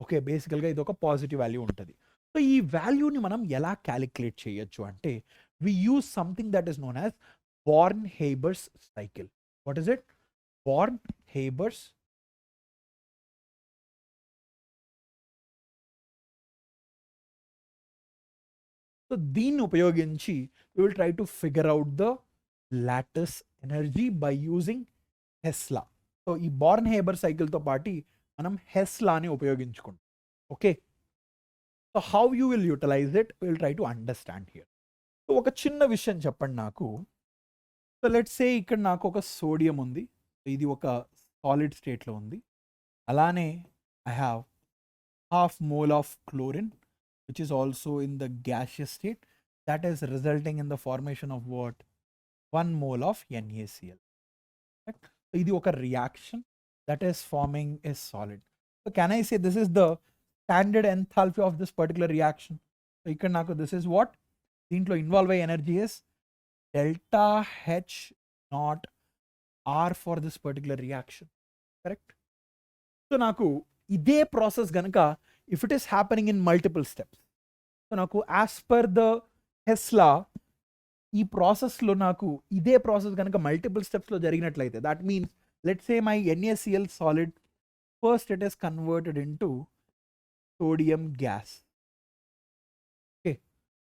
Okay, బేసికల్గా ఇది ఒక పాజిటివ్ వాల్యూ ఉంటుంది. సో ఈ వాల్యూని మనం ఎలా క్యాలిక్యులేట్ చేయొచ్చు అంటే we use something that is known as Born Haber's cycle. What is it? Born Haber's so దీన్ని ఉపయోగించి we will try to figure out the lattice energy by using Hess law. సో ఈ బార్న్-హేబర్ సైకిల్తో పాటు మనం హెస్ లాని ఉపయోగించుకుంటాం. Okay, so how you will utilize it, will try to understand here. So ఒక చిన్న విషయం చెప్పండి నాకు. సో లెట్స్ సే ఇక్కడ నాకు ఒక సోడియం ఉంది, ఇది ఒక సాలిడ్ స్టేట్లో ఉంది. అలానే I have half mole of chlorine which is also in the gaseous state, that is resulting in the formation of what? 1 mole of NaCl. Right? So ఇది ఒక reaction that is forming a solid. So can I say this is the standard enthalpy of this particular reaction? So ఇక్కడ నాకు this is what? దీంట్లో involve అయ్యే energy is delta H naught R for this particular reaction. Correct? So నాకు ఇదే process గనుక if it is happening in multiple steps, so నాకు as per the Hess law ఈ ప్రాసెస్లో నాకు ఇదే ప్రాసెస్ కనుక మల్టిపుల్ స్టెప్స్లో జరిగినట్లయితే, that means let's say my NaCl solid first it is converted into sodium gas. Okay,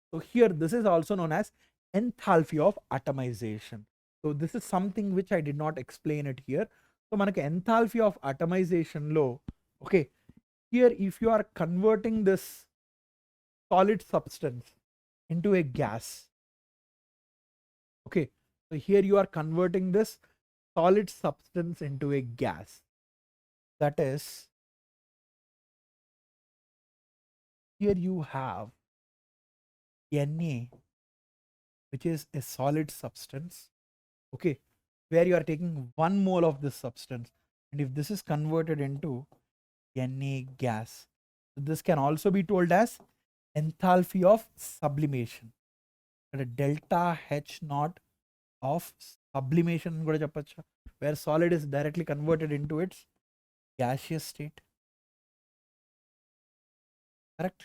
so here this is also known as enthalpy of atomization. So this is something which I did not explain it here. So మనకి enthalpy of atomization లో, okay, here if you are converting this solid substance into a gas, okay, so here you are converting this solid substance into a gas, that is here you have Na which is a solid substance, okay, where you are taking 1 mole of this substance, and if this is converted into Na gas, so this can also be told as enthalpy of sublimation, delta H naught of sublimation kuda cheppacha, where solid is directly converted into its gaseous state. Correct?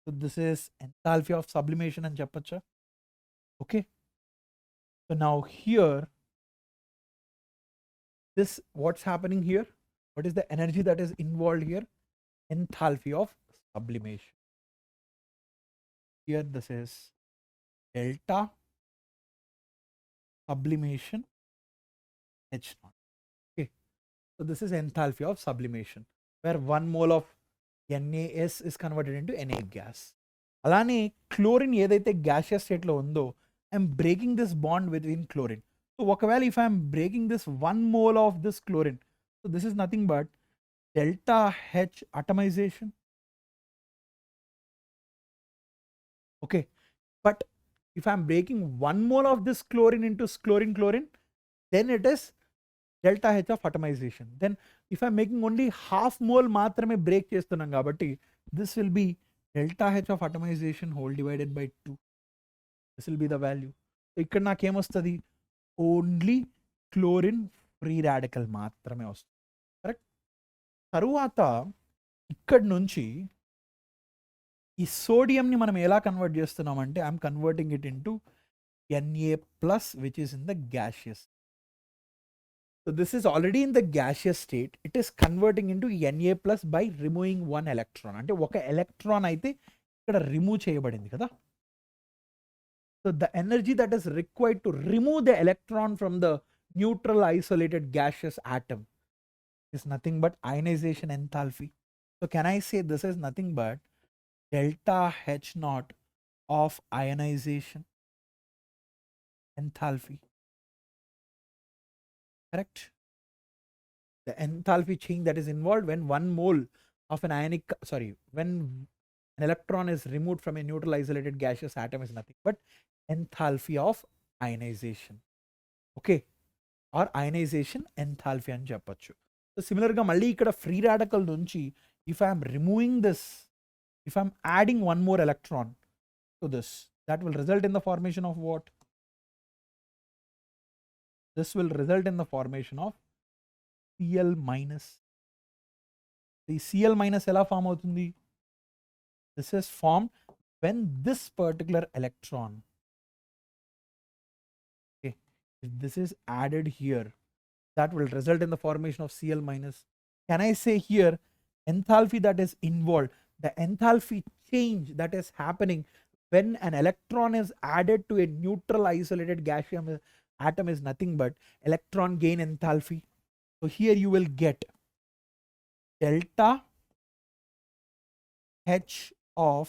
So this is enthalpy of sublimation and cheppacha. Okay, so now here this, what's happening here? What is the energy that is involved here? Enthalpy of sublimation. Here this is delta sublimation H naught. Okay, so this is enthalpy of sublimation, where 1 mole of NaS is converted into Na gas. అలానే chlorine ఏదైతే gaseous స్టేట్లో ఉందో I'm breaking this bond with chlorine. So ఒకవేళ if I'm breaking this 1 mole of this chlorine, so this is nothing but delta H atomization. Okay, but if I'm breaking 1 mole of this chlorine into chlorine, then it is delta H of atomization. Then if I'm making only half mole మాత్రమే break చేస్తున్నాం కాబట్టి this will be delta H of atomization whole divided by 2. This will be the value. ఇక్కడ నాకేమొస్తుంది? Only chlorine free radical మాత్రమే వస్తుంది. Correct. తరువాత ఇక్కడ నుంచి ఈ సోడియంని మనం ఎలా కన్వర్ట్ చేస్తున్నామంటే I'm converting it into Na+, which is in the gaseous. So this is already in the gaseous state. It is converting into Na+ by removing 1 electron. అంటే ఒక ఎలక్ట్రాన్ అయితే ఇక్కడ రిమూవ్ చేయబడింది కదా. So the energy that is required to remove the electron from the neutral isolated gaseous atom is nothing but ionization enthalpy. So can I say this is nothing but delta H naught of ionization enthalpy? Correct. The enthalpy change that is involved when 1 mole of an when an electron is removed from a neutral isolated gaseous atom is nothing but enthalpy of ionization. Okay, or ionization enthalpy అని చెప్పొచ్చు. So సిమిలర్గా మళ్ళీ ఇక్కడ free radical నుంచి if I am removing this, if I am adding 1 more electron to this, that will result in the formation of what? This will result in the formation of Cl minus. The Cl minus ఎలా form అవుతుంది? This is formed when this particular electron, okay, if this is added here, that will result in the formation of Cl minus. Can I say here enthalpy that is involved, the enthalpy change that is happening when an electron is added to a neutral isolated gaseous atom is nothing but electron gain enthalpy. So here you will get delta H of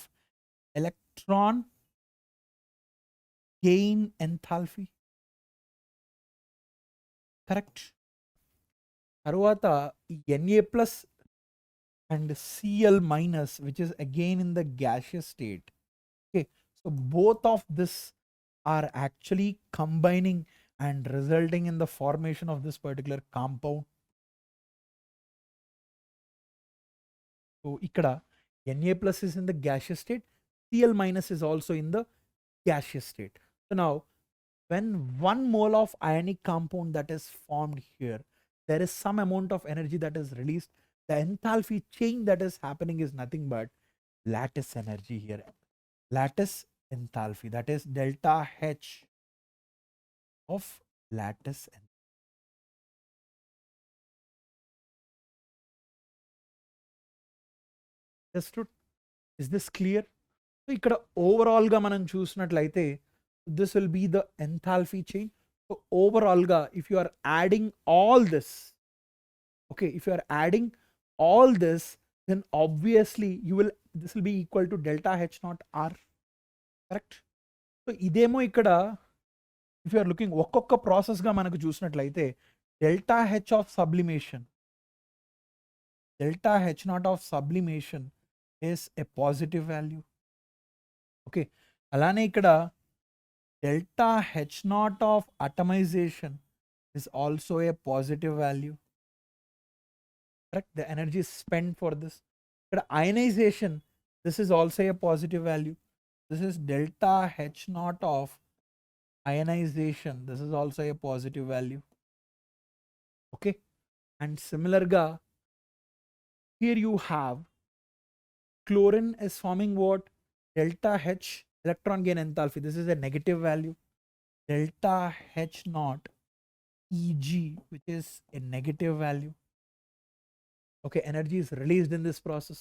electron gain enthalpy. Correct. తరువాత Na+ and Cl minus, which is again in the gaseous state. Okay, so both of this are actually combining and resulting in the formation of this particular compound. So ikkada Na+ is in the gaseous state, Cl minus is also in the gaseous state. So now when 1 mole of ionic compound that is formed here, there is some amount of energy that is released. The enthalpy change that is happening is nothing but lattice energy here. Lattice enthalpy, that is delta H of lattice enthalpy. Understood? Is this clear? So ikkada overall ga manam chusnatlaite this will be the enthalpy change. So overall ga if you are adding all this, okay, if you are adding all this, then obviously this will be equal to delta H naught R. Correct. So idemo ikkada if you are looking ఒక్కొక్క process గా మనకు చూసినట్లయితే delta H of sublimation, delta H naught of sublimation is a positive value. Okay, అలానే ఇక్కడ delta H naught of atomization is also a positive value. Correct. The energy is spent for this. But ionization, this is also a positive value. This is delta H naught of ionization. This is also a positive value. Okay. And similar ga, here you have chlorine is forming what? Delta H electron gain enthalpy. This is a negative value. Delta H naught Eg, which is a negative value. Okay, energy is released in this process,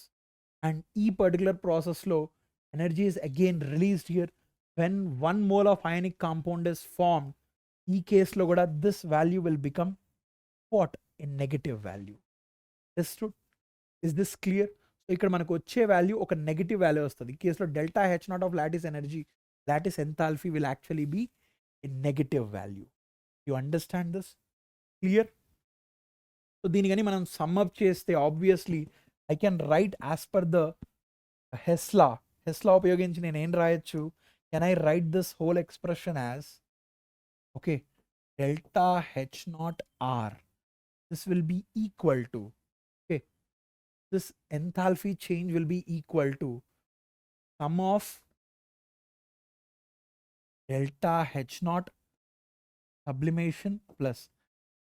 and E particular process low, energy is again released here when 1 mole of ionic compound is formed. E case lo kuda this value will become what? A negative value. Understood? Is this clear? So ఇక్కడ మనకు వచ్చే value ఒక negative value వస్తుంది. ఈ కేసులో delta H naught of lattice energy, lattice enthalpy will actually be a negative value. You understand this? Clear? So దీని కానీ మనం సమ్అప్ చేస్తే obviously I can write as per the Hess law ఉపయోగించి నేను ఏం రాయొచ్చు? Can I write this whole expression as okay delta H naught R, this will be equal to, this enthalpy change will be equal to sum of delta H naught sublimation plus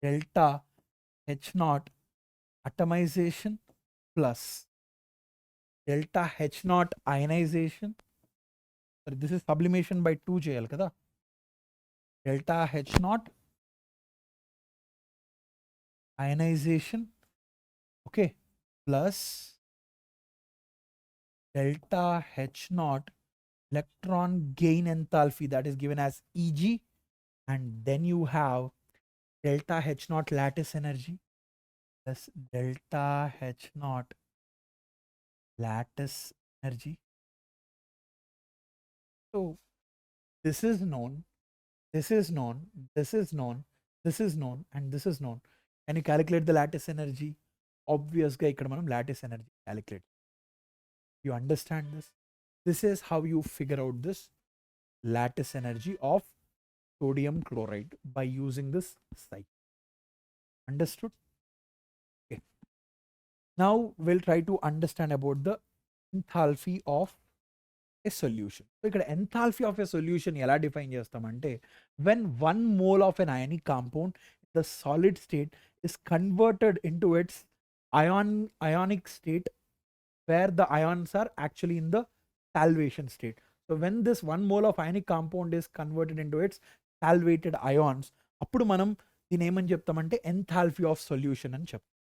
delta H naught atomization plus delta H naught ionization. Sorry, this is sublimation by 2 cheyali kada. Delta H naught ionization, okay, plus delta H naught electron gain enthalpy, that is given as Eg, and then you have delta H naught lattice energy plus delta H naught lattice energy. So this is known, this is known, this is known, this is known, and this is known. Can you calculate the lattice energy? Obviously ఇక్కడ మనం lattice energy calculate. You understand this? This is how you figure out this lattice energy of sodium chloride by using this cycle. Understood? Okay. Now we'll try to understand about the enthalpy of a solution. So ఇక్కడ enthalpy of a solution ఎలా define చేస్తామంటే, when 1 mole of an ionic compound in the solid state is converted into its ionic state where the ions are actually in the salvation state. So when this 1 mole of ionic compound is converted into its salvated ions, appudu manam deen em ani cheptamante enthalpy of solution ani cheptam.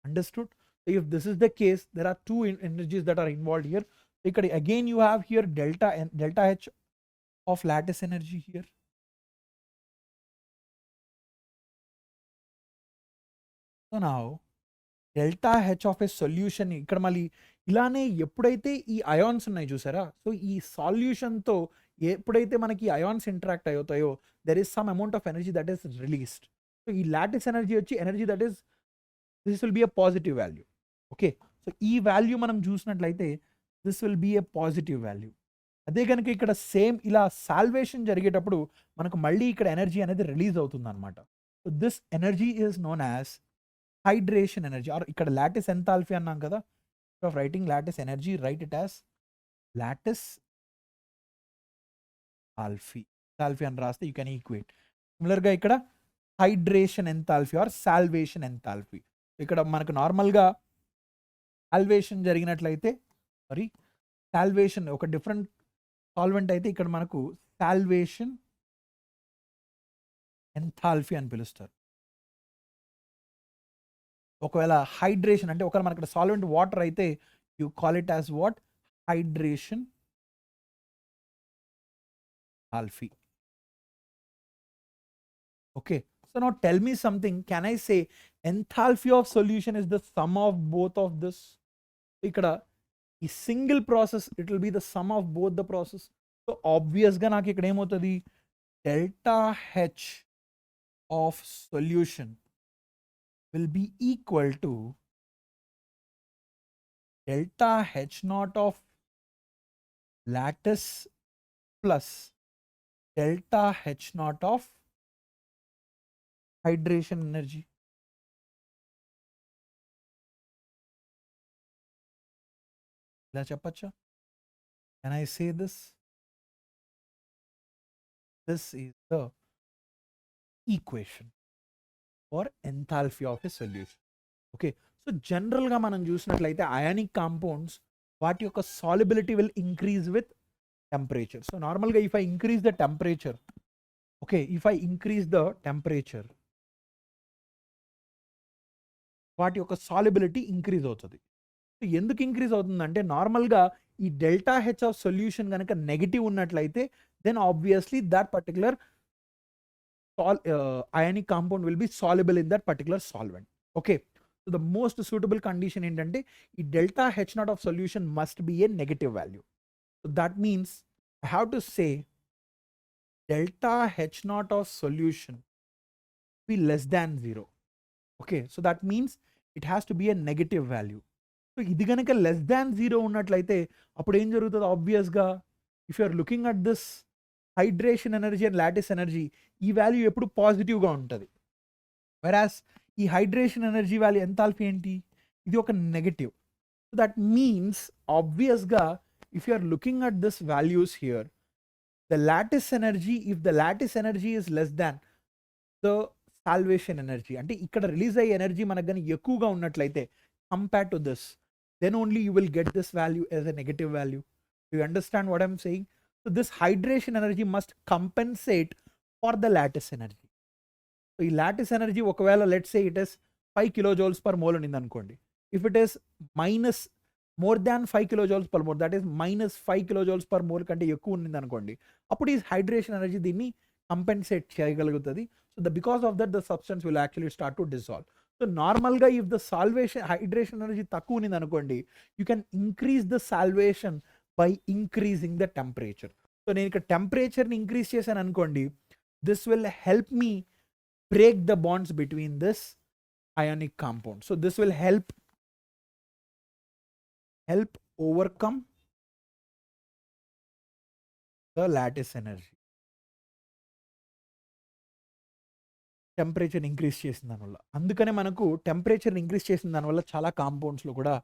Understood? So if this is the case, there are two energies that are involved here. So ikkada again you have here delta H of lattice energy here. So now delta H of a solution ఇక్కడ మళ్ళీ ఇలానే ఎప్పుడైతే ఈ ions ఉన్నాయి చూసారా, so ఈ సాల్యూషన్తో ఎప్పుడైతే మనకి అయాన్స్ ఇంటరాక్ట్ అవుతాయో there is some amount of energy that is released. So ఈ లాటిస్ ఎనర్జీ వచ్చి energy that is this will be a positive value. Okay, so ఈ వాల్యూ మనం చూసినట్లయితే this will be a positive value. అదే కనుక ఇక్కడ same ఇలా salvation జరిగేటప్పుడు మనకు మళ్ళీ ఇక్కడ ఎనర్జీ అనేది రిలీజ్ అవుతుంది అనమాట. So this energy is known as hydration energy, or ikkada lattice enthalpy annam kada. Instead of writing lattice energy, write it as lattice enthalpy అని రాస్తే you can equate. Similar గా ఇక్కడ hydration enthalpy or salvation enthalpy. ఇక్కడ మనకు normal గా salvation జరిగినట్లయితే salvation ఒక different solvent అయితే ఇక్కడ మనకు సాల్వేషన్ ఎంథాల్పీ అని పిలుస్తారు. ఒకవేళ హైడ్రేషన్ అంటే ఒకవేళ మనకి సాల్వెంట్ వాటర్ అయితే you call it as what? Hydration Alfie. Okay, so now tell me something, can I say enthalpy of solution is the sum of both of this? ఇక్కడ ఈ single process it will be the sum of both the process. So ఆబ్వియస్గా నాకు ఇక్కడ ఏమవుతుంది? Delta H of solution will be equal to delta H naught of lattice plus delta H naught of hydration energy. ఇలా చెప్పచ్చా? Can I say this? This is the equation or enthalpy of a solution. Okay, so general గా మనం చూసినట్లయితే ionic compounds వాటి యొక్క solubility will increase with temperature. So normal గా if I increase the temperature, okay, if I increase the temperature, వాటి యొక్క solubility increase అవుతుంది. సో ఎందుకు ఇంక్రీజ్ అవుతుందంటే నార్మల్గా ఈ డెల్టా హెచ్ ఆఫ్ సొల్యూషన్ కనుక నెగిటివ్ ఉన్నట్లయితే then obviously that particular ionic compound will be soluble in that particular solvent. Okay, so the most suitable condition ఏంటంటే ఈ delta H naught of solution must be a negative value. So that means I have to say delta H naught of solution be less than 0. Okay, so that means it has to be a negative value. So ఇది కనుక less than 0 ఉన్నట్లయితే అప్పుడు ఏం జరుగుతుంది? ఆబ్వియస్గా if you are looking at this hydration energy and lattice energy, ఈ value ఎప్పుడు పాజిటివ్గా ఉంటుంది. వెరాస్ ఈ హైడ్రేషన్ ఎనర్జీ వాల్యూ ఎంథాల్పీ ఏంటి? ఇది ఒక నెగటివ్. సో దట్ మీన్స్ ఆబ్వియస్గా if you are looking at this values here, the lattice energy, if the lattice energy is less than the solvation energy, అంటే ఇక్కడ రిలీజ్ అయ్యే ఎనర్జీ మనకు కానీ ఎక్కువగా ఉన్నట్లయితే compare to this, then only you will get this value as a negative value. Do you understand what I'm saying? So this hydration energy must compensate for the lattice energy. So ఈ lattice energy ఒకవేళ let's say it is 5 kilojoules per mole ఉంది అనుకోండి. If it is minus more than 5 kilojoules per mole, that is minus 5 kilojoules per mole కంటే ఎక్కువ ఉంది అనుకోండి, అప్పుడు ఈ hydration energy దీన్ని compensate చేయగలుగుతుంది. So because of that the substance will actually start to dissolve. So నార్మల్గా if the salvation hydration energy తక్కువ ఉంది అనుకోండి, you can increase the salvation by increasing the temperature. So నేను ఇక్కడ టెంపరేచర్ని ఇంక్రీజ్ చేశాను అనుకోండి, this will help me break the bonds between this ionic compound. So this will help overcome the lattice energy. Temperature increase చేసిన దానివల్ల, అందుకనే మనకు temperature increase చేసిన దానివల్ల చాలా కాంపౌండ్స్లో కూడా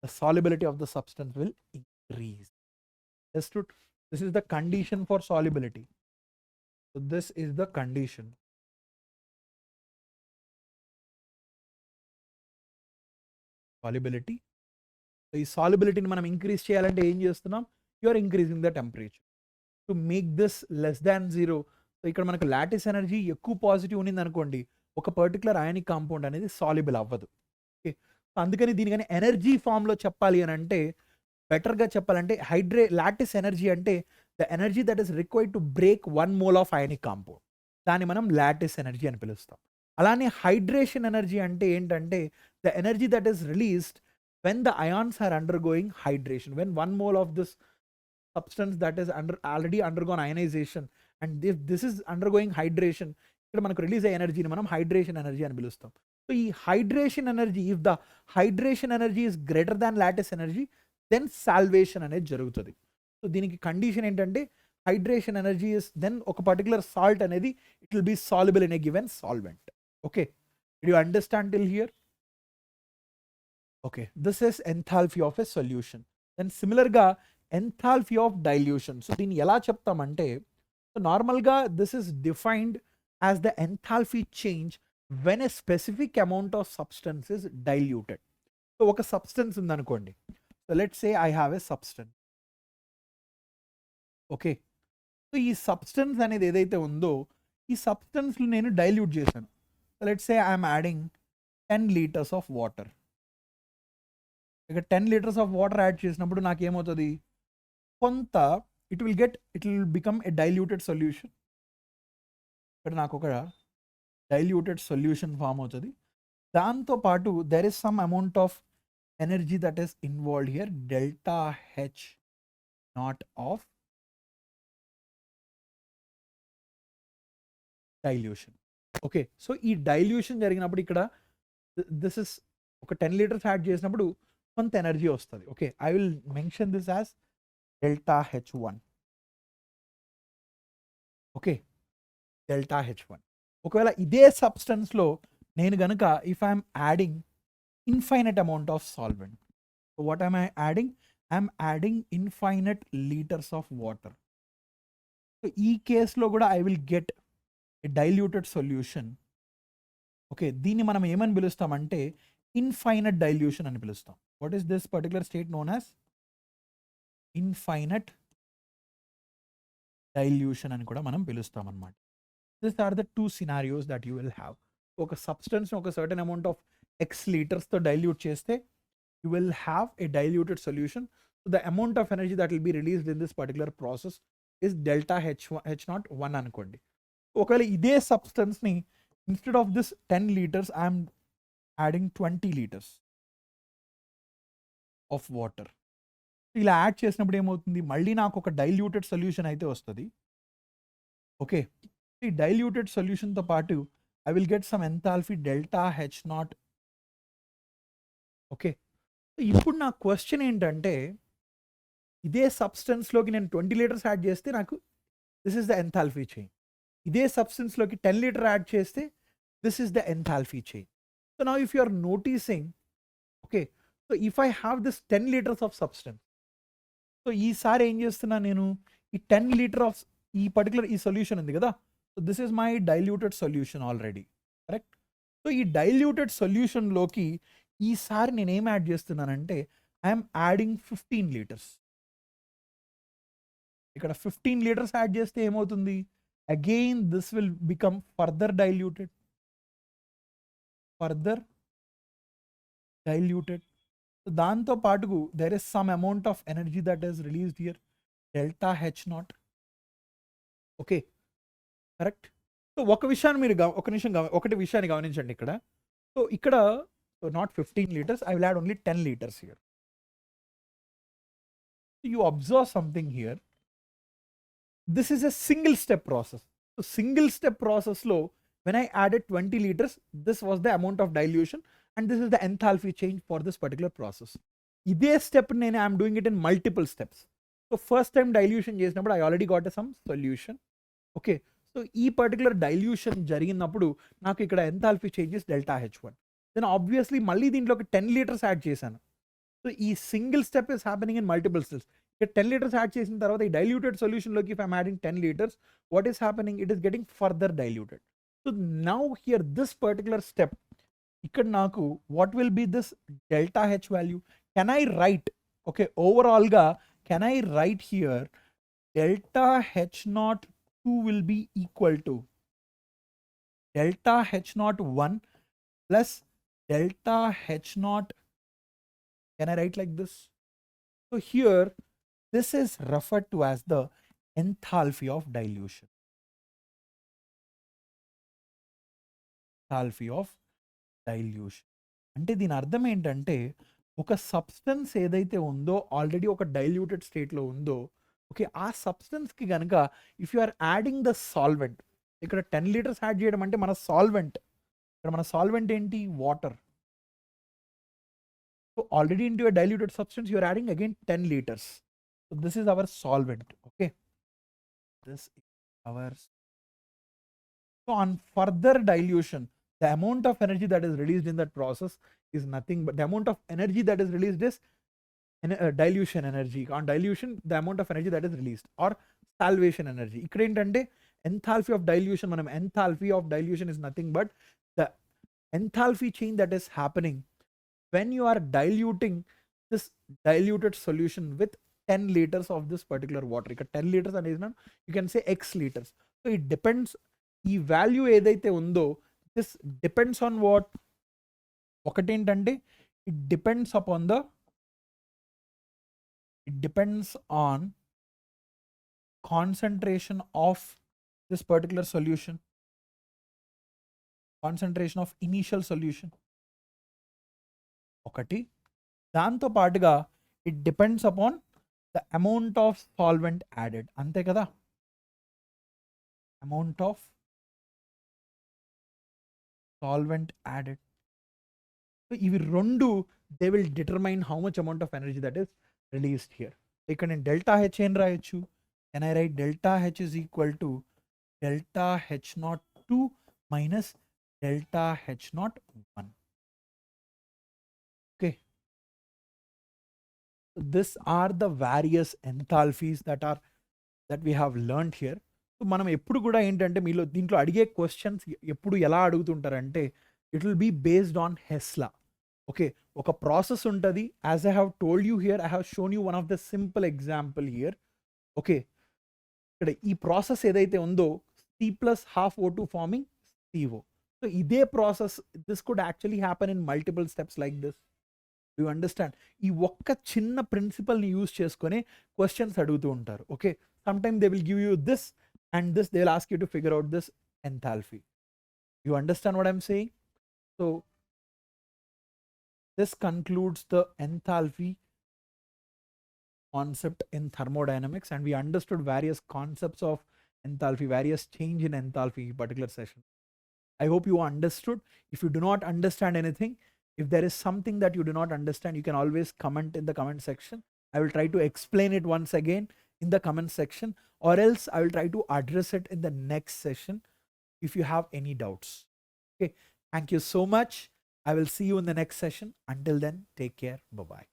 the solubility of the substance will increase. This is the condition for solubility. So this is the condition solubility. So ఈ సాల్యుబిలిటీని మనం ఇంక్రీజ్ చేయాలంటే ఏం చేస్తున్నాం? You are increasing the temperature to make this less than 0. So ఇక్కడ మనకు lattice energy ఎక్కువ positive ఉన్నింది అనుకోండి, ఒక పర్టికులర్ అయానిక్ కాంపౌండ్ అనేది సాల్యుబుల్ అవ్వదు. ఓకే, సో అందుకని దీనికని ఎనర్జీ ఫామ్లో చెప్పాలి అని అంటే, బెటర్గా చెప్పాలంటే లాటిస్ ఎనర్జీ అంటే the energy that is required to break 1 mole of ionic compound, దాన్ని మనం లాటిస్ ఎనర్జీ అని పిలుస్తాం. అలానే హైడ్రేషన్ ఎనర్జీ అంటే ఏంటంటే the energy that is released when the ions are undergoing hydration, when 1 mole of this substance that is already undergone ionization and if this is undergoing hydration, ఇక్కడ మనకు release అయ్యే ఎనర్జీని మనం hydration energy అని పిలుస్తాం. So ఈ hydration energy, if the hydration energy is greater than lattice energy, then solvation అనేది జరుగుతుంది. సో దీనికి కండిషన్ ఏంటంటే హైడ్రేషన్ ఎనర్జీ ఇస్ దెన్ ఒక పర్టికులర్ సాల్ట్ అనేది it will be soluble in a given solvent. Okay, do you understand till here? Okay, this is enthalpy of a solution. Then సిమిలర్గా enthalpy of dilution. So దీన్ని ఎలా చెప్తామంటే, so నార్మల్గా this is defined as the enthalpy change when a specific amount of substance is diluted. So ఒక substance ఉందనుకోండి, so let's say I have a substance. Okay, so ఈ substance అనేది ఏదైతే ఉందో ఈ సబ్స్టెన్స్ని నేను డైల్యూట్ చేశాను. So let's say I'm adding 10 liters of water. ఇక 10 liters ఆఫ్ వాటర్ యాడ్ చేసినప్పుడు నాకేమవుతుంది? కొంత it will become a diluted solution. ఇక్కడ నాకు ఒక డైల్యూటెడ్ సొల్యూషన్ ఫామ్ అవుతుంది. దాంతోపాటు there is some amount of energy that is involved here, delta H naught of dilution. Okay, so ఈ dilution జరిగినప్పుడు ఇక్కడ దిస్ ఇస్ ఒక 10 liters యాడ్ చేసినప్పుడు కొంత ఎనర్జీ వస్తుంది. Okay, I will mention this as delta H1. Okay, delta H1. ఒకవేళ ఇదే సబ్స్టెన్స్లో నేను కనుక if I'm adding infinite amount of solvent, so what I'm adding? I'm adding infinite litres of water. So ఈ కేసులో కూడా I will get a diluted solution. Okay, దీన్ని మనం ఏమని పిలుస్తామంటే ఇన్ఫైనట్ డైల్యూషన్ అని పిలుస్తాం. What is this particular state known as? Infinite dilution అని కూడా మనం పిలుస్తాం అన్నమాట. These are the two scenarios that you will have. ఒక సబ్స్టెన్స్ ఒక certain amount of x liters తో dilute చేస్తే you will have a diluted solution. So the amount of energy that will be released in this particular process is delta H0 1 అనుకోండి. ఒకవేళ ఇదే substance ని instead of this 10 liters I am adding 20 liters of water. ఇలా add చేసినప్పుడు ఏమవుతుంది, మళ్ళీ నాకు ఒక డైల్యూటెడ్ సొల్యూషన్ అయితే వస్తుంది. ఓకే, ఈ డైల్యూటెడ్ సొల్యూషన్తో పాటు I will get some enthalpy delta H0. Okay, ఇప్పుడు నా క్వశ్చన్ ఏంటంటే, ఇదే సబ్స్టెన్స్లోకి నేను 20 లీటర్స్ యాడ్ చేస్తే నాకు this is the enthalpy change. ఇదే సబ్స్టెన్స్లోకి 10 లీటర్ యాడ్ చేస్తే this is the enthalpy change. So now if you are noticing, okay, so if I have this 10 litres of substance, so ఈసారి ఏం చేస్తున్నా నేను, ఈ 10 లీటర్ ఆఫ్ ఈ పర్టికులర్ ఈ సొల్యూషన్ ఉంది కదా, so this is my diluted solution already, correct. So ఈ డైల్యూటెడ్ సొల్యూషన్లోకి ఈసారి నేను ఏం యాడ్ చేస్తున్నానంటే ఐఎమ్ యాడింగ్ 15 లీటర్స్. ఇక్కడ 15 లీటర్స్ యాడ్ చేస్తే ఏమవుతుంది, again this will become further diluted. So దాంతో పాటుకు there is some amount of energy that is released here, delta H0. Okay, correct. So ఒక విషయాన్ని మీరు ఒకటి విషయాన్ని గమనించండి ఇక్కడ. సో ఇక్కడ not 15 liters, I will add only 10 liters here. So you observe something here. This is a single step process. So single step process lo, when I added 20 liters, this was the amount of dilution and this is the enthalpy change for this particular process. Ide step nene I am doing it in multiple steps. So first time dilution చేసినప్పుడు I already got some solution. Okay, so ఈ particular dilution జరిగినప్పుడు నాకు ఇక్కడ enthalpy changes delta H1. Then obviously మళ్ళీ దీంట్లోకి 10 litres add చేశాను. So ఈ single step is happening in multiple steps. ఇక్కడ 10 లీటర్స్ యాడ్ చేసిన తర్వాత ఈ డైల్యూటెడ్ సొల్యూషన్లోకి if I'm adding 10 litres, what is happening, it is getting further diluted. So now here this particular step, ఇక్కడ నాకు what will be this delta H value, can I write, okay, ఓవరాల్గా can I write here delta H02 will be equal to delta H01 plus delta H0. Can I write like this? So here this is referred to as the enthalpy of dilution. Enthalpy of dilution. అంటే దీని అర్థం ఏంటంటే, ఒక substance ఏదైతే ఉందో already ఒక diluted స్టేట్లో ఉందో, ఓకే, ఆ సబ్స్టెన్స్కి కనుక if you are adding the solvent, ఇక్కడ 10 లీటర్స్ యాడ్ చేయడం అంటే మన సాల్వెంట్, ఇక్కడ మన సాల్వెంట్ ఏంటి, water. So already into a diluted substance you are adding again 10 liters. So this is our solvent. Okay, this is our. So on further dilution, the amount of energy that is released in that process is nothing but the amount of energy that is released is dilution energy. On dilution, the amount of energy that is released, or salvation energy. Ikkada entante enthalpy of dilution, manam enthalpy of dilution is nothing but the enthalpy change that is happening when you are diluting this diluted solution with 10 liters of this particular water. ఇక్కడ 10 liters అనేది you can say x liters. So it depends, ఈ value ఏదైతే ఉందో this depends on what, ఒకటేంటంటే it depends on concentration of this particular solution, concentration of initial solution. ఒకటి, దాంతో పాటుగా it depends upon the amount of solvent added, అంతే కదా, amount of solvent added. So ఇవి రెండు they will determine how much amount of energy that is released here. ఇక్కడ నేను delta H ఏం రాయొచ్చు, can I right delta H is equal to delta H02 minus delta H01. Okay, so these are the various enthalpies that we have learned here. So మనం ఎప్పుడు కూడా ఏంటంటే మీలో దీంట్లో అడిగే క్వశ్చన్స్ ఎప్పుడు ఎలా అడుగుతుంటారంటే it will be based on Hess law. Okay, ఒక ప్రాసెస్ ఉంటుంది. As I have told you here, I have shown you one of the simple example here. Okay, ఇక్కడ ఈ ప్రాసెస్ ఏదైతే ఉందో C+12O2 ఫార్మింగ్ CO. So ఇదే process, this could actually happen in multiple steps like this. You understand? ఈ ఒక్క చిన్న ప్రిన్సిపల్ని use చేసుకొని క్వశ్చన్స్ అడుగుతూ ఉంటారు. Okay, some time they will give you this and this, they will ask you to figure out this enthalpy. You understand what I'm saying? So this concludes the enthalpy concept in thermodynamics, and we understood various concepts of enthalpy, various change in enthalpy particular session. I hope you understood. If you do not understand anything, if there is something that you do not understand, you can always comment in the comment section. I will try to explain it once again in the comment section, or else I will try to address it in the next session if you have any doubts. Okay, thank you so much. I will see you in the next session. Until then, take care. Bye-bye.